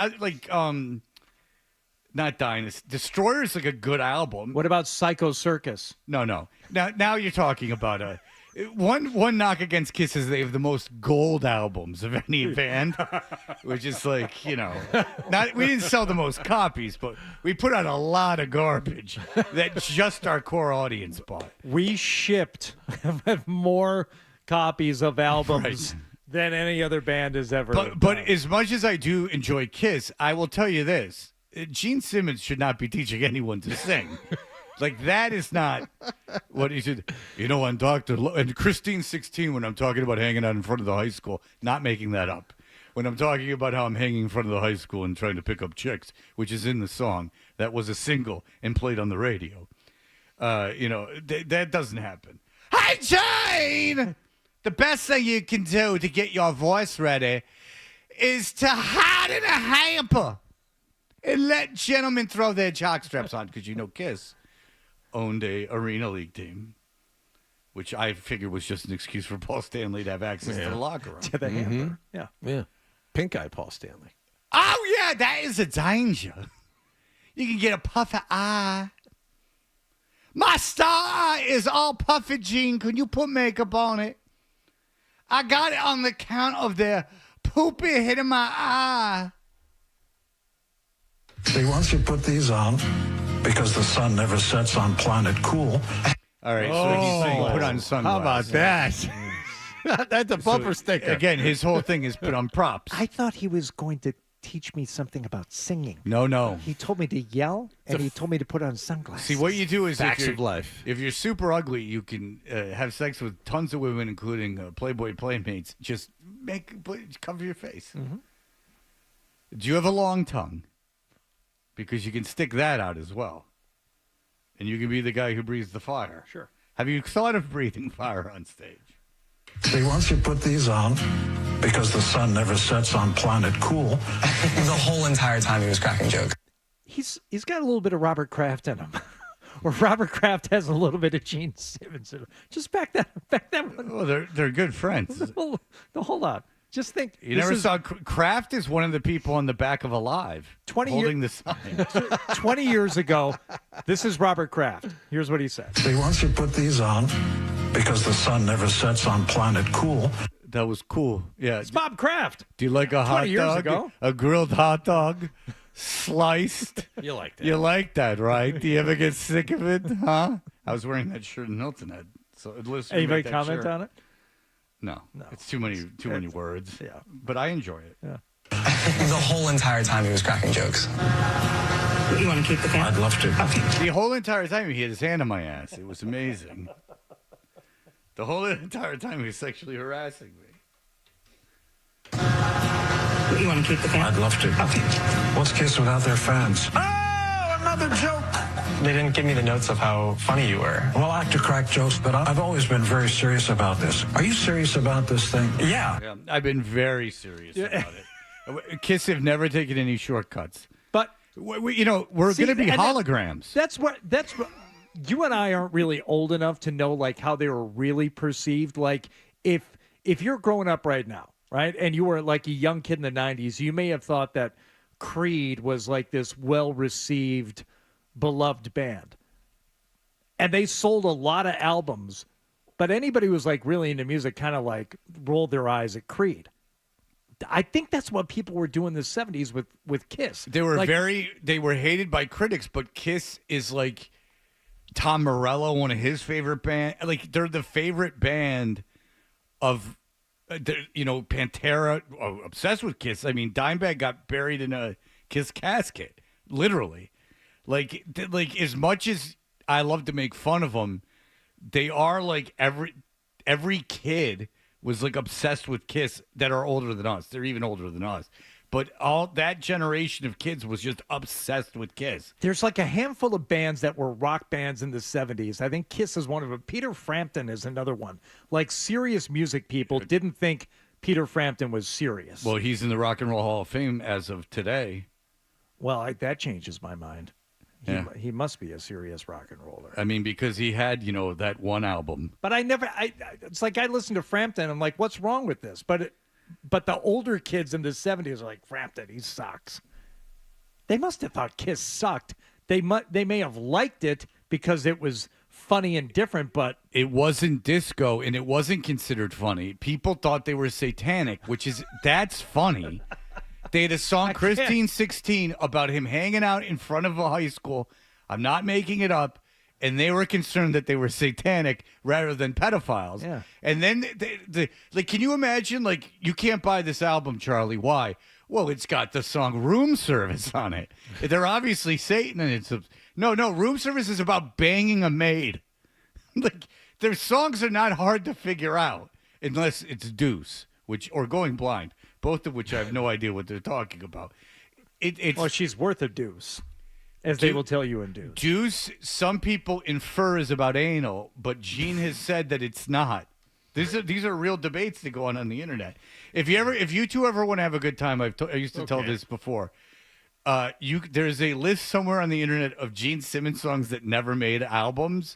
F: not Dynasty. Destroyer's like a good album.
L: What about Psycho Circus?
F: No. Now you're talking about one knock against Kiss is they have the most gold albums of any band, which is like, we didn't sell the most copies, but we put out a lot of garbage that just our core audience bought.
L: We shipped more copies of albums than any other band has ever.
F: But as much as I do enjoy Kiss, I will tell you this: Gene Simmons should not be teaching anyone to sing. Like, that is not what he should. On Dr. And Christine 16, when I'm talking about hanging out in front of the high school, not making that up. When I'm talking about how I'm hanging in front of the high school and trying to pick up chicks, which is in the song, that was a single and played on the radio. That doesn't happen. Hey, Jane! The best thing you can do to get your voice ready is to hide in a hamper and let gentlemen throw their jock straps on, because Kiss owned a Arena League team, which I figured was just an excuse for Paul Stanley to have access to the locker room.
L: To the hamper.
C: Yeah. Pink eye Paul Stanley.
F: Oh, yeah, that is a danger. You can get a puffy eye. My star is all puffy, Gene. Could you put makeup on it? I got it on the count of their poopy hitting my eye.
T: See, once you put these on, because the sun never sets on planet cool.
F: All right, so he's saying put on sunglasses.
C: How about that? That's a bumper sticker.
F: Again, his whole thing is put on props.
L: I thought he was going to teach me something about singing.
F: No.
L: He told me to yell, and he told me to put on sunglasses.
F: See, what you do is
C: Facts of life.
F: If you're super ugly, you can have sex with tons of women, including Playboy playmates. Just cover your face.
L: Mm-hmm.
F: Do you have a long tongue? Because you can stick that out as well. And you can be the guy who breathes the fire.
L: Sure.
F: Have you thought of breathing fire on stage?
T: See, once you put these on, because the sun never sets on planet cool.
U: The whole entire time he was cracking jokes.
L: He's got a little bit of Robert Kraft in him. Or Robert Kraft has a little bit of Gene Simmons in him. Just back that one.
F: Well, they're good friends.
L: Hold on. Just think.
F: You never saw Kraft is one of the people on the back of Alive holding the sign.
L: 20 years ago, this is Robert Kraft. Here's what he said.
T: See, once you put these on, because the sun never sets on planet cool.
F: That was cool. Yeah.
L: It's Bob Kraft.
F: Do you like a hot
L: 20 years
F: dog?
L: Ago.
F: A grilled hot dog? Sliced?
C: You like that.
F: You like that, right? Do you ever get sick of it? Huh? I was wearing that shirt in Hilton Head. So
L: anybody comment on it?
F: No. It's too many words.
L: Yeah.
F: But I enjoy it.
L: Yeah.
U: The whole entire time he was cracking jokes.
P: You want to keep the fan?
T: I'd love to.
P: Okay.
F: The whole entire time he had his hand on my ass. It was amazing. The whole entire time he was sexually harassing me.
P: You want to keep the fan?
T: I'd love to.
P: Okay.
T: What's Kiss without their fans? Oh, another joke.
U: They didn't give me the notes of how funny you were.
T: Well, I like to crack jokes, but I've always been very serious about this. Are you serious about this thing?
F: Yeah, I've been very serious about it. Kiss have never taken any shortcuts.
L: But
F: we're going to be holograms.
L: That's what you and I aren't really old enough to know like how they were really perceived. Like if you're growing up right now, right, and you were like a young kid in the 90s, you may have thought that Creed was like this well-received, beloved band. And they sold a lot of albums, but anybody who was like really into music kind of like rolled their eyes at Creed. I think that's what people were doing in the 70s with Kiss.
F: They were
L: like,
F: they were hated by critics, but Kiss is like Tom Morello, one of his favorite band. Like they're the favorite band of, Pantera, obsessed with Kiss. I mean, Dimebag got buried in a Kiss casket, literally. Like as much as I love to make fun of them, they are like every kid was like obsessed with Kiss that are older than us. They're even older than us. But all that generation of kids was just obsessed with Kiss.
L: There's like a handful of bands that were rock bands in the 70s. I think Kiss is one of them. Peter Frampton is another one. Like serious music people didn't think Peter Frampton was serious.
F: Well, he's in the Rock and Roll Hall of Fame as of today.
L: Well, that changes my mind. He must be a serious rock and roller.
F: I mean, because he had, that one album.
L: But it's like I listened to Frampton. I'm like, what's wrong with this? But the older kids in the 70s are like, Frampton, he sucks. They must have thought Kiss sucked. They may have liked it because it was funny and different, but
F: it wasn't disco and it wasn't considered funny. People thought they were satanic, that's funny. They had a song, Christine 16, about him hanging out in front of a high school. I'm not making it up. And they were concerned that they were satanic rather than pedophiles.
L: Yeah.
F: And then, can you imagine, you can't buy this album, Charlie. Why? Well, it's got the song Room Service on it. They're obviously Satan. And No, Room Service is about banging a maid. Their songs are not hard to figure out unless it's Deuce, or Going Blind. Both of which I have no idea what they're talking about.
L: Well, she's worth a deuce, as they will tell you in Deuce.
F: Deuce, some people infer is about anal, but Gene has said that it's not. These are real debates that go on the internet. If you two ever want to have a good time, I used to tell this before. There's a list somewhere on the internet of Gene Simmons songs that never made albums.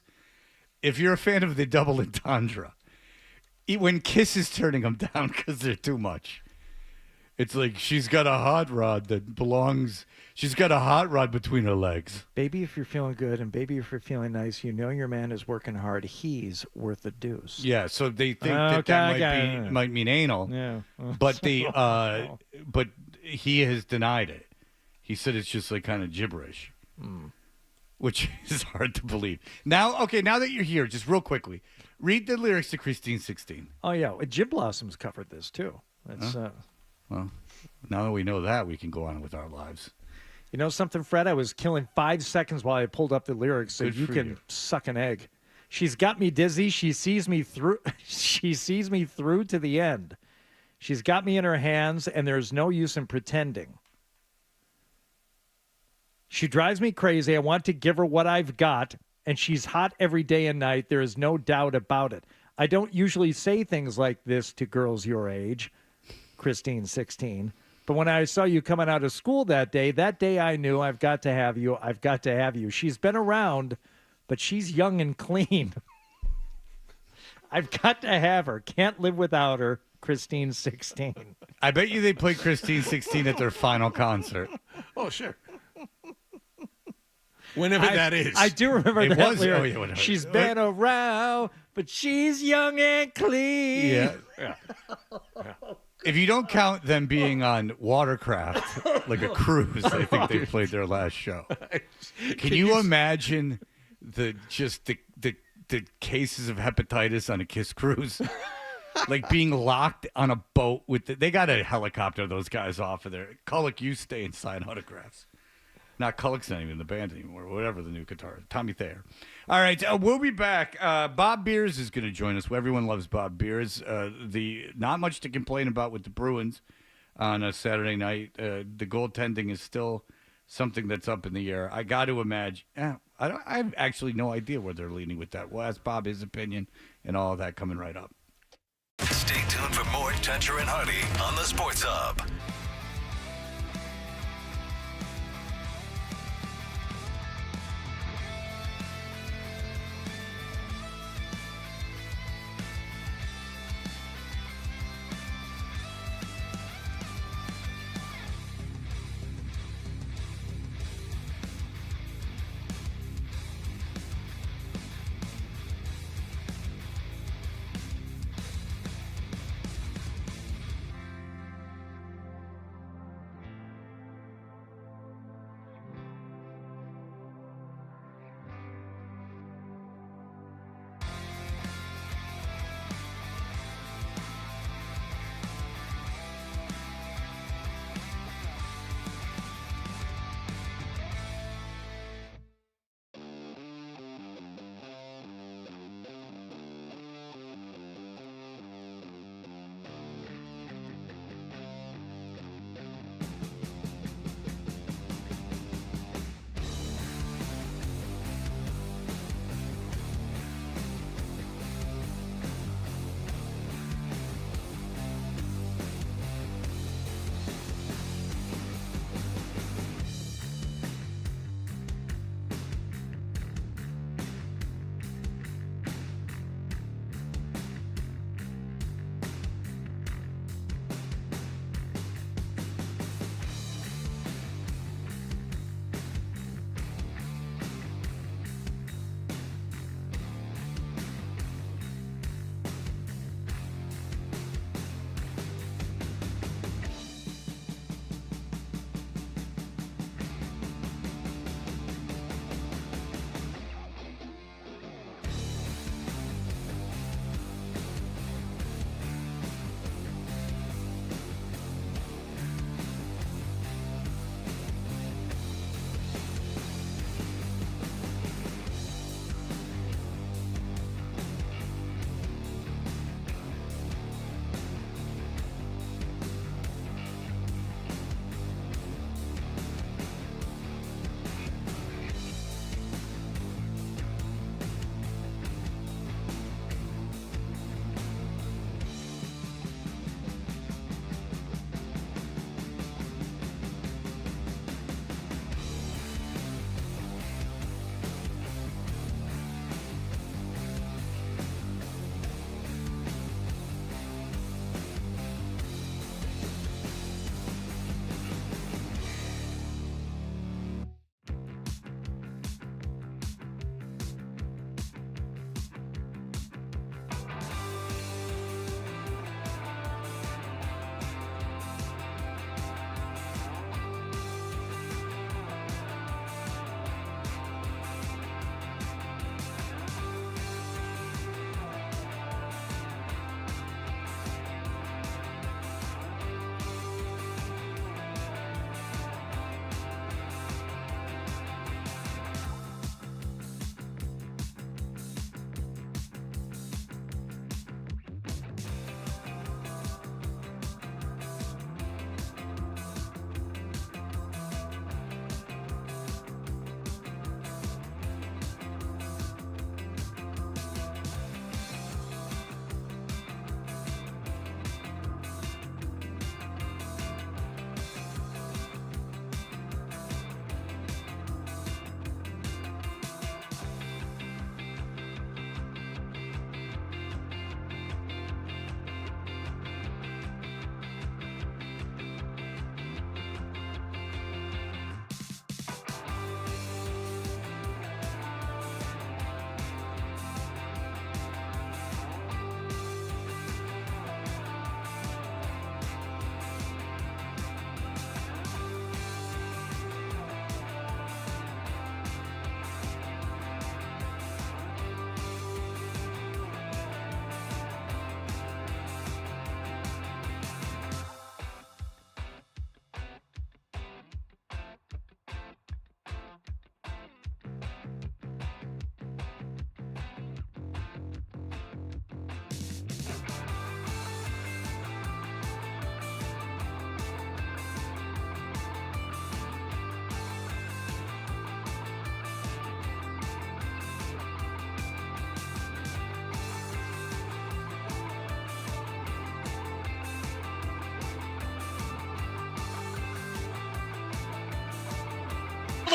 F: If you're a fan of the Double Entendre, when Kiss is turning them down because they're too much. It's like she's got a hot rod she's got a hot rod between her legs.
L: Baby, if you're feeling good and baby, if you're feeling nice, you know your man is working hard. He's worth a deuce.
F: Yeah, so they think that might mean anal.
L: Yeah.
F: But but he has denied it. He said it's just like kind of gibberish. Which is hard to believe. Now that you're here, just real quickly, read the lyrics to Christine 16.
L: Oh yeah, Jim Blossom's covered this too. That's
F: Well, now that we know that, we can go on with our lives.
L: You know something, Fred? I was killing 5 seconds while I pulled up the lyrics so you can suck an egg. She's got me dizzy. She sees me through. She sees me through to the end. She's got me in her hands, and there's no use in pretending. She drives me crazy. I want to give her what I've got, and she's hot every day and night. There is no doubt about it. I don't usually say things like this to girls your age. Christine 16. But when I saw you coming out of school that day I knew I've got to have you. She's been around, but she's young and clean. I've got to have her. Can't live without her. Christine 16.
F: I bet you they played Christine 16 at their final concert.
C: Oh, sure. Whenever that is.
L: I do remember that lyric.
F: Oh, yeah,
L: she's been around, but she's young and clean.
F: Yeah. If you don't count them being on watercraft, like a cruise, I think they played their last show. Can you imagine the cases of hepatitis on a Kiss cruise? Like being locked on a boat they got a helicopter those guys off of there. Kullock, you stay and sign autographs. Not Kullock's not even in the band anymore, whatever the new guitar. Tommy Thayer. All right, we'll be back. Bob Beers is going to join us. Everyone loves Bob Beers. Not much to complain about with the Bruins on a Saturday night. The goaltending is still something that's up in the air. I got to imagine. I have actually no idea where they're leaning with that. We'll ask Bob his opinion and all of that coming right up.
A: Stay tuned for more Toucher and Hardy on the Sports Hub.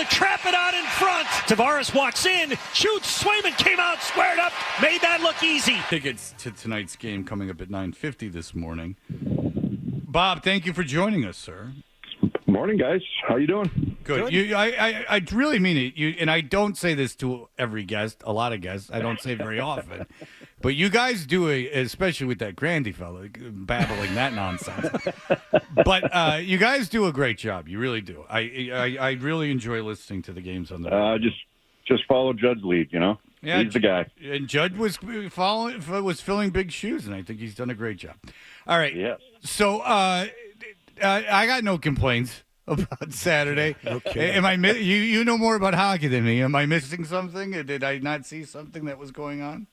B: To trap it out in front. Tavares walks in, shoots, Swayman came out, squared up, made that look easy.
F: Tickets to tonight's game coming up at 9:50 this morning. Bob, thank you for joining us, sir.
D: Morning, guys. How you doing?
F: Good. I really mean it. And I don't say this to every guest, a lot of guests. I don't say it very often. But you guys do it, especially with that Grandy fella babbling that nonsense. But you guys do a great job. You really do. I really enjoy listening to the games on the
D: just follow Judd's lead, you know?
F: Yeah,
D: he's the guy.
F: And Judd was filling big shoes, and I think he's done a great job. All right.
D: Yes.
F: So I got no complaints about Saturday.
C: Okay.
F: Am I you know more about hockey than me? Am I missing something? Did I not see something that was going on?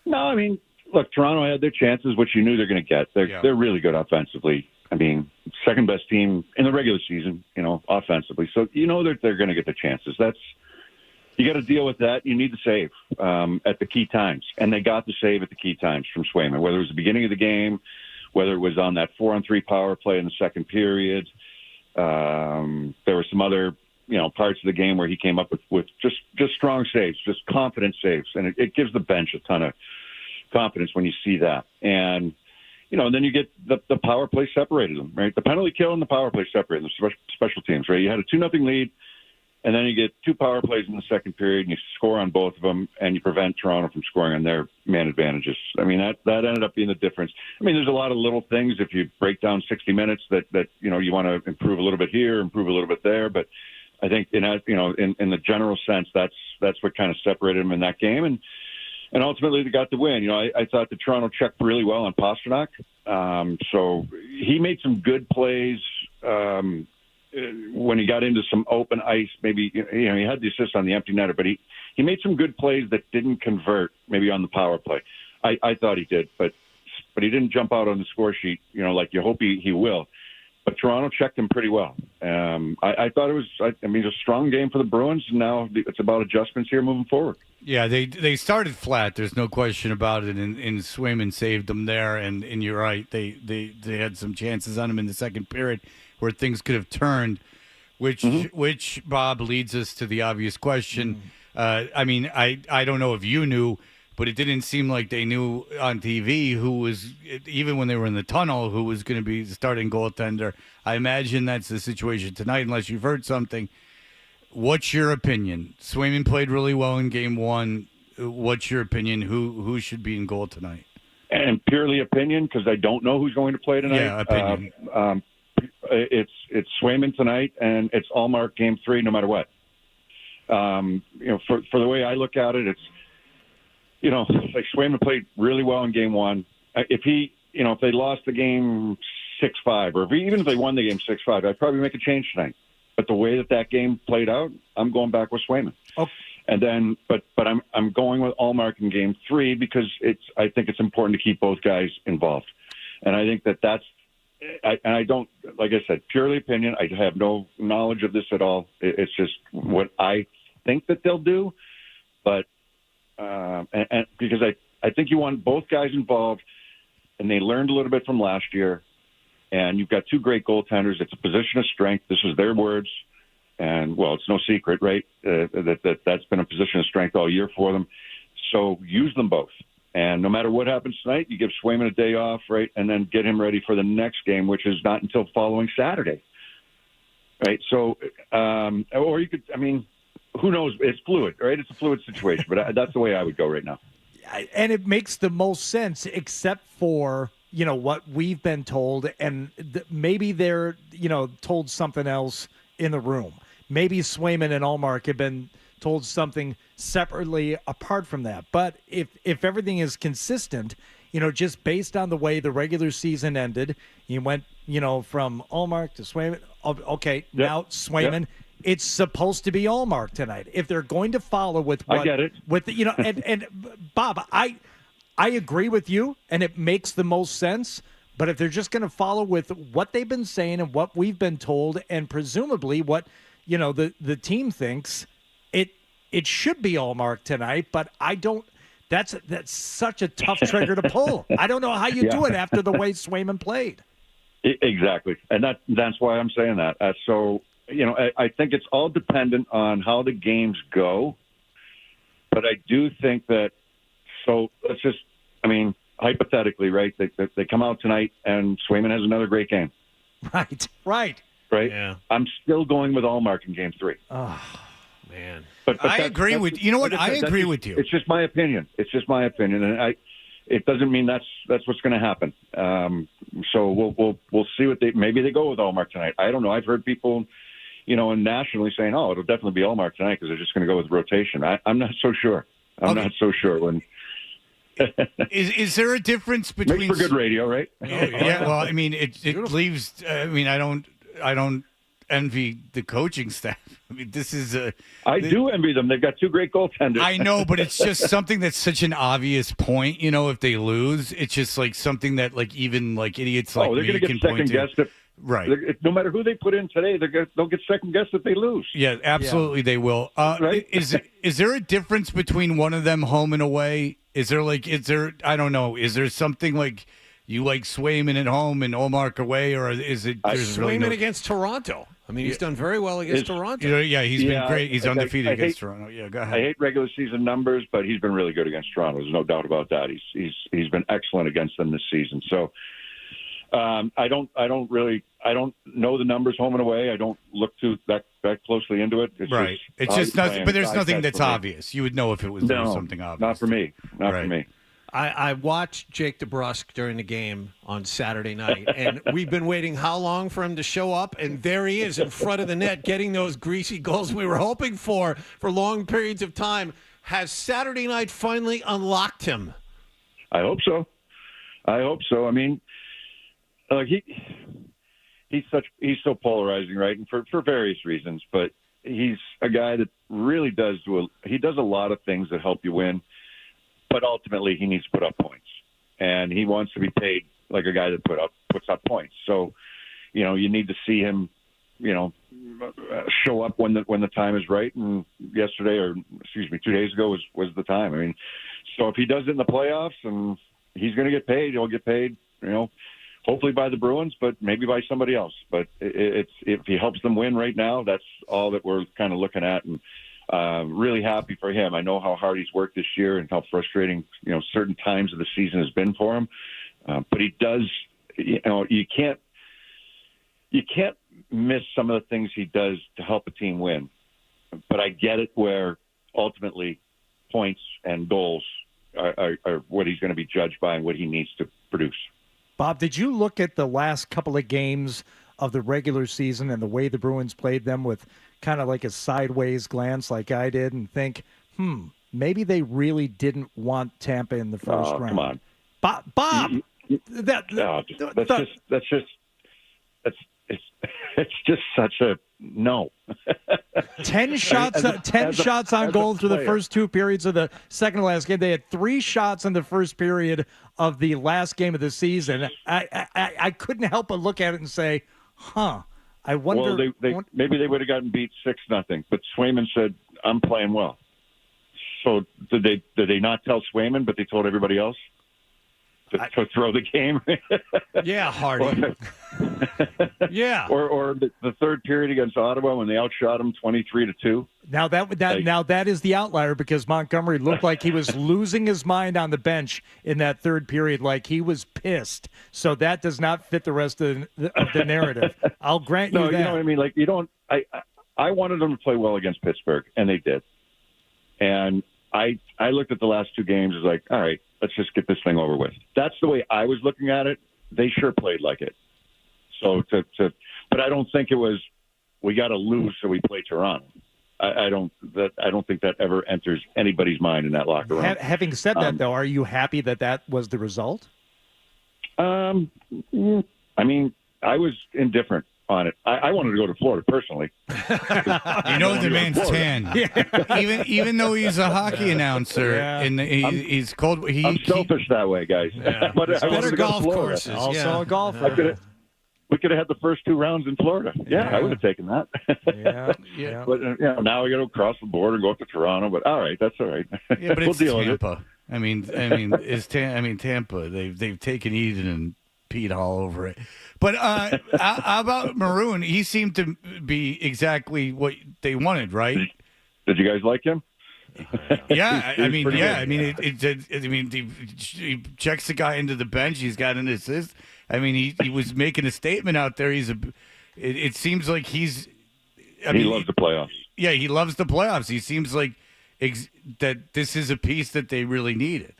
D: No, I mean, look, Toronto had their chances, which you knew they're going to get. They're really good offensively. I mean, second best team in the regular season, offensively. So that they're going to get the chances. You got to deal with that. You need to save at the key times, and they got the save at the key times from Swayman. Whether it was the beginning of the game, whether it was on that 4-on-3 power play in the second period, there were some other parts of the game where he came up with just strong saves, just confident saves, and it gives the bench a ton of confidence when you see that. And and then you get the power play separated them, right? The penalty kill and the power play separated them, special teams, right? You had a 2-0 lead, and then you get 2 power plays in the second period, and you score on both of them, and you prevent Toronto from scoring on their man advantages. I mean, that ended up being the difference. I mean, there's a lot of little things if you break down 60 minutes that you want to improve a little bit here, improve a little bit there, but I think in the general sense, that's what kind of separated them in that game, and ultimately they got the win. I thought the Toronto checked really well on Pastrnak, so he made some good plays when he got into some open ice. Maybe he had the assist on the empty netter, but he made some good plays that didn't convert. Maybe on the power play, I thought he did, but he didn't jump out on the score sheet. Like you hope he will. But Toronto checked him pretty well. I thought it was, a strong game for the Bruins. And now it's about adjustments here moving forward.
F: Yeah, they started flat. There's no question about it. And Swayman saved them there. And you're right. They had some chances on him in the second period where things could have turned, which Bob leads us to the obvious question. I don't know if you knew, but it didn't seem like they knew on TV who was, even when they were in the tunnel, who was going to be the starting goaltender. I imagine that's the situation tonight, unless you've heard something. What's your opinion? Swayman played really well in Game 1. What's your opinion? Who should be in goal tonight?
D: And purely opinion, because I don't know who's going to play tonight.
F: Yeah, opinion.
D: It's Swayman tonight, and it's Allmark Game 3, no matter what. For the way I look at it, it's like Swayman played really well in Game 1. If they lost the game 6-5, or even if they won the game 6-5, I'd probably make a change tonight. But the way that game played out, I'm going back with Swayman.
L: Okay.
D: And then, but I'm going with Allmark in Game 3 because I think it's important to keep both guys involved. And I think that's. I don't, like I said, purely opinion. I have no knowledge of this at all. It's just what I think that they'll do. But and because I think you want both guys involved, and they learned a little bit from last year. And you've got 2 great goaltenders. It's a position of strength. This is their words. And, well, it's no secret, right, that's been a position of strength all year for them. So use them both. And no matter what happens tonight, you give Swayman a day off, right, and then get him ready for the next game, which is not until following Saturday. Right? So, or you could, who knows? It's fluid, right? It's a fluid situation. But that's the way I would go right now.
L: And it makes the most sense, except for what we've been told, and maybe they're told something else in the room. Maybe Swayman and Allmark have been told something separately apart from that. But if everything is consistent, just based on the way the regular season ended, you went from Allmark to Swayman. Okay, now Swayman. Yep. It's supposed to be Allmark tonight. If they're going to follow with what,
D: I get it.
L: With the, and Bob, I agree with you, and it makes the most sense. But if they're just going to follow with what they've been saying and what we've been told, and presumably what the team thinks, it should be Allmark tonight. But I don't. That's such a tough trigger to pull. I don't know how you do it after the way Swayman played.
D: Exactly, and that's why I'm saying that. So. I think it's all dependent on how the games go. But I do think that, so let's just, hypothetically, right, they come out tonight and Swayman has another great game.
L: Right.
C: Yeah.
D: I'm still going with Allmark in Game 3.
L: Oh,
C: man.
D: But
F: I agree with you. I agree with you.
D: It's just my opinion. And it doesn't mean that's what's going to happen. So we'll see what maybe they go with Allmark tonight. I don't know. I've heard people, and nationally saying, "Oh, it'll definitely be Allmark tonight because they're just going to go with rotation." I'm not so sure. I'm not so sure. When
F: is there a difference between?
D: Makes for good radio, right?
F: Yeah. Well, it leaves. I don't envy the coaching staff. This is
D: I do envy them. They've got 2 great goaltenders.
F: I know, but it's just something that's such an obvious point. If they lose, it's just like something that even idiots like me can point to. Right.
D: No matter who they put in today, they'll get second guessed if they lose.
F: Yeah, absolutely they will.
D: Right?
F: Is there a difference between one of them home and away? Is there I don't know, is there something like you like Swayman at home and Olmark away, or is it
C: Swayman against Toronto? I mean, he's done very well against Toronto.
F: He's been great. He's undefeated against Toronto. Yeah, go ahead.
D: I hate regular season numbers, but he's been really good against Toronto. There's no doubt about that. He's been excellent against them this season. So I don't know the numbers home and away. I don't look too that closely into it.
F: It's just nothing. But there's nothing that's obvious. You would know if it was something obvious.
D: Not for me. Not for me.
C: I watched Jake DeBrusk during the game on Saturday night, and we've been waiting how long for him to show up, and there he is in front of the net getting those greasy goals we were hoping for long periods of time. Has Saturday night finally unlocked him?
D: I hope so. I mean, he's so polarizing, right? And for various reasons, but he's a guy that really does a lot of things that help you win. But ultimately, he needs to put up points, and he wants to be paid like a guy that puts up points. So, you need to see him, show up when the time is right. And 2 days ago was the time. I mean, so if he does it in the playoffs, and he's going to get paid, he'll get paid. Hopefully by the Bruins, but maybe by somebody else. But if he helps them win right now, that's all that we're kind of looking at. And really happy for him. I know how hard he's worked this year and how frustrating, certain times of the season has been for him. But he does, you can't miss some of the things he does to help a team win. But I get it where ultimately points and goals are what he's going to be judged by and what he needs to produce.
L: Bob, did you look at the last couple of games of the regular season and the way the Bruins played them with kind of like a sideways glance like I did and think, maybe they really didn't want Tampa in the first round?
D: Come on.
L: Bob,
D: it's just such a no.
L: 10 shots, 10 shots on goal through the first two periods of the second to last game. They had 3 shots in the first period of the last game of the season. I couldn't help but look at it and say, I wonder.
D: Well, maybe they would have gotten beat 6-0, but Swayman said, "I'm playing well." So did they not tell Swayman, but they told everybody else to throw the game?
C: Yeah, Hardy. Yeah.
D: Or the third period against Ottawa when they outshot them 23-2.
L: Now that is the outlier because Montgomery looked like he was losing his mind on the bench in that third period, like he was pissed. So that does not fit the rest of the narrative. I'll grant you that.
D: You know what I mean? Like I wanted them to play well against Pittsburgh, and they did. And I looked at the last 2 games as like, all right, let's just get this thing over with. That's the way I was looking at it. They sure played like it. So but I don't think it was we got to lose so we play Toronto. I don't think that ever enters anybody's mind in that locker room.
L: Having said that, though, are you happy that was the result?
D: I mean, I was indifferent on it. I wanted to go to Florida personally.
F: The man's tan. Yeah. Even though he's a hockey announcer, and he's cold.
D: I'm selfish that way, guys.
C: Yeah.
D: But I
C: better golf courses.
L: Also a golfer.
D: We could have had the first 2 rounds in Florida. Yeah, I would have taken that.
L: Yeah.
D: But now we got to cross the border and go up to Toronto. But all right, that's all right.
F: Yeah, but
D: we'll
F: it's
D: deal
F: Tampa. I mean, Tampa. They've taken Eden and peed all over it. But how about Maroon? He seemed to be exactly what they wanted, right?
D: Did you guys like him?
F: Yeah, he checks the guy into the bench. He's got an assist. I mean, he was making a statement out there. It seems like he
D: loves the playoffs.
F: Yeah, he loves the playoffs. He seems like that this is a piece that they really needed.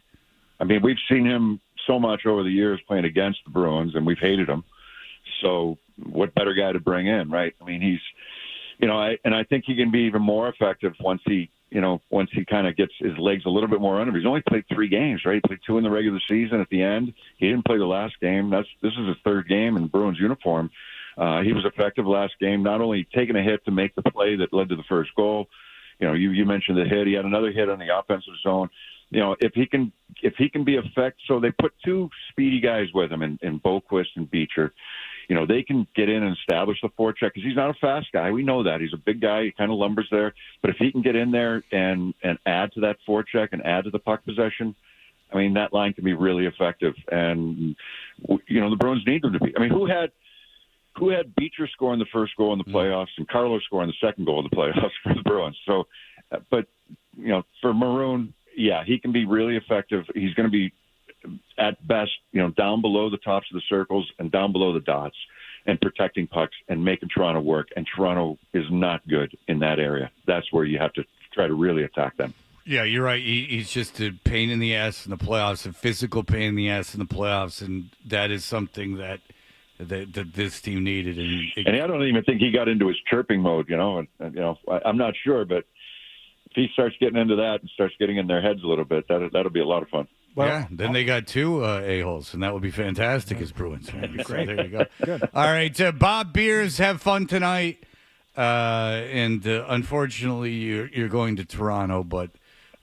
D: I mean, we've seen him so much over the years playing against the Bruins, and we've hated him. So what better guy to bring in, right? I mean, he's, I think he can be even more effective once he kind of gets his legs a little bit more under him. He's only played 3 games, right? He played 2 in the regular season at the end. He didn't play the last game. This is his 3rd game in Bruins uniform. He was effective last game, not only taking a hit to make the play that led to the first goal. You mentioned the hit. He had another hit on the offensive zone. If he can be effective, so they put 2 speedy guys with him in Boquist and Beecher. they can get in and establish the forecheck because he's not a fast guy. We know that. He's a big guy. He kind of lumbers there. But if he can get in there and add to that forecheck and add to the puck possession, I mean, that line can be really effective. And, the Bruins need them to be. I mean, who had Beecher scoring the first goal in the playoffs and Carlo scoring the second goal in the playoffs for the Bruins? So, but, for Maroon, yeah, he can be really effective. He's going to be, at best, down below the tops of the circles and down below the dots and protecting pucks and making Toronto work. And Toronto is not good in that area. That's where you have to try to really attack them.
F: Yeah, you're right. He's just a pain in the ass in the playoffs, a physical pain in the ass in the playoffs, and that is something that this team needed. And
D: I don't even think he got into his chirping mode, I'm not sure, but if he starts getting into that and starts getting in their heads a little bit, that'll be a lot of fun.
F: Well, yeah, then they got two a-holes, and that would be fantastic as Bruins fans. So there you go. Good. All right, Bob Beers, have fun tonight. And unfortunately, you're going to Toronto, but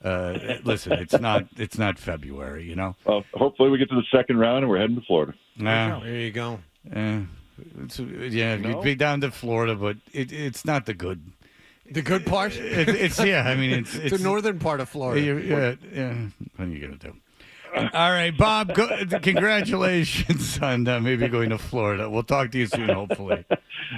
F: listen, it's not February,
D: Well, hopefully we get to the second round and we're heading to Florida.
C: There you go.
F: You'd be down to Florida, but it's not the good.
C: The good part?
F: It's
C: the northern part of Florida.
F: What are you gonna do? All right, Bob, congratulations on maybe going to Florida. We'll talk to you soon, hopefully.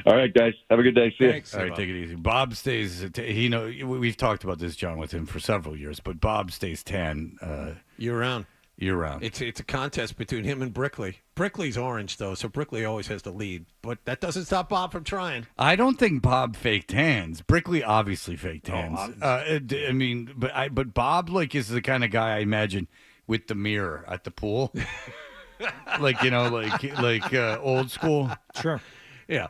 D: All right, guys. Have a good day. See you.
F: All right, take it easy. Bob stays, we've talked about this, John, with him for several years, but Bob stays tan.
C: Year-round.
F: Year-round.
C: It's a contest between him and Brickley. Brickley's orange, though, so Brickley always has the lead. But that doesn't stop Bob from trying.
F: I don't think Bob faked hands. Brickley obviously faked hands. But Bob, is the kind of guy I imagine with the mirror at the pool. like old school.
C: Sure. Yeah.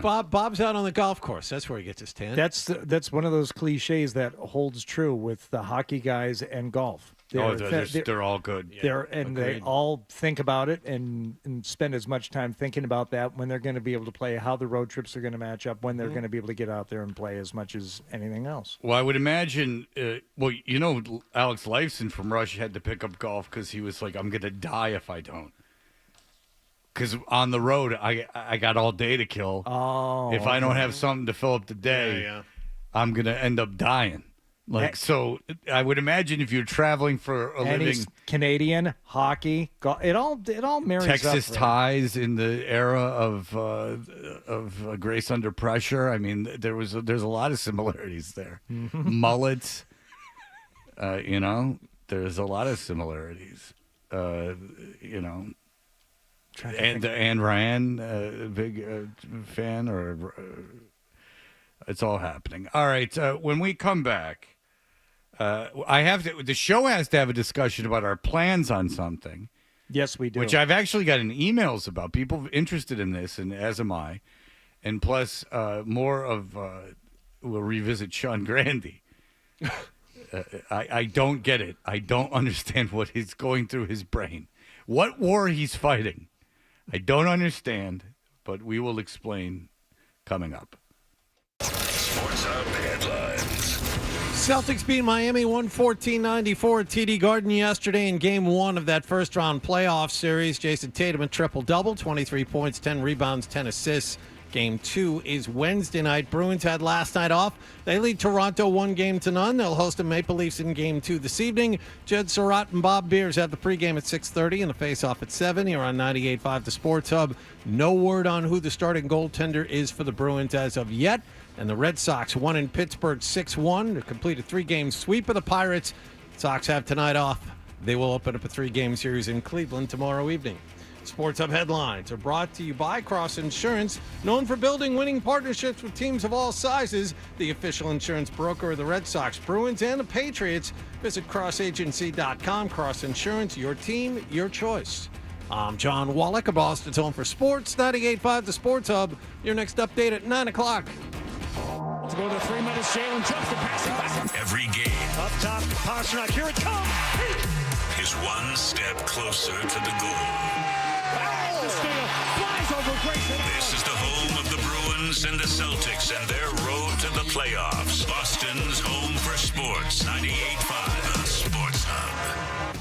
C: Bob's out on the golf course. That's where he gets his tan.
L: That's one of those cliches that holds true with the hockey guys and golf.
F: They're all good.
L: They all think about it and spend as much time thinking about that when they're going to be able to play, how the road trips are going to match up, when they're going to be able to get out there and play as much as anything else.
F: Well, I would imagine, Alex Lifeson from Rush had to pick up golf because he was like, I'm going to die if I don't. Because on the road, I got all day to kill.
L: Oh,
F: if I don't have something to fill up the day, I'm going to end up dying. So I would imagine if you're traveling for a living,
L: Canadian hockey, it all marries
F: Texas
L: up,
F: ties in the era of Grace Under Pressure. I mean, there's a lot of similarities there. Mullets, there's a lot of similarities. And Anne Ryan, big fan, it's all happening. All right, when we come back. The show has to have a discussion about our plans on something.
L: Yes, we do.
F: Which I've actually gotten emails about. People interested in this, and as am I. And plus, more of we'll revisit Sean Grandy. I don't get it. I don't understand what is going through his brain. What war he's fighting. I don't understand, but we will explain coming up.
A: Sports Hub headlines.
C: Celtics beat Miami 114-94 at TD Garden yesterday in Game 1 of that first-round playoff series. Jason Tatum a triple-double, 23 points, 10 rebounds, 10 assists. Game 2 is Wednesday night. Bruins had last night off. They lead Toronto 1-0. They'll host the Maple Leafs in Game 2 this evening. Jed Surratt and Bob Beers have the pregame at 6:30 and the face-off at 7 here on 98.5 The Sports Hub. No word on who the starting goaltender is for the Bruins as of yet. And the Red Sox won in Pittsburgh 6-1 to complete a 3-game sweep of the Pirates. Sox have tonight off. They will open up a 3-game series in Cleveland tomorrow evening. Sports Hub headlines are brought to you by Cross Insurance, known for building winning partnerships with teams of all sizes. The official insurance broker of the Red Sox, Bruins, and the Patriots. Visit crossagency.com. Cross Insurance, your team, your choice. I'm John Wallock of Boston's Home for Sports, 98.5 The Sports Hub. Your next update at 9 o'clock.
B: To go to 3 minutes, Jalen jumps the pass.
A: Every game.
B: Up top, Pastrnak, here it comes.
A: Is one step closer to the goal.
B: The steal flies over Grayson.
A: This is the home of the Bruins and the Celtics and their road to the playoffs. Boston's Home for Sports, 98.5 The Sports Hub.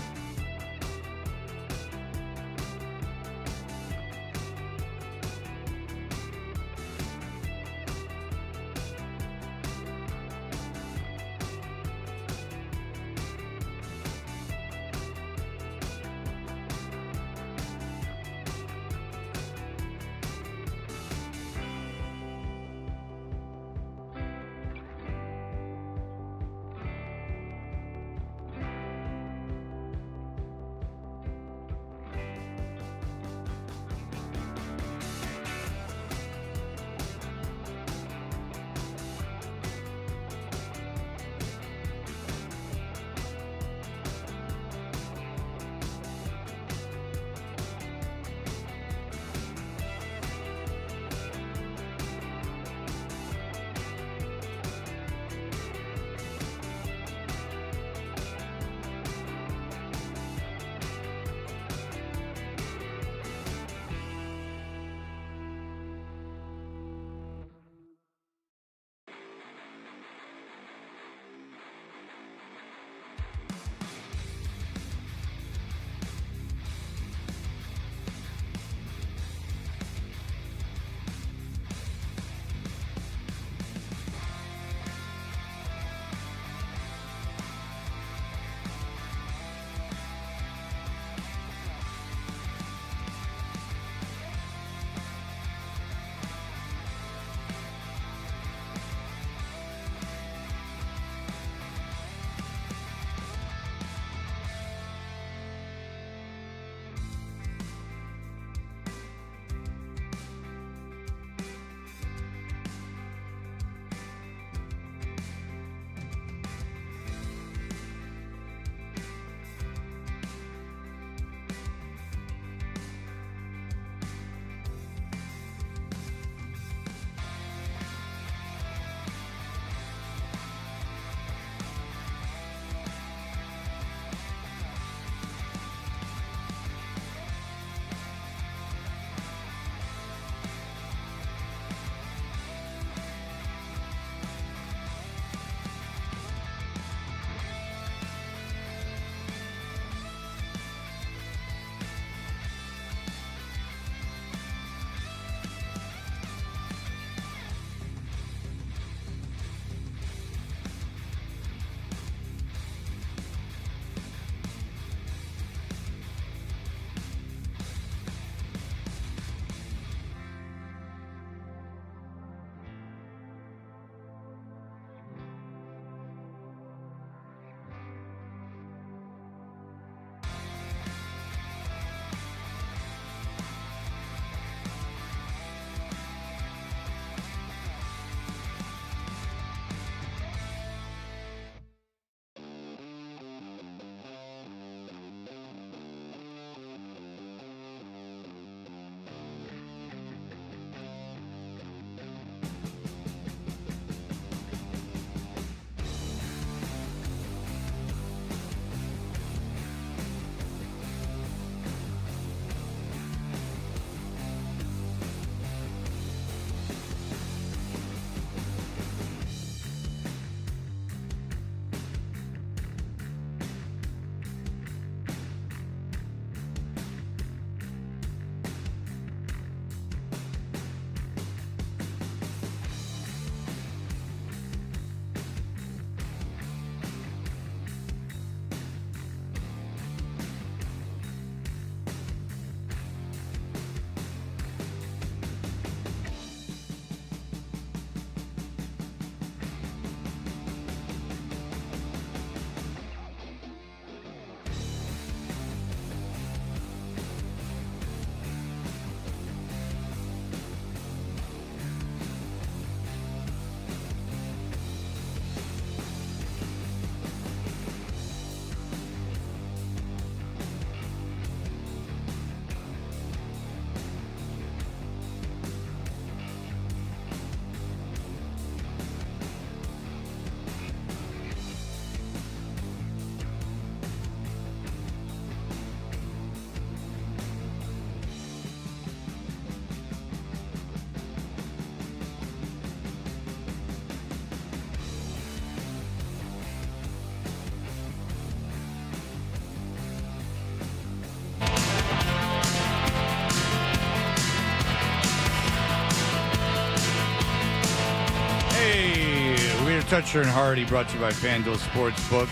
F: Toucher and Hardy brought to you by FanDuel Sportsbook.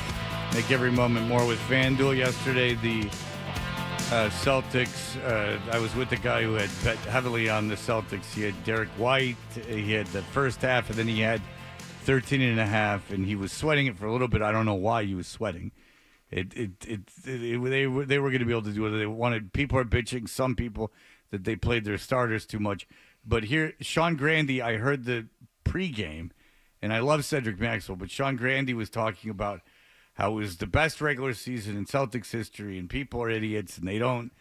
F: Make every moment more with FanDuel. Yesterday, the Celtics, I was with the guy who had bet heavily on the Celtics. He had Derek White. He had the first half, and then he had 13.5, and he was sweating it for a little bit. I don't know why he was sweating. They were going to be able to do what they wanted. People are bitching, some people, that they played their starters too much. But here, Sean Grandy, I heard the pregame, and I love Cedric Maxwell, but Sean Grandy was talking about how it was the best regular season in Celtics history, and people are idiots, and they don't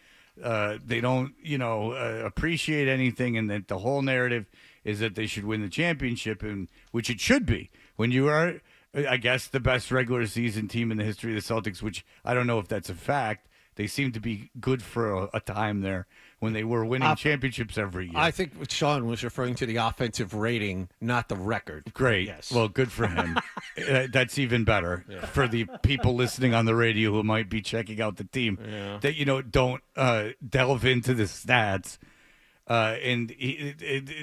F: appreciate anything, and that the whole narrative is that they should win the championship, and which it should be when you are, I guess, the best regular season team in the history of the Celtics, which I don't know if that's a fact. They seem to be good for a time there when they were winning championships every year.
C: I think Sean was referring to the offensive rating, not the record.
F: Great.
C: Yes.
F: Well, good for him. That's even better for the people listening on the radio who might be checking out the team that, don't delve into the stats.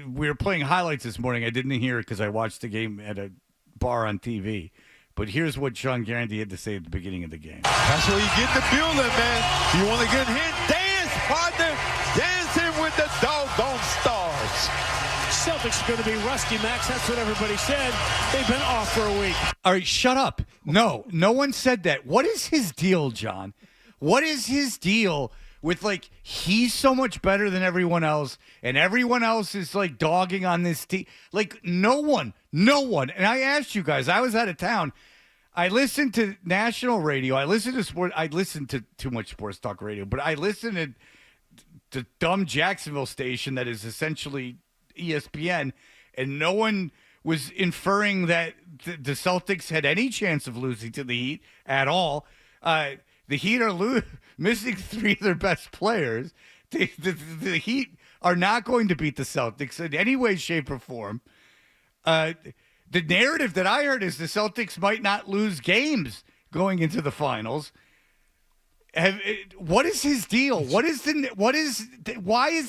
F: We were playing highlights this morning. I didn't hear it because I watched the game at a bar on TV. But here's what Sean Grandy had to say at the beginning of the game.
I: That's where you get in the building, man. You want to get hit? Dance, partner. Dancing with the doggone stars.
B: Celtics are going to be rusty, Max. That's what everybody said. They've been off for a week.
F: All right, shut up. No one said that. What is his deal, John? What is his deal with, he's so much better than everyone else, and everyone else is, dogging on this team? No one. And I asked you guys, I was out of town. I listened to national radio. I listened to sport. I listened to too much sports talk radio, but I listened to the dumb Jacksonville station that is essentially ESPN, and no one was inferring that the Celtics had any chance of losing to the Heat at all. The Heat are missing three of their best players. The Heat are not going to beat the Celtics in any way, shape, or form. The narrative that I heard is the Celtics might not lose games going into the finals. What is his deal? Why is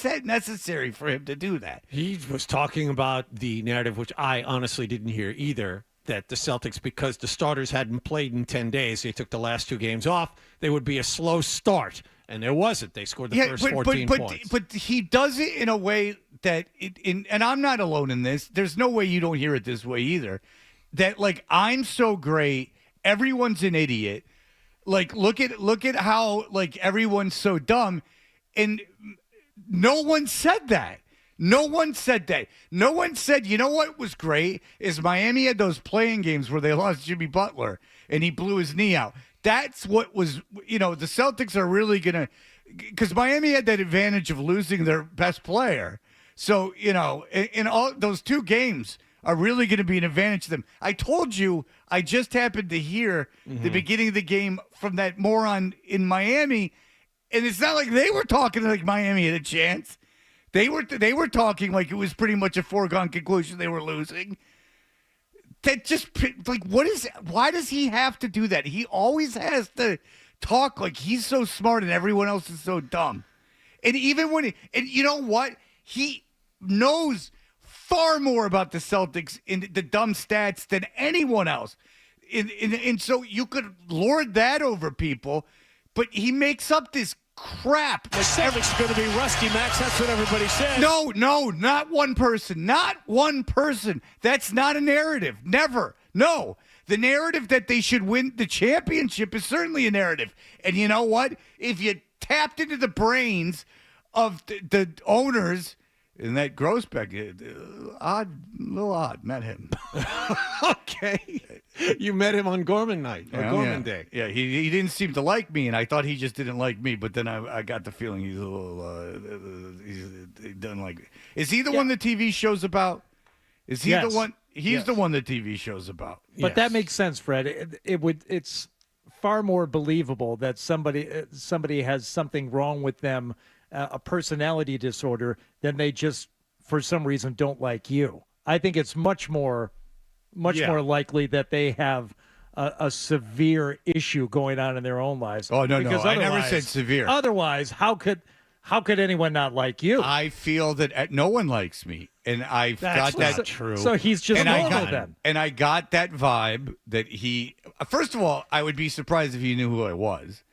F: that necessary for him to do that?
C: He was talking about the narrative, which I honestly didn't hear either, that the Celtics, because the starters hadn't played in 10 days, they took the last two games off, they would be a slow start. And there wasn't. They scored the first 14 points.
F: But he does it in a way that, and I'm not alone in this, there's no way you don't hear it this way either, that, I'm so great, everyone's an idiot. Look at how, everyone's so dumb. And no one said that. No one said that. No one said, you know what was great is Miami had those playing games where they lost Jimmy Butler and he blew his knee out. That's what was, the Celtics are really going to, because Miami had that advantage of losing their best player. So, in all those two games are really going to be an advantage to them. I told you, I just happened to hear the beginning of the game from that moron in Miami, and it's not like they were talking like Miami had a chance. They were talking like it was pretty much a foregone conclusion they were losing. That just why does he have to do that? He always has to talk like he's so smart and everyone else is so dumb. And even when and you know what? He knows far more about the Celtics in the dumb stats than anyone else. And so you could lord that over people, but he makes up this crap.
B: The Celtics are going to be rusty, Max. That's what everybody said.
F: No, not one person. Not one person. That's not a narrative. Never. No. The narrative that they should win the championship is certainly a narrative. And you know what? If you tapped into the brains of the owners, and that Grossbeck, little odd, met him.
C: Okay. You met him on Gorman night, or Gorman Day.
F: Yeah, he didn't seem to like me, and I thought he just didn't like me, but then I got the feeling he's a little, he doesn't like me. Is he the one the TV show's about? Is he the one? He's the one the TV show's about.
L: But that makes sense, Fred. It's far more believable that somebody has something wrong with them, a personality disorder, than they just, for some reason, don't like you. I think it's much more likely that they have a severe issue going on in their own lives.
F: Oh, no, I never said severe.
L: Otherwise, how could How could anyone not like you?
F: I feel that no one likes me, and I've got that
C: true.
L: So he's just normal then.
F: And I got that vibe that he. First of all, I would be surprised if he knew who I was.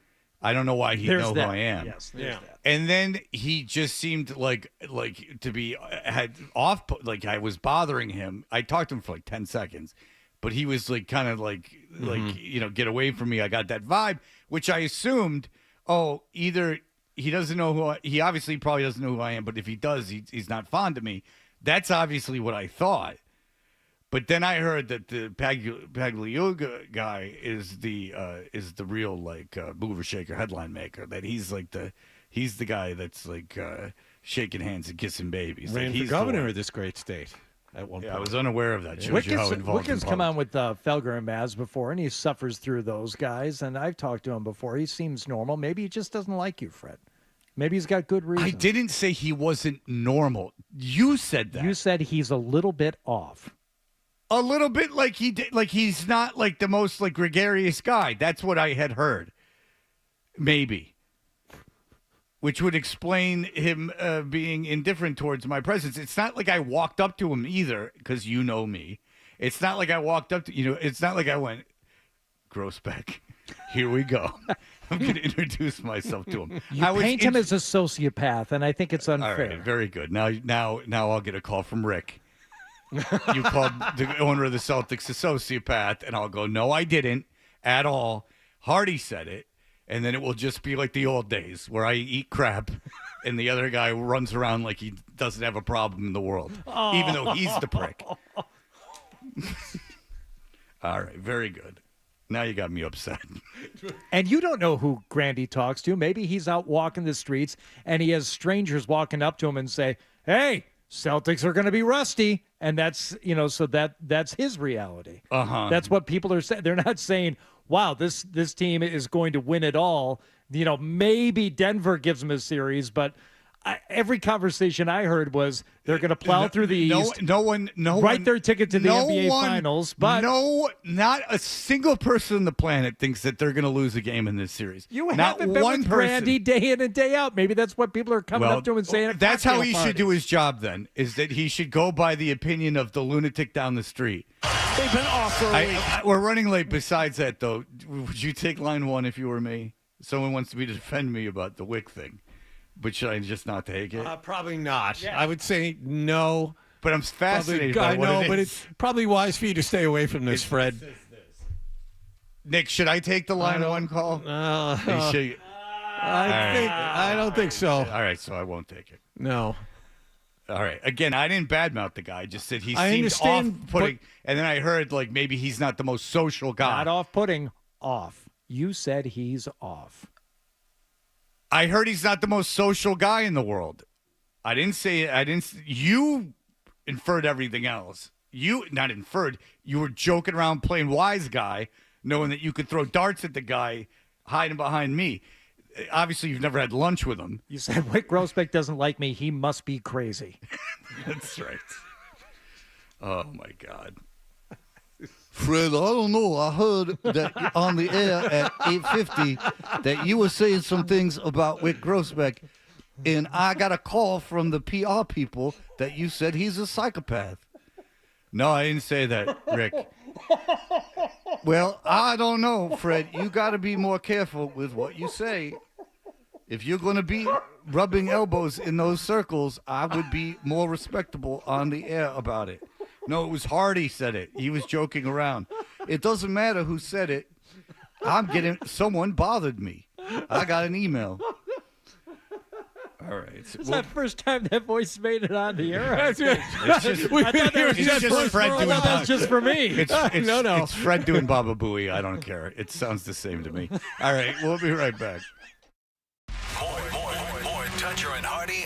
F: I don't know why he'd know who I am.
L: Yes, there's that.
F: And then he just seemed like to be had off, like I was bothering him. I talked to him for like 10 seconds, but he was like kind of like get away from me. I got that vibe, which I assumed. Oh, either he doesn't know who he obviously probably doesn't know who I am, but if he does, he's not fond of me. That's obviously what I thought. But then I heard that the Pagliuca guy is the real like mover shaker headline maker. That he's the guy that's like shaking hands and kissing babies.
C: Ran
F: like
C: for governor of this great state at one point.
F: I was unaware of that. Shows you how involved
L: Wicked's come on with Felger and Maz before, and he suffers through those guys. And I've talked to him before. He seems normal. Maybe he just doesn't like you, Fred. Maybe he's got good reason.
F: I didn't say he wasn't normal. You said that.
L: You said he's a little bit off.
F: A little bit like he did, like he's not like the most like gregarious guy. That's what I had heard. Maybe. Which would explain him being indifferent towards my presence. It's not like I walked up to him either, because you know me. It's not like I walked up to, it's not like I went, Grossbeck, here we go. I'm going to introduce myself to him.
L: You paint him as a sociopath, and I think it's unfair.
F: All right, very good. Now I'll get a call from Rick. You called the owner of the Celtics a sociopath, and I'll go, no, I didn't at all. Hardy said it, and then it will just be like the old days where I eat crap, and the other guy runs around like he doesn't have a problem in the world, even though he's the prick. All right, very good. Now you got me upset.
L: And you don't know who Grandy talks to. Maybe he's out walking the streets, and he has strangers walking up to him and say, hey, Celtics are going to be rusty. And that's, so that's his reality.
F: Uh-huh.
L: That's what people are saying. They're not saying, wow, this team is going to win it all. Maybe Denver gives them a series, but every conversation I heard was they're going to plow through the East.
F: No one,
L: write their ticket to the NBA Finals. But
F: not a single person on the planet thinks that they're going to lose a game in this series.
L: You
F: not
L: haven't been
F: one
L: with
F: person.
L: Brandy day in and day out. Maybe that's what people are coming up to him and saying. At
F: That's how he
L: cocktail
F: should do
L: parties.
F: his job. Then is that he should go by the opinion of the lunatic down the street.
B: They've been off for a week.
F: We're running late. Besides that, though, would you take line one if you were me? Someone wants me to defend me about the Wick thing. But should I just not take it?
C: Probably not. Yeah. I would say no.
F: But I'm fascinated by
C: I
F: what
C: know,
F: it
C: but
F: is.
C: it's probably wise for you to stay away from this, Fred.
F: Nick, should I take the line one call?
C: I don't think so.
F: All right, so I won't take it.
C: No.
F: All right. Again, I didn't badmouth the guy. I just said he
C: I
F: seemed
C: understand,
F: off-putting. And then I heard, like, maybe he's not the most social guy.
L: Not off-putting, off. You said he's off.
F: I heard he's not the most social guy in the world. I didn't say you inferred everything else. You not inferred. You were joking around playing wise guy, knowing that you could throw darts at the guy hiding behind me. Obviously, you've never had lunch with him.
L: You said Wick Grossbeck doesn't like me. He must be crazy.
F: That's right. Oh, my God.
J: Fred, I don't know. I heard that on the air at 8:50 that you were saying some things about Wick Grossbeck, and I got a call from the PR people that you said he's a psychopath.
F: No, I didn't say that, Rick.
J: Well, I don't know, Fred. You got to be more careful with what you say. If you're going to be rubbing elbows in those circles, I would be more respectable on the air about it.
F: No, it was Hardy said it. He was joking around.
J: It doesn't matter who said it. Someone bothered me. I got an email.
F: All right.
L: It's that first time that voice made it on the air.
F: It's just Fred doing
L: that's just for me.
F: It's Fred doing Baba Booey. I don't care. It sounds the same to me. All right. We'll be right back.
A: More Toucher and Hardy.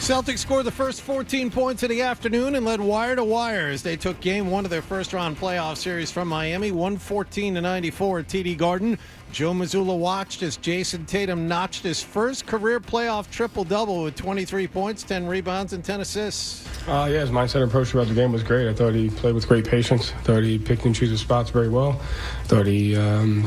C: Celtics scored the first 14 points of the afternoon and led wire to wire as they took game one of their first-round playoff series from Miami, 114-94 at TD Garden. Joe Mazzulla watched as Jason Tatum notched his first career playoff triple-double with 23 points, 10 rebounds, and 10 assists.
E: His mindset and approach throughout the game was great. I thought he played with great patience. I thought he picked and chose his spots very well. I thought he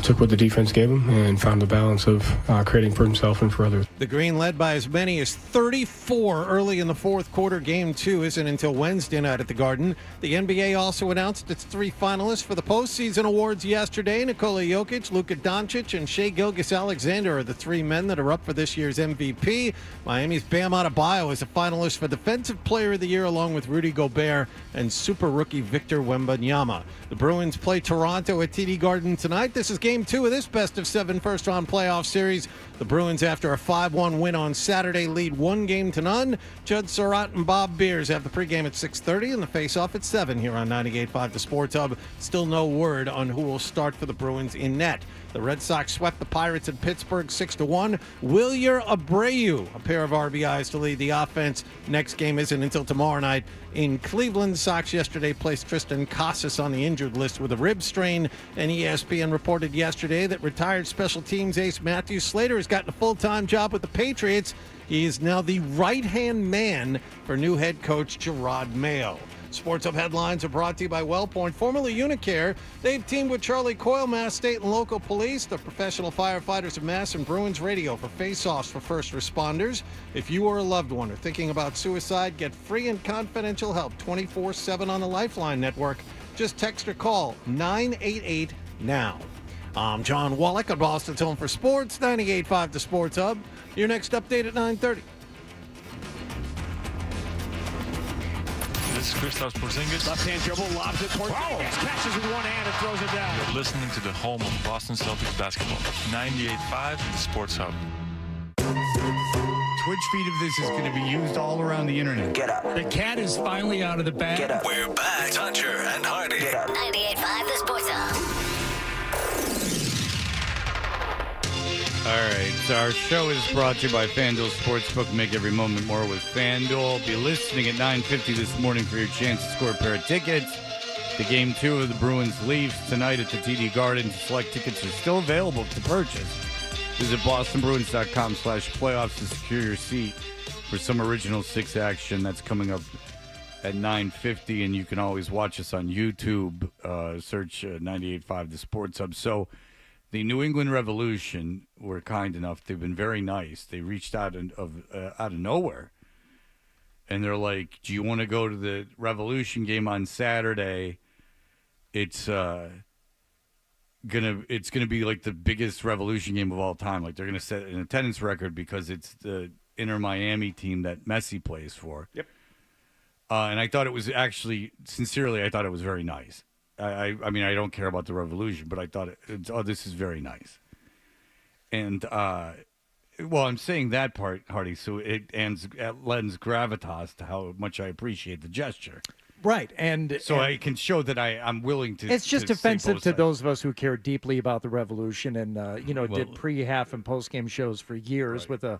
E: took what the defense gave him and found the balance of creating for himself and for others.
C: The Green led by as many as 34 early in the fourth quarter. Game two isn't until Wednesday night at the Garden. The NBA also announced its three finalists for the postseason awards yesterday. Nikola Jokic, Luka Doncic, and Shai Gilgeous-Alexander are the three men that are up for this year's MVP. Miami's Bam Adebayo is a finalist for Defensive Player of the Year along with Rudy Gobert and super rookie Victor Wembanyama. The Bruins play Toronto at TD Garden tonight. This is game two of this best-of-7 first-round playoff series. The Bruins, after a 5-1 win on Saturday, lead 1-0 Judd Surratt and Bob Beers have the pregame at 6:30 and the face-off at 7 here on 98.5 The Sports Hub. Still no word on who will start for the Bruins in net. The Red Sox swept the Pirates in Pittsburgh 6-1. Wilyer Abreu, a pair of RBIs to lead the offense. Next game isn't until tomorrow night in Cleveland. Sox yesterday placed Tristan Casas on the injured list with a rib strain, and ESPN reported yesterday that retired special teams ace Matthew Slater has gotten a full-time job with the Patriots. He is now the right-hand man for new head coach Gerard Mayo. Sports Hub headlines are brought to you by WellPoint, formerly Unicare. They've teamed with Charlie Coyle, Mass State and local police, the professional firefighters of Mass, and Bruins Radio for face-offs for first responders. If you or a loved one are thinking about suicide, get free and confidential help 24/7 on the Lifeline Network. Just text or call 988-NOW. I'm John Wallock on Boston's Home for Sports, 98.5 The Sports Hub. Your next update at 9:30.
V: This is Kristaps Porzingis.
B: Left-hand dribble, lobs it. Porzingis catches with one hand and throws it down.
V: You're listening to the home of Boston Celtics basketball. 98.5 The Sports Hub.
F: Twitch feed of this is going to be used all around the internet.
W: Get up.
B: The cat is finally out of the bag.
W: Get up.
A: We're back. Hunter and Hardy.
W: Get up.
S: 98.5 The Sports Hub.
F: All right, so our show is brought to you by FanDuel Sportsbook. Make every moment more with FanDuel. Be listening at 9:50 this morning for your chance to score a pair of tickets to Game 2 of the Bruins-Leafs tonight at the TD Garden. Select tickets are still available to purchase. Visit bostonbruins.com/playoffs to secure your seat for some original six action that's coming up at 9:50, and you can always watch us on YouTube. Search 98.5 The Sports Hub. So the New England Revolution were kind enough. They've been very nice. They reached out of nowhere, and they're like, "Do you want to go to the Revolution game on Saturday? It's gonna be like the biggest Revolution game of all time. Like they're gonna set an attendance record because it's the Inter Miami team that Messi plays for."
L: Yep.
F: And I thought it was actually, sincerely, I thought it was very nice. I mean, I don't care about the Revolution, but I thought, this is very nice. And, well, I'm saying that part, Hardy, so it lends gravitas to how much I appreciate the gesture.
L: Right, and
F: so I can show that I'm willing to.
L: It's just
F: to
L: offensive to those of us who care deeply about the Revolution and did pre-half and post-game shows for years with a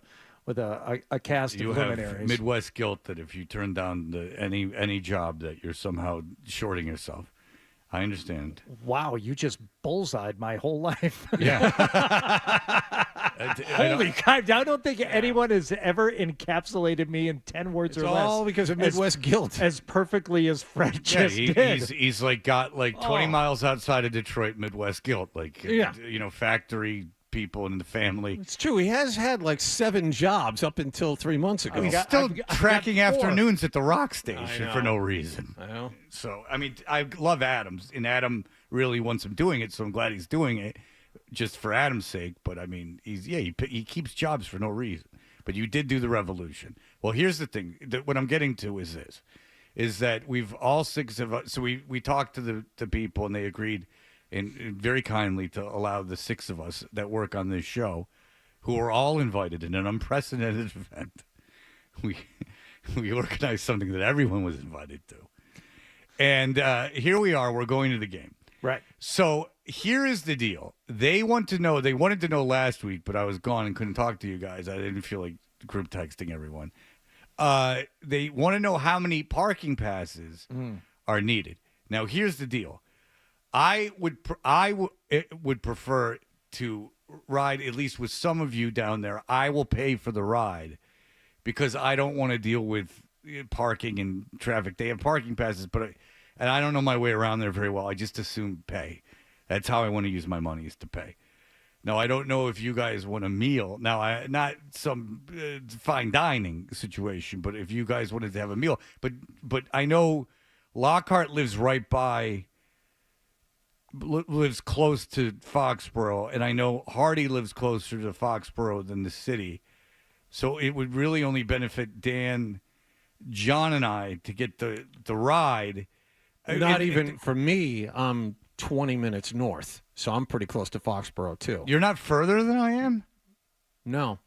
L: cast of luminaries.
F: Have Midwest guilt that if you turn down any job that you're somehow shorting yourself. I understand.
L: Wow, you just bullseyed my whole life.
F: Yeah.
L: Holy cow! I don't think anyone has ever encapsulated me in 10 words or less.
C: It's all because of Midwest guilt.
L: As perfectly as Fred just did.
F: He's like got like 20 miles outside of Detroit, Midwest guilt. Like, factory people in the family.
C: It's true. He has had like 7 jobs up until 3 months ago.
F: He's still tracking afternoons at the rock station for no reason.
C: I know.
F: So, I mean, I love Adams, and Adam really wants him doing it, so I'm glad he's doing it just for Adam's sake. But, I mean, he keeps jobs for no reason. But you did do the Revolution. Well, here's the thing. What I'm getting to is this, is that we've all 6 of us, so we talked to the people, and they agreed and very kindly to allow the 6 of us that work on this show, who are all invited in an unprecedented event. We organized something that everyone was invited to. And here we are. We're going to the game.
L: Right.
F: So here is the deal. They wanted to know last week, but I was gone and couldn't talk to you guys. I didn't feel like group texting everyone. They want to know how many parking passes are needed. Now, here's the deal. I would prefer to ride at least with some of you down there. I will pay for the ride because I don't want to deal with parking and traffic. They have parking passes, and I don't know my way around there very well. I just assume pay. That's how I want to use my money, is to pay. Now, I don't know if you guys want a meal. Now, not some fine dining situation, but if you guys wanted to have a meal. But I know Lockhart lives lives close to Foxborough, and I know Hardy lives closer to Foxborough than the city. So it would really only benefit Dan, John, and I to get the ride.
C: Not even for me. I'm 20 minutes north, so I'm pretty close to Foxborough too.
F: You're not further than I am?
C: No.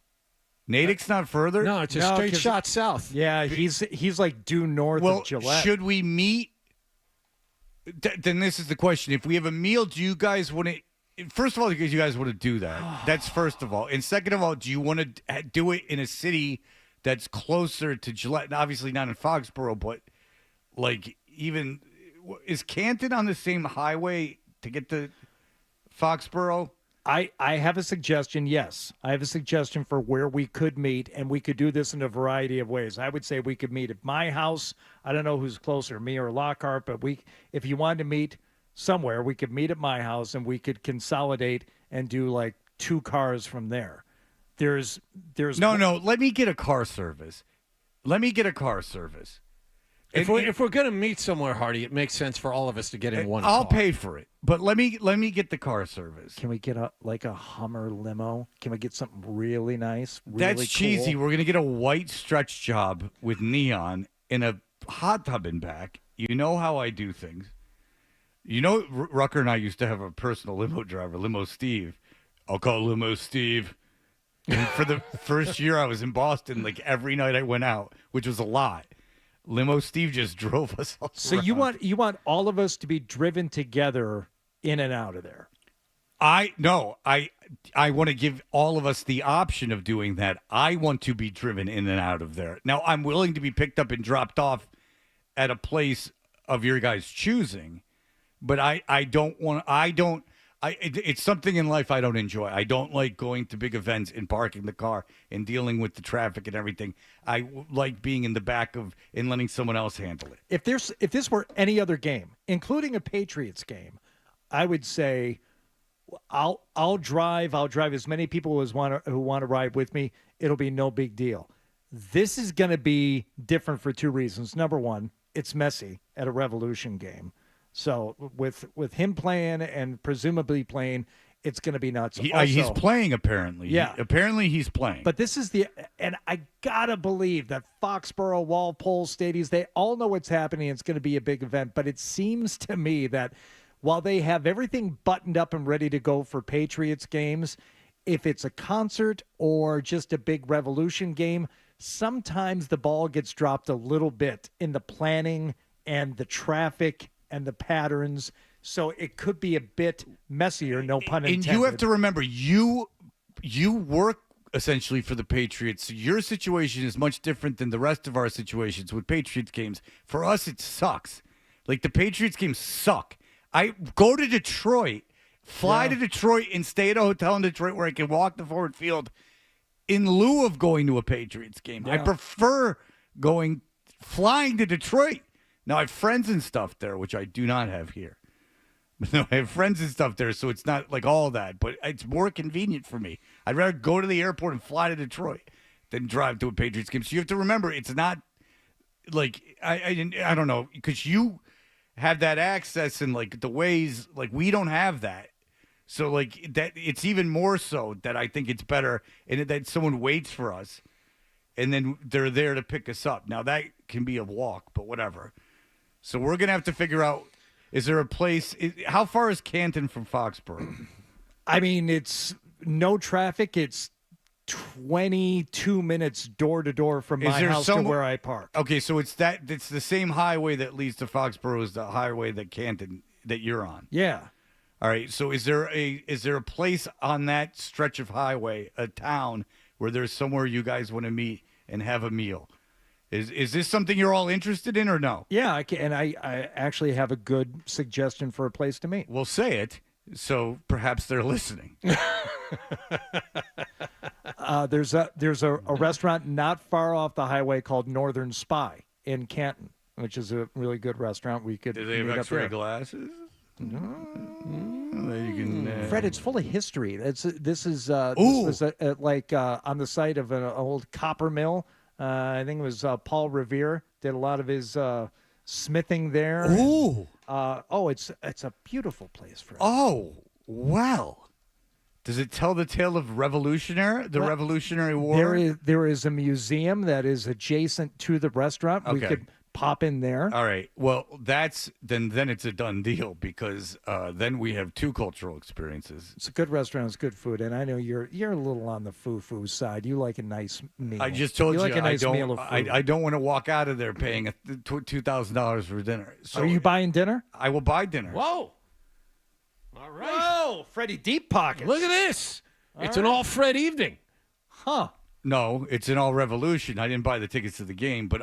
F: Natick's not further?
C: No, it's a straight shot south.
L: Yeah, he's like due north of Gillette.
F: Should we meet? Then this is the question. If we have a meal, do you guys want to? First of all, because you guys want to do that. That's first of all. And second of all, do you want to do it in a city that's closer to Gillette? And obviously not in Foxborough, but like even is Canton on the same highway to get to Foxborough?
L: I have a suggestion, yes. I have a suggestion for where we could meet, and we could do this in a variety of ways. I would say we could meet at my house. I don't know who's closer, me or Lockhart, but if you wanted to meet somewhere, we could meet at my house, and we could consolidate and do like 2 cars from there. There's
F: No, let me get a car service.
C: If we're going to meet somewhere, Hardy, it makes sense for all of us to get in one
F: I'll
C: car.
F: pay for it, but let me get the car service.
L: Can we get a Hummer limo? Can we get something really nice? Really
F: That's cheesy.
L: cool?
F: We're gonna get a white stretch job with neon and a hot tub in back. You know how I do things. You know, Rucker and I used to have a personal limo driver, Limo Steve. I'll call Limo Steve. And for the first year I was in Boston, like every night I went out, which was a lot. Limo Steve just drove us all
L: So
F: around.
L: you want all of us to be driven together in and out of there?
F: I want to give all of us the option of doing that. I want to be driven in and out of there. Now, I'm willing to be picked up and dropped off at a place of your guys' choosing, but it's something in life I don't enjoy. I don't like going to big events and parking the car and dealing with the traffic and everything. I like being in the back and letting someone else handle it.
L: If this were any other game, including a Patriots game, I would say I'll drive as many people who want to ride with me. It'll be no big deal. This is going to be different for 2 reasons. Number one, it's messy at a Revolution game. So with him playing and presumably playing, it's going to be nuts.
F: He's playing apparently.
L: Yeah.
F: Apparently he's playing.
L: But this is and I got to believe that Foxborough, Walpole, Stadiums, they all know what's happening. It's going to be a big event. But it seems to me that while they have everything buttoned up and ready to go for Patriots games, if it's a concert or just a big Revolution game, sometimes the ball gets dropped a little bit in the planning and the traffic and the patterns, so it could be a bit messier, no pun intended.
F: And you have to remember, you work essentially for the Patriots. So your situation is much different than the rest of our situations with Patriots games. For us, it sucks. Like, the Patriots games suck. I go to Detroit, fly to Detroit, and stay at a hotel in Detroit where I can walk the forward field in lieu of going to a Patriots game.
L: Yeah.
F: I prefer flying to Detroit. Now, I have friends and stuff there, which I do not have here. No, I have friends and stuff there, so it's not like all that, but it's more convenient for me. I'd rather go to the airport and fly to Detroit than drive to a Patriots game. So you have to remember, it's not like, I don't know, because you have that access and like the ways, like we don't have that. So like that, it's even more so that I think it's better and that someone waits for us and then they're there to pick us up. Now that can be a walk, but whatever. So we're going to have to figure out, is there a place, how far is Canton from Foxborough?
L: I mean, it's no traffic. It's 22 minutes door to door from my house to where I park.
F: Okay, so it's the same highway that leads to Foxborough as the highway that you're on.
L: Yeah.
F: All right, so is there a place on that stretch of highway, a town, where there's somewhere you guys want to meet and have a meal? Is this something you're all interested in or no?
L: Yeah, I actually have a good suggestion for a place to meet.
F: We'll say it, so perhaps they're listening.
L: There's a restaurant not far off the highway called Northern Spy in Canton, which is a really good restaurant. We could.
F: Do they have
L: meet up
F: X-ray
L: there.
F: glasses? You can,
L: Fred, it's full of history. This was on the site of an old copper mill. I think it was Paul Revere did a lot of his smithing there.
F: Ooh.
L: It's a beautiful place, Fred.
F: Oh, well. Does it tell the tale of Revolutionary War?
L: There is a museum that is adjacent to the restaurant. We
F: Okay.
L: could pop in there.
F: All right. Well, then it's a done deal because then we have two cultural experiences.
L: It's a good restaurant. It's good food, and I know you're a little on the foo side. You like a nice meal.
F: I just told you,
L: like a nice meal of food.
F: I don't want to walk out of there paying $2,000 for dinner. So
L: Are you buying dinner?
F: I will buy dinner.
C: Whoa. All right.
L: Whoa, Freddie, deep pockets.
C: Look at this. It's an
L: right.
C: all Fred evening.
L: Huh.
F: No, it's an all Revolution. I didn't buy the tickets to the game, but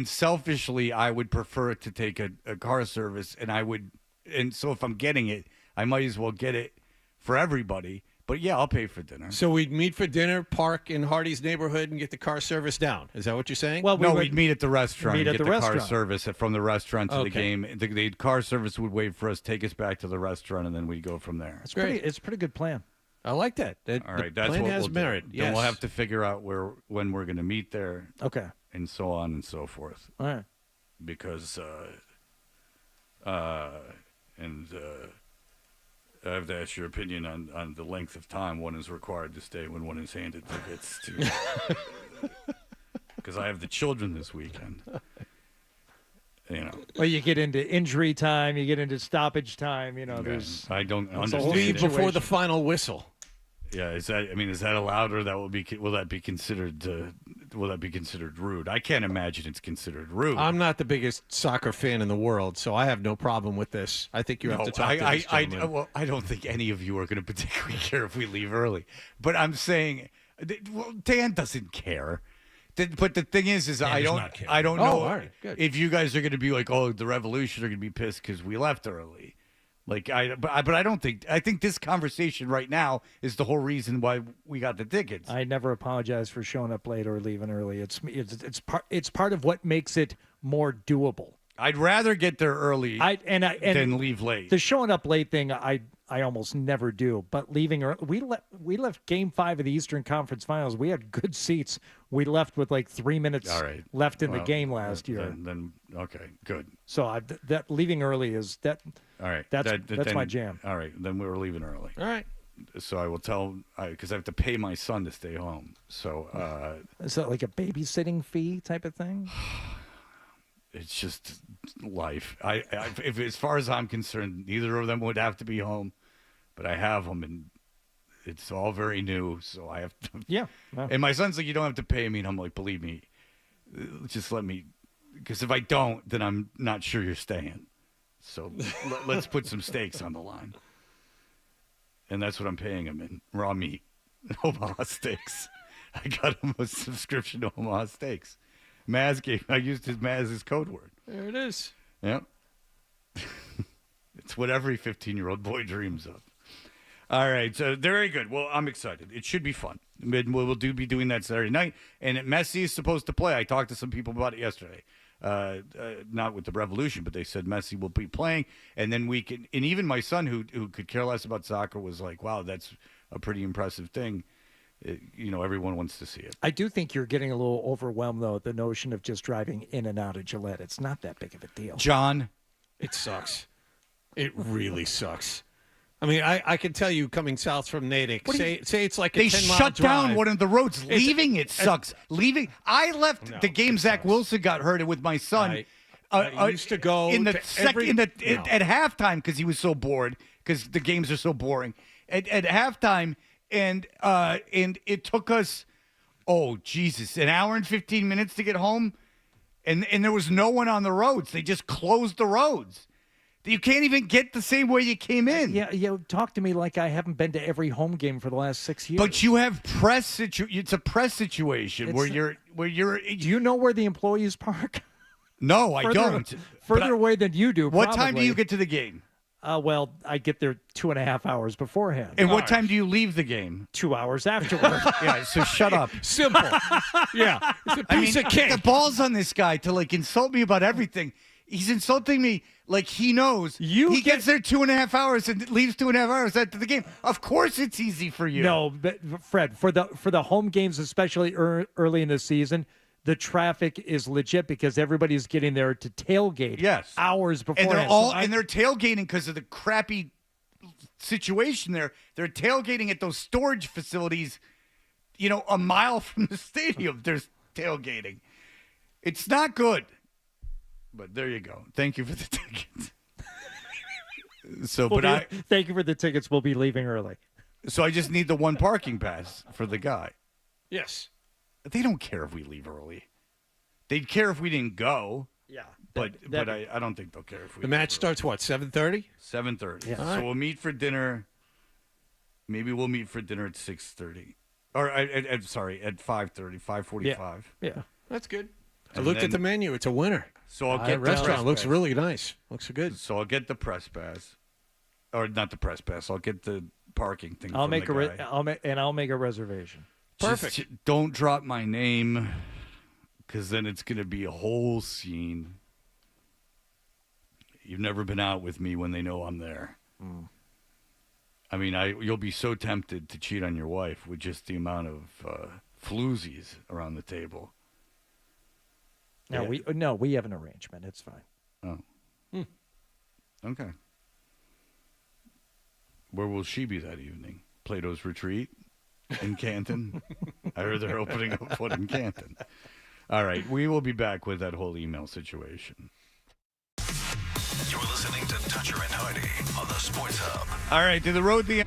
F: selfishly I would prefer to take a car service, and so if I'm getting it, I might as well get it for everybody. But yeah, I'll pay for dinner.
C: So we'd meet for dinner, park in Hardy's neighborhood, and get the car service down. Is that what you're saying?
L: Well,
F: we'd meet at the restaurant.
L: meet
F: and
L: at
F: get
L: the
F: car
L: restaurant.
F: service from the restaurant to the
C: Okay.
F: game. The car service would wait for us, take us back to the restaurant, and then we'd go from there.
L: It's a pretty good plan.
C: I like that.
F: All right,
C: the
F: that's
C: plan
F: what
C: has
F: we'll
C: merit.
F: do. Then we'll have to figure out when we're going to meet there.
L: Okay.
F: And so on and so forth.
L: All right.
F: Because I have to ask your opinion on the length of time one is required to stay when one is handed tickets to. Because I have the children this weekend.
L: Well, you get into injury time, you get into stoppage time. There's.
F: I don't
L: it's a
F: understand.
L: whole
C: Leave before
L: situation.
C: the final whistle.
F: Yeah, is that allowed, or will that be considered rude? I can't imagine it's considered rude.
C: I'm not the biggest soccer fan in the world, so I have no problem with this. I think you have to talk to this gentleman.
F: I don't think any of you are going to particularly care if we leave early. But I'm saying, Dan doesn't care. But the thing is I don't know
C: all right, good.
F: if you guys are going to be like, oh, the Revolution are going to be pissed because we left early. But I don't think. I think this conversation right now is the whole reason why we got the tickets.
L: I never apologize for showing up late or leaving early. It's part of what makes it more doable.
F: I'd rather get there early than leave late.
L: The showing up late thing, I almost never do. But leaving early, we left Game 5 of the Eastern Conference Finals. We had good seats. We left with like 3 minutes left in the game last year.
F: Then okay, good.
L: So that leaving early is that.
F: All right,
L: that's my jam.
F: All right, then we were leaving early.
C: All right.
F: So I will tell because I have to pay my son to stay home. So
L: is that like a babysitting fee type of thing?
F: It's just life. If as far as I'm concerned, neither of them would have to be home, but I have them, and it's all very new. So I have to.
L: Yeah.
F: And my son's like, you don't have to pay me, and I'm like, believe me, just let me, because if I don't, then I'm not sure you're staying. So let's put some stakes on the line. And that's what I'm paying him in raw meat, Omaha steaks. I got him a subscription to Omaha Steaks. I used Maz as code word.
C: There it is.
F: Yep. It's what every 15-year-old boy dreams of. All right, so very good. Well, I'm excited. It should be fun. We'll be doing that Saturday night. And Messi is supposed to play. I talked to some people about it yesterday. Not with the Revolution, but they said Messi will be playing. And then we can, and even my son, who could care less about soccer, was like, wow, that's a pretty impressive thing. Everyone wants to see it.
L: I do think you're getting a little overwhelmed, though, at the notion of just driving in and out of Gillette. It's not that big of a deal.
F: John,
C: it sucks. It really sucks. I mean, I can tell you coming south from Natick, say it's like a 10-mile drive.
F: They shut down one of the roads. Leaving it sucks. Leaving. I left the game. Zach Wilson got hurt with my son.
C: I used to go
F: in the
C: to
F: at halftime because he was so bored because the games are so boring. At halftime, and it took us, an hour and 15 minutes to get home, and there was no one on the roads. They just closed the roads.
J: You can't even get the same way you came in.
L: Yeah, talk to me like I haven't been to every home game for the last 6 years.
J: But you have press it's a press situation where you're
L: Do you know where the employees park?
J: No, I don't.
L: Further away than you do.
J: What time do
L: probably.
J: you get to the game?
L: Well, I get there 2.5 hours beforehand.
J: And what time do you leave the game?
L: 2 hours afterwards.
J: Yeah, so shut up.
C: Simple. Yeah. It's a piece of cake.
J: The balls on this guy to insult me about everything. He's insulting me like he knows. He gets there 2.5 hours and leaves 2.5 hours after the game. Of course it's easy for you.
L: No, but Fred, for the home games, especially early in the season, the traffic is legit because everybody's getting there to tailgate.
J: Yes,
L: hours before.
J: And they're tailgating because of the crappy situation there. They're tailgating at those storage facilities, a mile from the stadium. There's tailgating. It's not good. But there you go. Thank you for the tickets.
L: Thank you for the tickets. We'll be leaving early.
J: So I just need the one parking pass for the guy.
C: Yes.
J: They don't care if we leave early. They'd care if we didn't go.
L: Yeah.
J: But I don't think they'll care if we.
C: The match starts what? 7:30.
J: 7:30.
L: Yeah.
J: So we'll meet for dinner. Maybe we'll meet for dinner at 6:30, or at 5:30, 5:45.
L: Yeah.
C: That's good. I looked at the menu. It's a winner.
J: So I'll get the
C: restaurant. Looks
J: pass.
C: really nice. Looks good.
J: So I'll get the press pass, or not the press pass. I'll get the parking thing.
L: I'll
J: from
L: make
J: the guy.
L: I'll make a reservation.
C: Perfect.
J: Just don't drop my name, because then it's going to be a whole scene. You've never been out with me when they know I'm there.
L: Mm.
J: I mean, you'll be so tempted to cheat on your wife with just the amount of floozies around the table.
L: No, we have an arrangement. It's fine.
J: Oh. Okay. Where will she be that evening? Plato's Retreat in Canton? I heard they're opening up one in Canton. All right, we will be back with that whole email situation.
A: You're listening to Toucher and Hardy on the Sports Hub.
J: All right, to the road the.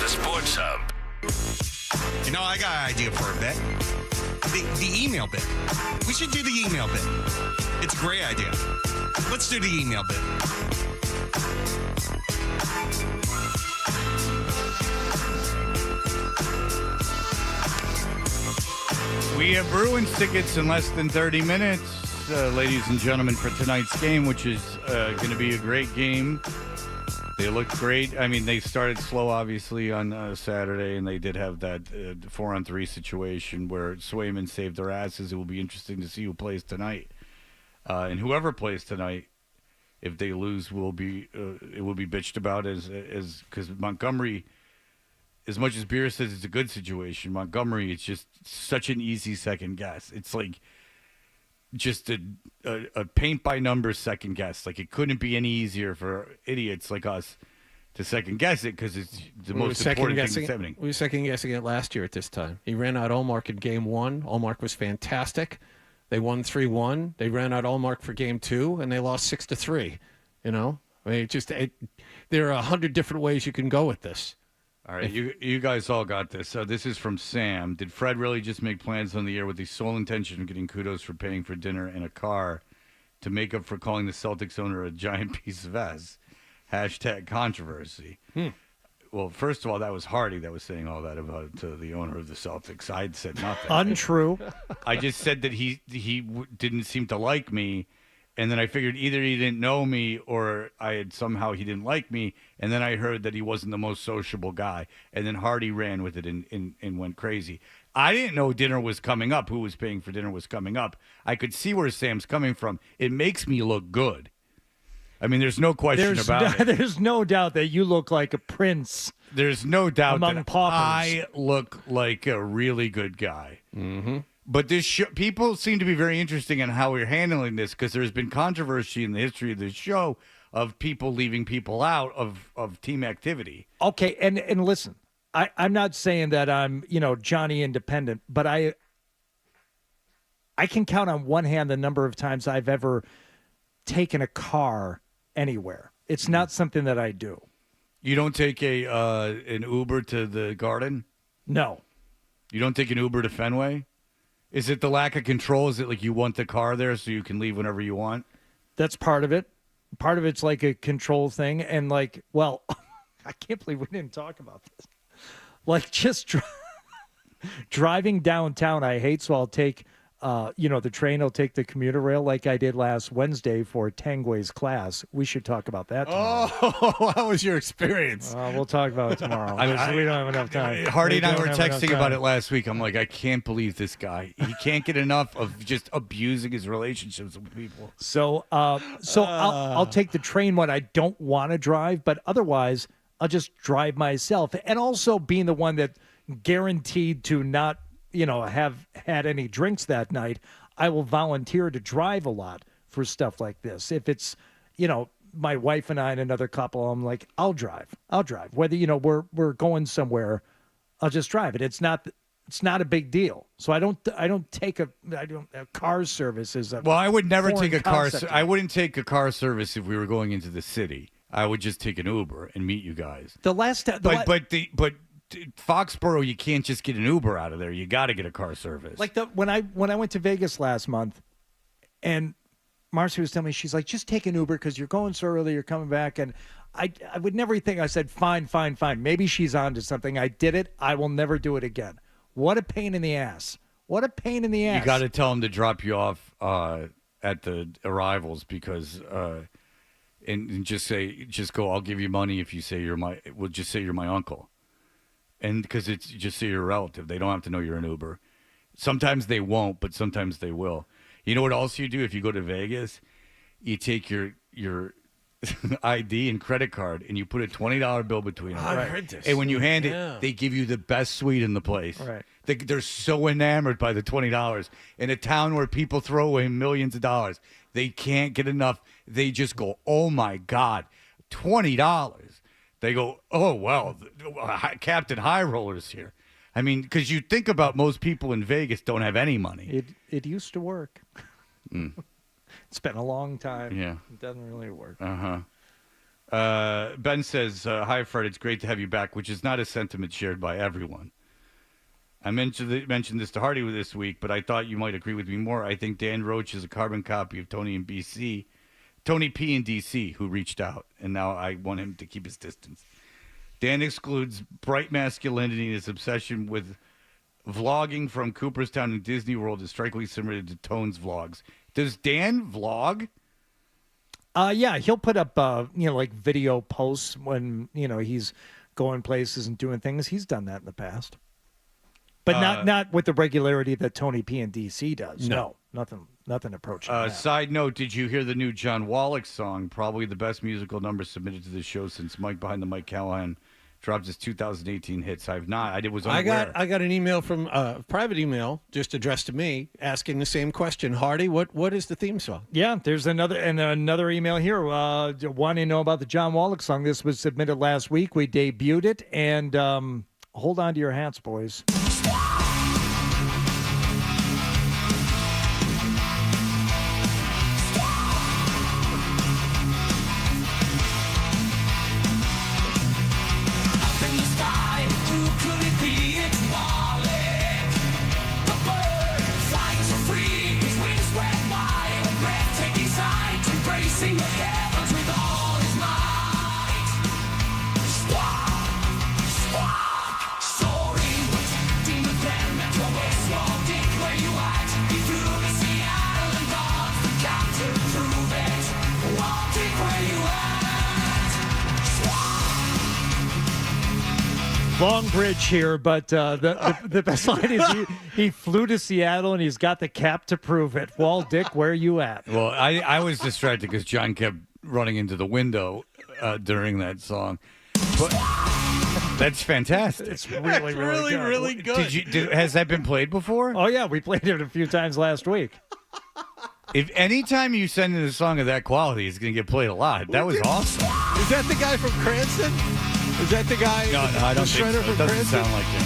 A: the Sports Hub.
G: You know, I got an idea for a bit. The email bit. We should do the email bit. It's a great idea. Let's do the email bit.
F: We have Bruins tickets in less than 30 minutes, ladies and gentlemen, for tonight's game, which is going to be a great game. They look great. I mean, they started slow, obviously, on Saturday, and they did have that 4-on-3 situation where Swayman saved their asses. It will be interesting to see who plays tonight. And whoever plays tonight, if they lose, will be it will be bitched about as because Montgomery, as much as Beer says it's a good situation, Montgomery, it's just such an easy second guess. It's like just a paint by numbers second guess. Like, it couldn't be any easier for idiots like us to second guess it because it's the most important thing that's happening.
C: We were second guessing it last year at this time. He ran out Allmark in game 1. Allmark was fantastic. They won 3-1. They ran out Allmark for game 2, and they lost 6-3. You know, I mean, there are 100 different ways you can go with this.
F: All right, you guys all got this. So this is from Sam. Did Fred really just make plans on the air with the sole intention of getting kudos for paying for dinner and a car to make up for calling the Celtics owner a giant piece of ass? Hashtag controversy. Well, first of all, that was Hardy that was saying all that about the owner of the Celtics. I had said nothing.
L: Untrue.
F: I just said that he didn't seem to like me. And then I figured either he didn't know me or he didn't like me. And then I heard that he wasn't the most sociable guy. And then Hardy ran with it and went crazy. I didn't know dinner was coming up. Who was paying for dinner was coming up. I could see where Sam's coming from. It makes me look good. I mean, there's no question about it.
L: There's no doubt that you look like a prince.
F: There's no doubt
L: among
F: that
L: paupers.
F: I look like a really good guy.
C: Mm-hmm.
F: But people seem to be very interesting in how we're handling this because there's been controversy in the history of this show of people leaving people out of team activity.
L: Okay, and listen, I'm not saying that I'm, Johnny Independent, but I can count on one hand the number of times I've ever taken a car anywhere. It's not something that I do.
F: You don't take an Uber to the Garden?
L: No.
F: You don't take an Uber to Fenway? Is it the lack of control? Is it like you want the car there so you can leave whenever you want?
L: That's part of it. Part of it's like a control thing. And I can't believe we didn't talk about this. Like just driving downtown, I hate. So I'll take, the train. I'll take the commuter rail like I did last Wednesday for Tanguay's class. We should talk about that tomorrow.
C: Oh, how was your experience?
L: We'll talk about it tomorrow. We don't have enough time.
F: Hardy and I were texting about it last week. I'm like, I can't believe this guy. He can't get enough of just abusing his relationships with people.
L: So I'll take the train when I don't want to drive, but otherwise I'll just drive myself. And also being the one that guaranteed to not have had any drinks that night, I will volunteer to drive a lot for stuff like this. If it's, my wife and I and another couple, I'm like, I'll drive. Whether, we're going somewhere, I'll just drive it. It's not a big deal. So I don't take a car service is a
F: Well, I would never take a car.
L: I
F: wouldn't take a car service if we were going into the city. I would just take an Uber and meet you guys.
L: The last time,
F: but Foxborough, you can't just get an Uber out of there. You got to get a car service.
L: Like when I went to Vegas last month, and Marcy was telling me, she's like, just take an Uber because you're going so early, you're coming back, and I would never think. I said, fine. Maybe she's on to something. I did it. I will never do it again. What a pain in the ass. What a pain in the ass.
F: You got to tell them to drop you off at the arrivals because. And just go. I'll give you money if you say we'll just say you're my uncle. And because it's just say you're a relative, they don't have to know you're an Uber. Sometimes they won't, but sometimes they will. You know what else you do if you go to Vegas? You take your ID and credit card and you put a $20 bill between them.
C: I've heard this.
F: And when you hand it, they give you the best suite in the place.
L: Right.
F: They're so enamored by the $20 in a town where people throw away millions of dollars. They can't get enough. They just go, oh my God, $20. They go, oh, well, Captain High Roller's here. I mean, because you think about most people in Vegas don't have any money.
L: It used to work. It's been a long time.
F: Yeah.
L: It doesn't really work.
F: Uh-huh. Ben says, hi, Fred. It's great to have you back, which is not a sentiment shared by everyone. I mentioned this to Hardy this week, but I thought you might agree with me more. I think Dan Roach is a carbon copy of Tony P in DC, who reached out, and now I want him to keep his distance. Dan excludes bright masculinity, and his obsession with vlogging from Cooperstown and Disney World is strikingly similar to Tone's vlogs. Does Dan vlog?
L: Yeah, he'll put up, like video posts when, he's going places and doing things. He's done that in the past. But not with the regularity that Tony P in DC does. No, nothing approaching that.
F: Side note, did you hear the new John Wallock song? Probably the best musical number submitted to the show since Mike Behind the Mike Callahan dropped his 2018 hits. I've not. I
C: got an email from a private email just addressed to me asking the same question. Hardy, what is the theme song?
L: Yeah, there's another email here. Wanting to know about the John Wallock song. This was submitted last week. We debuted it, and hold on to your hats, boys. Long bridge here, but the best line is he flew to Seattle and he's got the cap to prove it. Walt Dick, where you at?
F: Well, I was distracted because John kept running into the window during that song. But that's fantastic.
L: It's really good.
F: Has that been played before?
L: Oh yeah, we played it a few times last week.
F: If any time you send in a song of that quality, it's going to get played a lot. That was awesome.
C: Is that the guy from Cranston? Is that the guy?
F: No, I don't think so. It doesn't sound like him.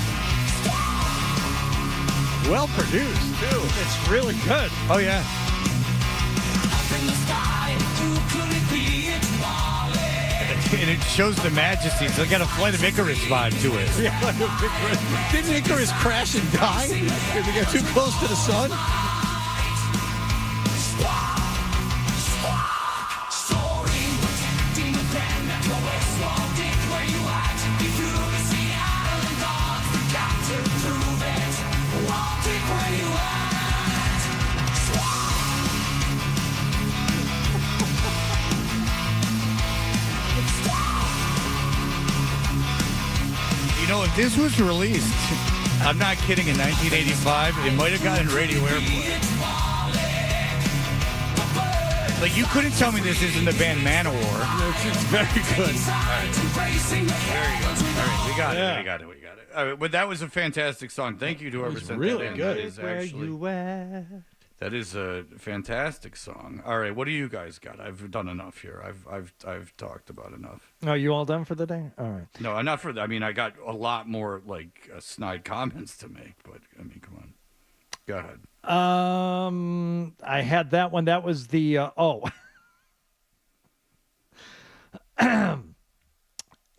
C: Well produced, too.
L: It's really good.
F: Oh, yeah. And it shows the majesty. It's got a Flight of Icarus vibe to it.
C: Yeah, didn't Icarus crash and die because he got too close to the sun?
F: If this was released, I'm not kidding, in 1985, it might have gotten radio airplay. Like, you couldn't tell me this isn't the band Manowar.
C: It's very good.
F: All right. Very good. All right, we got it. All right, but that was a fantastic song. Thank you to whoever sent
C: really
F: that in.
C: Good.
F: That is actually... That is a fantastic song. All right, what do you guys got? I've done enough here. I've talked about enough.
L: Oh, you all done for the day? All right.
F: No, not for that. I mean, I got a lot more snide comments to make, but I mean, come on. Go ahead.
L: I had that one. That was the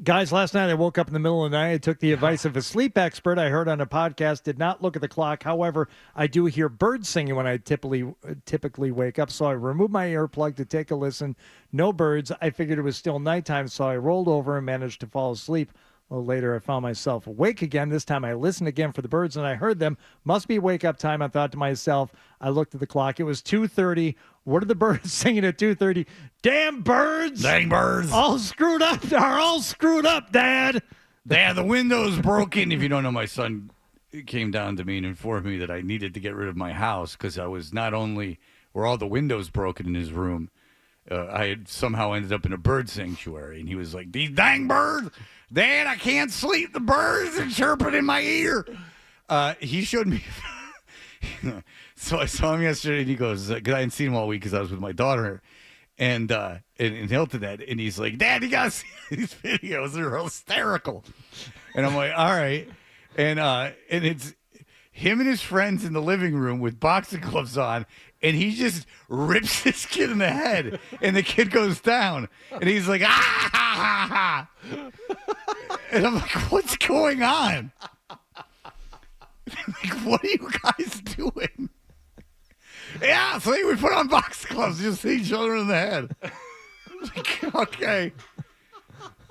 L: Guys, last night I woke up in the middle of the night. I took the advice of a sleep expert I heard on a podcast, did not look at the clock. However, I do hear birds singing when I typically wake up, so I removed my earplug to take a listen. No birds. I figured it was still nighttime, so I rolled over and managed to fall asleep. A little later, I found myself awake again. This time I listened again for the birds, and I heard them. Must be wake-up time. I thought to myself, I looked at the clock. It was 2:30. What are the birds singing at 2:30? Damn birds!
F: Dang birds!
L: All screwed up. Are all screwed up, Dad.
F: Dad, the window's broken. If you don't know, my son came down to me and informed me that I needed to get rid of my house because I was not only were all the windows broken in his room, I had somehow ended up in a bird sanctuary. And he was like, these dang birds! Dad, I can't sleep. The birds are chirping in my ear. He showed me. So I saw him yesterday, and he goes, because I hadn't seen him all week because I was with my daughter, and in Hilton Head, and he's like, Dad, you got to see these videos. They're hysterical. And I'm like, all right. And it's him and his friends in the living room with boxing gloves on, and he just rips this kid in the head, and the kid goes down, and he's like, ah, ha, ha, ha. And I'm like, what's going on? Like, what are you guys doing? Yeah, so we put on boxing gloves, just hit each other in the head. Like, okay.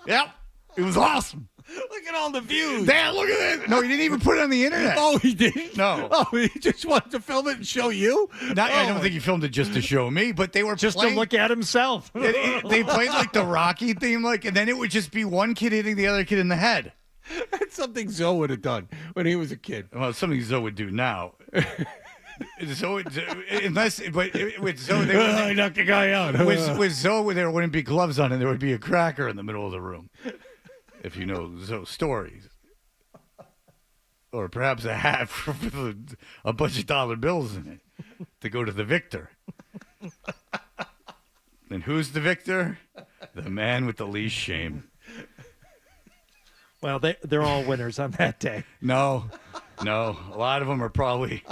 F: Yep, it was awesome.
C: Look at all the views.
F: Dad, look at that. No, he didn't even put it on the internet.
C: Oh, he didn't?
F: No.
C: Oh, he just wanted to film it and show you?
F: I don't think he filmed it just to show me, but they were
L: just
F: playing,
L: to look at himself.
F: They played like the Rocky theme, and then it would just be one kid hitting the other kid in the head.
C: That's something Zoe would have done when he was a kid.
F: Well, it's something Zoe would do now. With Zoe, they
C: knocked the guy out.
F: With Zoe, there wouldn't be gloves on, and there would be a cracker in the middle of the room. If you know Zoe's stories. Or perhaps a hat with a bunch of dollar bills in it to go to the victor. And who's the victor? The man with the least shame.
L: Well, they're all winners on that day.
F: No. A lot of them are probably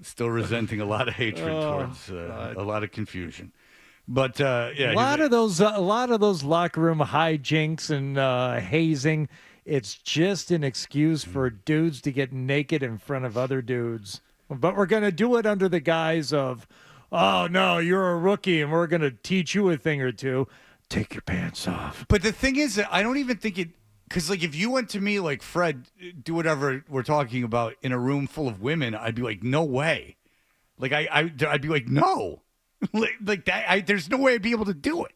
F: still resenting a lot of hatred towards a lot of confusion. But yeah,
L: a lot of those locker room hijinks and hazing. It's just an excuse for dudes to get naked in front of other dudes. But we're going to do it under the guise of, oh no, you're a rookie, and we're going to teach you a thing or two. Take your pants off.
F: But the thing is, that I don't even think it. Because, like, if you went to me, like, Fred, do whatever we're talking about in a room full of women, I'd be like, no way. Like, I'd be like, no. like that, there's no way I'd be able to do it.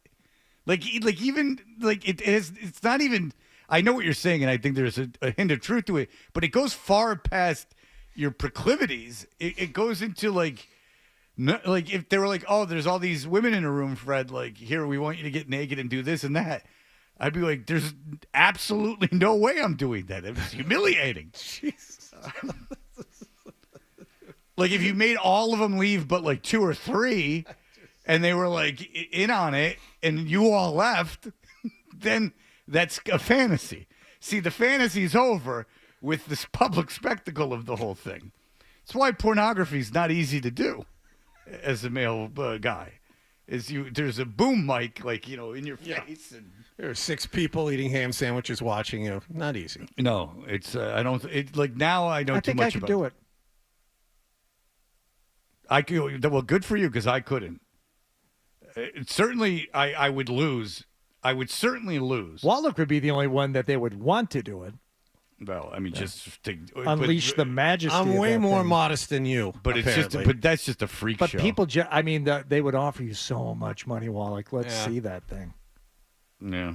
F: It's not even, I know what you're saying, and I think there's a hint of truth to it, but it goes far past your proclivities. It goes into, like if they were like, oh, there's all these women in a room, Fred, like, here, we want you to get naked and do this and that. I'd be like, there's absolutely no way I'm doing that. It's humiliating. Jesus. Like, if you made all of them leave but, like, 2 or 3, and they were, like, in on it, and you all left, then that's a fantasy. See, the fantasy's over with this public spectacle of the whole thing. That's why pornography is not easy to do as a male guy. There's a boom mic, like, in your face, and
C: there are 6 people eating ham sandwiches watching you. Not easy.
F: No, it's I don't. It like now I know too much about.
L: I could do it.
F: I could. Well, good for you, because I couldn't. Certainly, I would lose. I would certainly lose.
L: Wallock would be the only one that they would want to do it.
F: Well, I mean, just to
L: unleash the majesty.
C: I'm way
L: of that
C: more
L: thing.
C: modest than you.
F: But
C: apparently.
F: but that's just a freak
L: But
F: show.
L: people, I mean, they would offer you so much money, Wallock. Let's see that thing.
F: Yeah,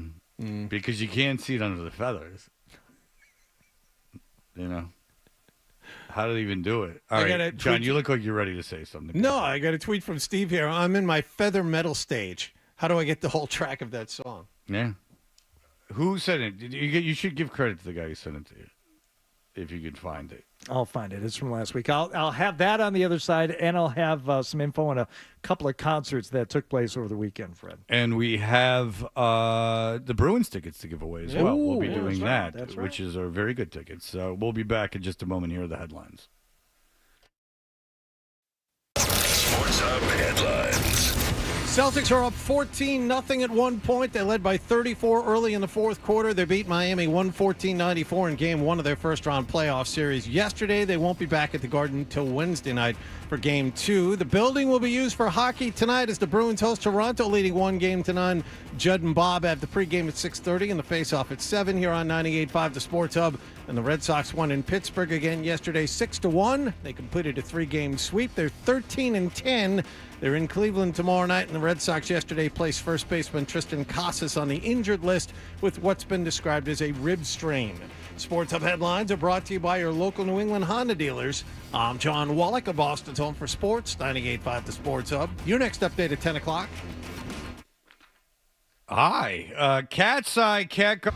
F: because you can't see it under the feathers. How did they even do it? All right, John, you look like you're ready to say something.
C: No, I got a tweet from Steve here. I'm in my feather metal stage. How do I get the whole track of that song?
F: Yeah. Who sent it? You should give credit to the guy who sent it to you, if you can find it.
L: I'll find it. It's from last week. I'll have that on the other side, and I'll have some info on a couple of concerts that took place over the weekend, Fred.
F: And we have the Bruins tickets to give away as well. We'll be doing that, which is our very good tickets. We'll be back in just a moment. Here are the headlines.
A: Sports Hub headlines.
C: Celtics are up 14-0 at one point. They led by 34 early in the fourth quarter. They beat Miami 114-94 in Game 1 of their first-round playoff series yesterday. They won't be back at the Garden until Wednesday night for Game 2. The building will be used for hockey tonight as the Bruins host Toronto, leading 1-0. Judd and Bob have the pregame at 6:30 and the face-off at 7 here on 98.5 The Sports Hub. And the Red Sox won in Pittsburgh again yesterday 6-1. They completed a 3-game sweep. They're 13-10. They're in Cleveland tomorrow night, and the Red Sox yesterday placed first baseman Tristan Casas on the injured list with what's been described as a rib strain. Sports Hub headlines are brought to you by your local New England Honda dealers. I'm John Wallock of Boston's Home for Sports, 98.5 The Sports Hub. Your next update at 10 o'clock.
F: Hi. Cat's Eye Cat...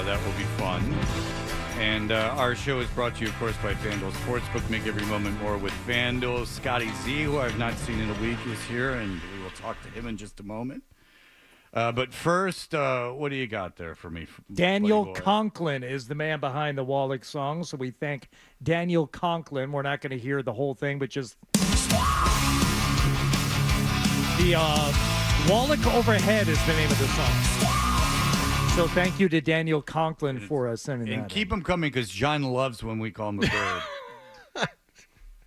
F: that will be fun. And our show is brought to you, of course, by FanDuel Sportsbook. Make every moment more with FanDuel. Scotty Z, who I've not seen in a week, is here, and we will talk to him in just a moment. But first, what do you got there for me?
L: Daniel Conklin is the man behind the Wallock song, so we thank Daniel Conklin. We're not going to hear the whole thing, but just the Wallock Overhead is the name of the song. So thank you to Daniel Conklin for sending that.
F: And keep him coming, because John loves when we call him a bird.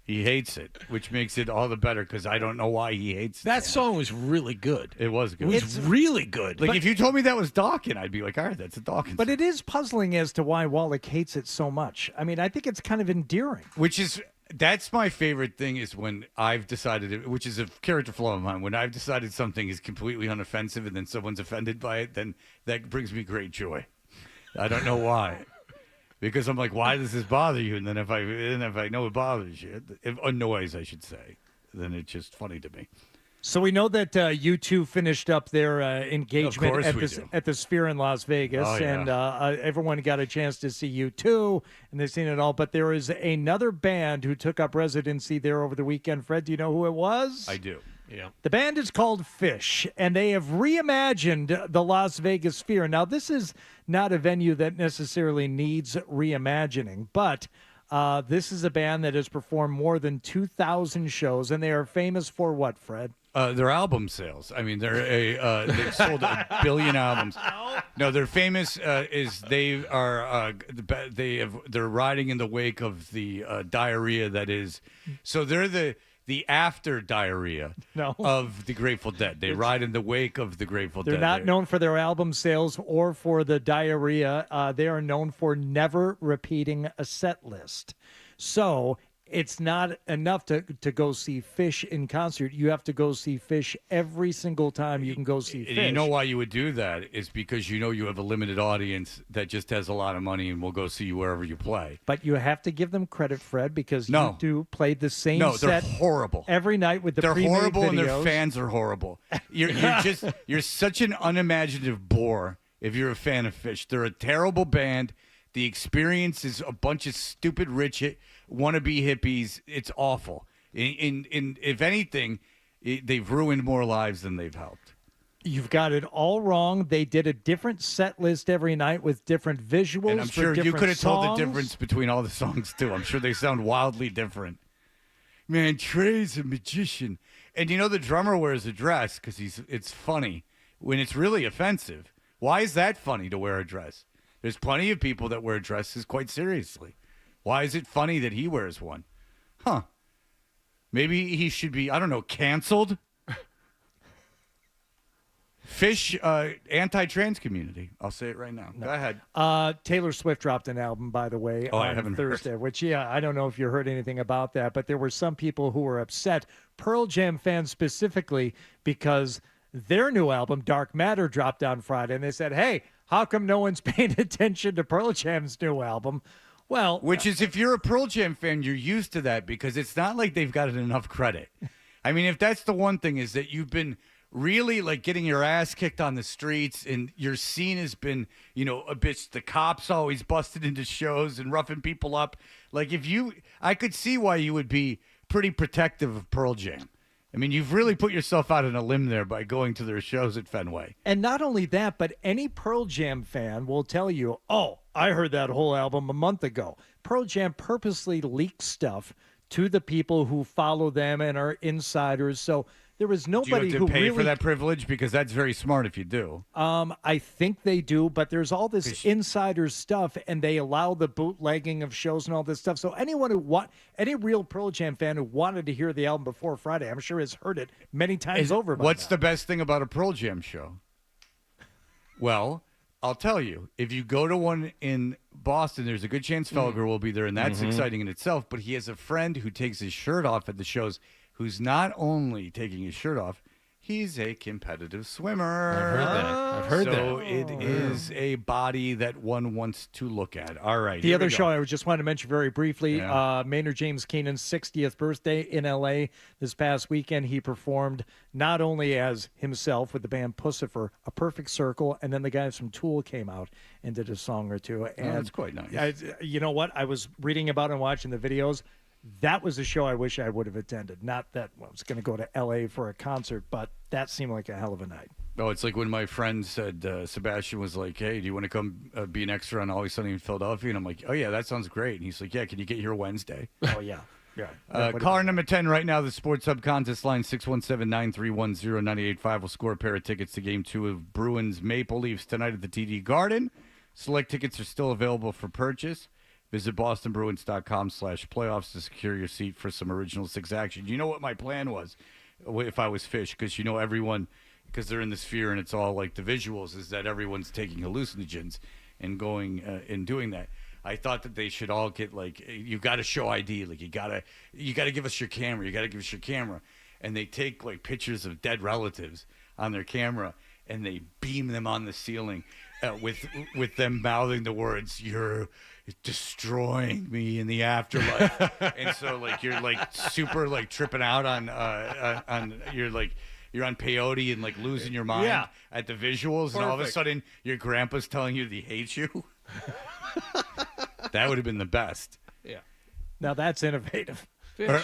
F: He hates it, which makes it all the better, because I don't know why he hates it.
C: That song was really good.
F: It was good.
C: It's really good.
F: Like, if you told me that was Dawkins, I'd be like, all right, that's a Dawkins.
L: But it is puzzling as to why Wallock hates it so much. I mean, I think it's kind of endearing.
F: That's my favorite thing, is when I've decided, which is a character flaw of mine, when I've decided something is completely unoffensive and then someone's offended by it, then that brings me great joy. I don't know why. Because I'm like, why does this bother you? And then if I know it bothers you, if annoys, I should say, then it's just funny to me.
L: So we know that U2 finished up their engagement at the Sphere in Las Vegas, and everyone got a chance to see U2, and they've seen it all. But there is another band who took up residency there over the weekend. Fred, do you know who it was?
F: I do.
C: Yeah.
L: The band is called Fish, and they have reimagined the Las Vegas Sphere. Now, this is not a venue that necessarily needs reimagining, but this is a band that has performed more than 2,000 shows, and they are famous for what, Fred?
F: Their album sales. I mean, they've sold 1 billion albums. No, they're famous is they're riding in the wake of the diarrhea that is. So they're the after diarrhea of the Grateful Dead. They ride in the wake of the Grateful Dead.
L: They're not known for their album sales or for the diarrhea. They are known for never repeating a set list. So it's not enough to go see Fish in concert. You have to go see Fish every single time you can go see Fish.
F: You know why you would do that is because you have a limited audience that just has a lot of money and will go see you wherever you play.
L: But you have to give them credit, Fred, because U2 played the same set
F: horrible
L: every night with the
F: They're
L: pre-made
F: horrible
L: videos.
F: And their fans are horrible. You're such an unimaginative bore if you're a fan of Fish. They're a terrible band. The experience is a bunch of stupid rich wannabe hippies. It's awful. If anything, they've ruined more lives than they've helped.
L: You've got it all wrong. They did a different set list every night with different visuals.
F: And I'm sure you could have told
L: songs.
F: the difference between all the songs, too. I'm sure they sound wildly different. Man, Trey's a magician. And the drummer wears a dress because it's funny when it's really offensive. Why is that funny to wear a dress? There's plenty of people that wear dresses quite seriously. Why is it funny that he wears one? Huh. Maybe he should be, I don't know, canceled? Fish, anti-trans community. I'll say it right now.
L: No.
F: Go ahead.
L: Taylor Swift dropped an album, by the way,
F: I
L: on
F: haven't
L: Thursday,
F: heard.
L: which, I don't know if you heard anything about that, but there were some people who were upset, Pearl Jam fans specifically, because their new album, Dark Matter, dropped on Friday, and they said, hey, how come no one's paying attention to Pearl Jam's new album? Well,
F: which is, if you're a Pearl Jam fan, you're used to that because it's not like they've gotten enough credit. I mean, if that's the one thing, is that you've been really like getting your ass kicked on the streets, and your scene has been, a bitch. The cops always busted into shows and roughing people up. Like, I could see why you would be pretty protective of Pearl Jam. I mean, you've really put yourself out on a limb there by going to their shows at Fenway.
L: And not only that, but any Pearl Jam fan will tell you, oh, I heard that whole album a month ago. Pearl Jam purposely leaks stuff to the people who follow them and are insiders. So there was nobody
F: who
L: who
F: pay
L: really
F: for that privilege, because that's very smart if you do.
L: I think they do, but there's all this insider stuff, and they allow the bootlegging of shows and all this stuff. So any real Pearl Jam fan who wanted to hear the album before Friday, I'm sure has heard it many times over.
F: What's the best thing about a Pearl Jam show? Well, I'll tell you. If you go to one in Boston, there's a good chance Felger will be there, and that's exciting in itself. But he has a friend who takes his shirt off at the shows, who's not only taking his shirt off, He's a competitive swimmer.
C: I've heard that. I've heard that.
F: So it is a body that one wants to look at. All right.
L: The other show I just wanted to mention very briefly,
F: Yeah.
L: Maynard James Keenan's 60th birthday in L.A. this past weekend. He performed not only as himself with the band Pussifer, A Perfect Circle, and then the guys from Tool came out and did a song or two. And
F: that's quite nice.
L: You know what? I was reading about and watching the videos. That was a show I wish I would have attended. Not that I was going to go to L.A. for a concert, but that seemed like a hell of a night.
F: Oh, it's like when my friend said, Sebastian was like, hey, do you want to come be an extra on Always Sunny in Philadelphia? And I'm like, oh, yeah, that sounds great. And he's like, yeah, can you get here Wednesday?
L: Oh, yeah. Yeah.
F: Caller number 10 right now, the Sports Hub contest line, 617-931-0985 will score a pair of tickets to Game 2 of Bruins Maple Leafs tonight at the TD Garden. Select tickets are still available for purchase. Visit bostonbruins.com/playoffs to secure your seat for some Original Six action. You know what my plan was if I was Fish? Because, you know, everyone, because they're in the sphere and it's all like the visuals, is that everyone's taking hallucinogens and going and doing that. I thought that they should all get, like, you got to show ID. Like, you got to give us your camera. You got to give us your camera. And they take, like, pictures of dead relatives on their camera and they beam them on the ceiling with them mouthing the words, "You're destroying me in the afterlife." And so, like, you're like super like tripping out on you're on peyote and like losing your mind at the visuals. Perfect. And all of a sudden your grandpa's telling you that he hates you. That would have been the best.
L: Yeah. Now that's innovative.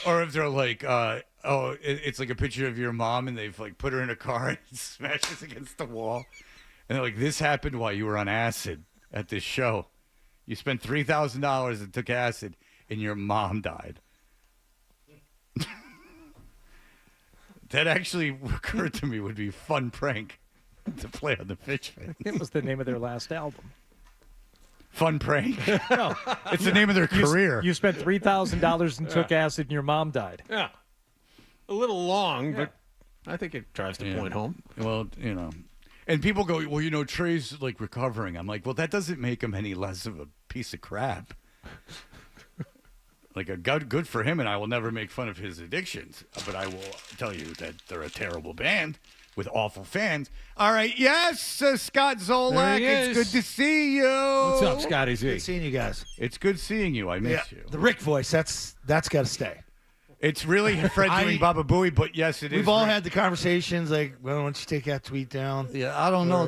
F: Or if they're like, it's like a picture of your mom and they've like put her in a car and smashes against the wall. And they're like, this happened while you were on acid at this show. You spent $3,000 and took acid, and your mom died. That actually occurred to me would be a fun prank to play on the Fish Fan.
L: It was the name of their last album.
F: Fun prank?
L: No.
F: It's the name of their career.
L: You spent $3,000 and took acid, and your mom died.
C: Yeah. A little long, but I think it tries to point home.
F: Well, you know. And people go, well, you know, Trey's like recovering. I'm like, well, that doesn't make him any less of a piece of crap. Like, good for him, and I will never make fun of his addictions. But I will tell you that they're a terrible band with awful fans. All right, yes, Scott Zolak, it's good to see you.
M: What's up, Scotty Z?
N: Good seeing you guys.
F: It's good seeing you. I miss you.
N: The Rick voice, that's got to stay.
F: It's really Fred doing Baba Booey, but yes, it is.
N: We've all had the conversations like, well, why don't you take that tweet down?
J: Yeah, I don't know,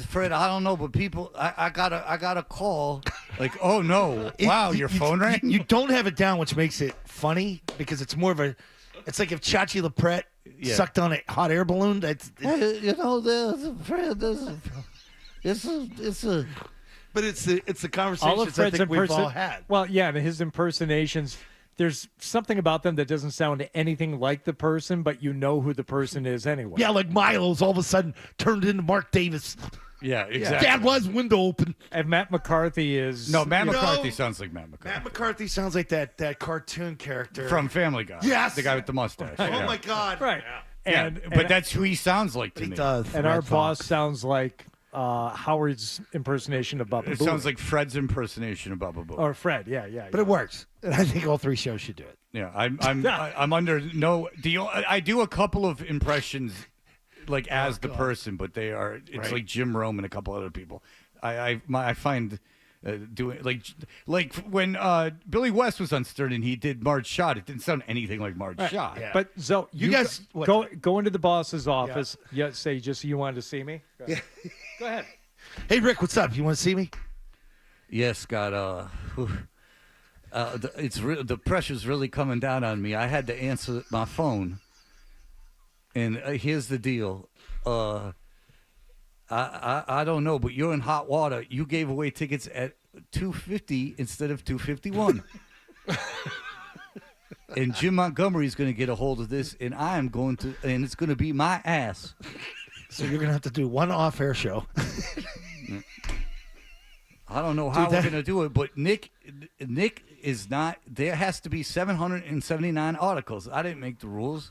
J: Fred. I don't know, but people, I got a call.
F: Like, oh no, wow, your phone rang.
N: You don't have it down, which makes it funny because it's more of a. It's like if Chachi LaPrette sucked on a hot air balloon.
J: You know, Fred. It's a.
N: But it's the conversations I think we've all had.
L: Well, yeah, and his impersonations. There's something about them that doesn't sound anything like the person, but you know who the person is anyway.
N: Yeah, like Milo's all of a sudden turned into Mark Davis.
F: Yeah, exactly.
N: Dad was window open.
L: And Matt McCarthy is...
F: No, Matt McCarthy sounds like Matt McCarthy.
N: Matt McCarthy sounds like that cartoon character.
F: From Family Guy.
N: Yes.
F: The guy with the mustache.
N: Oh, my God.
L: Right.
F: Yeah. But that's who he sounds like to me.
N: He does.
L: And our boss sounds like Howard's impersation of Baba Booey.
F: It sounds like Fred's impersonation of Baba Booey.
L: Or Fred, yeah.
N: But it works. And I think all three shows should do it.
F: Yeah, I'm under no deal. I do a couple of impressions, like as the person, but they are it's like Jim Rome and a couple other people. I find doing like when Billy West was on Stern and he did Marge Schott, it didn't sound anything like Marge Schott.
N: Yeah.
L: But Zoe, you
N: guys
L: go into the boss's office. Yeah, say just you wanted to see me. Go ahead.
N: Hey Rick, what's up? You want to see me?
J: Yes, Scott. The pressure's really coming down on me. I had to answer my phone, and here's the deal. I don't know, but you're in hot water. You gave away tickets at $250 instead of $251. And Jim Montgomery is going to get a hold of this, and and it's going to be my ass.
N: So you're going to have to do one off-air show.
J: I don't know how we're going to do it, but Nick is not. There has to be 779 articles. I didn't make the rules.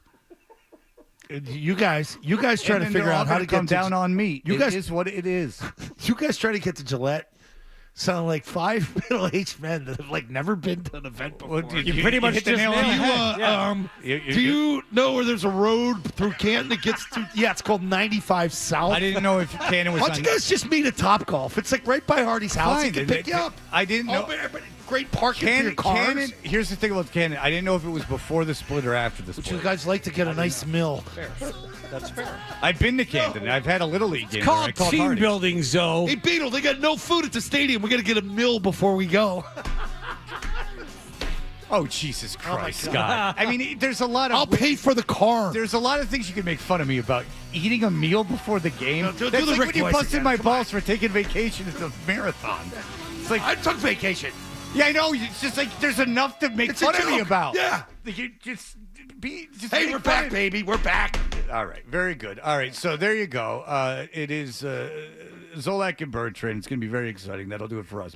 N: You guys try to figure out how to
F: come down on me.
N: You
F: it
N: guys
F: is what it is.
N: You guys try to get to Gillette sound like 5 middle-aged men that have like never been to an event before.
F: You pretty much
N: hit
F: just nailed it.
N: do you know where there's a road through Canton that gets to? Yeah, it's called 95 South.
F: I didn't know if Canton was
N: Why don't you guys just meet at Topgolf? It's like right by Hardy's house. He can pick you up.
F: I didn't know.
N: But great parking for your cars.
F: Cannon, here's the thing about Cannon. I didn't know if it was before the split or after the
N: Would
F: split.
N: you guys like to get a nice meal?
C: That's fair.
F: I've been to Canton. I've had a Little League game.
C: It's called
F: there.
C: team
F: Hardy.
C: building, Zoe.
N: Hey, Beetle, they got no food at the stadium. We got to get a meal before we go.
F: Oh, Jesus Christ, Scott. I mean, there's a lot of...
N: I'll pay for the car.
F: There's a lot of things you can make fun of me about. Eating a meal before the game.
N: No, do
F: That's
N: the
F: like
N: Rick
F: when you
N: voice
F: busted
N: again.
F: my
N: Come
F: balls for taking vacation at the marathon. It's like...
N: I took vacation.
F: Yeah, I know. It's just like there's enough to make
N: It's a
F: fun of me
N: joke.
F: about.
N: Yeah.
F: Like, you just
N: Hey,
F: make
N: we're
F: fun
N: back,
F: of-
N: baby. We're back.
F: All right, very good. All right, so there you go. It is Zolak and Bertrand. It's going to be very exciting. That'll do it for us.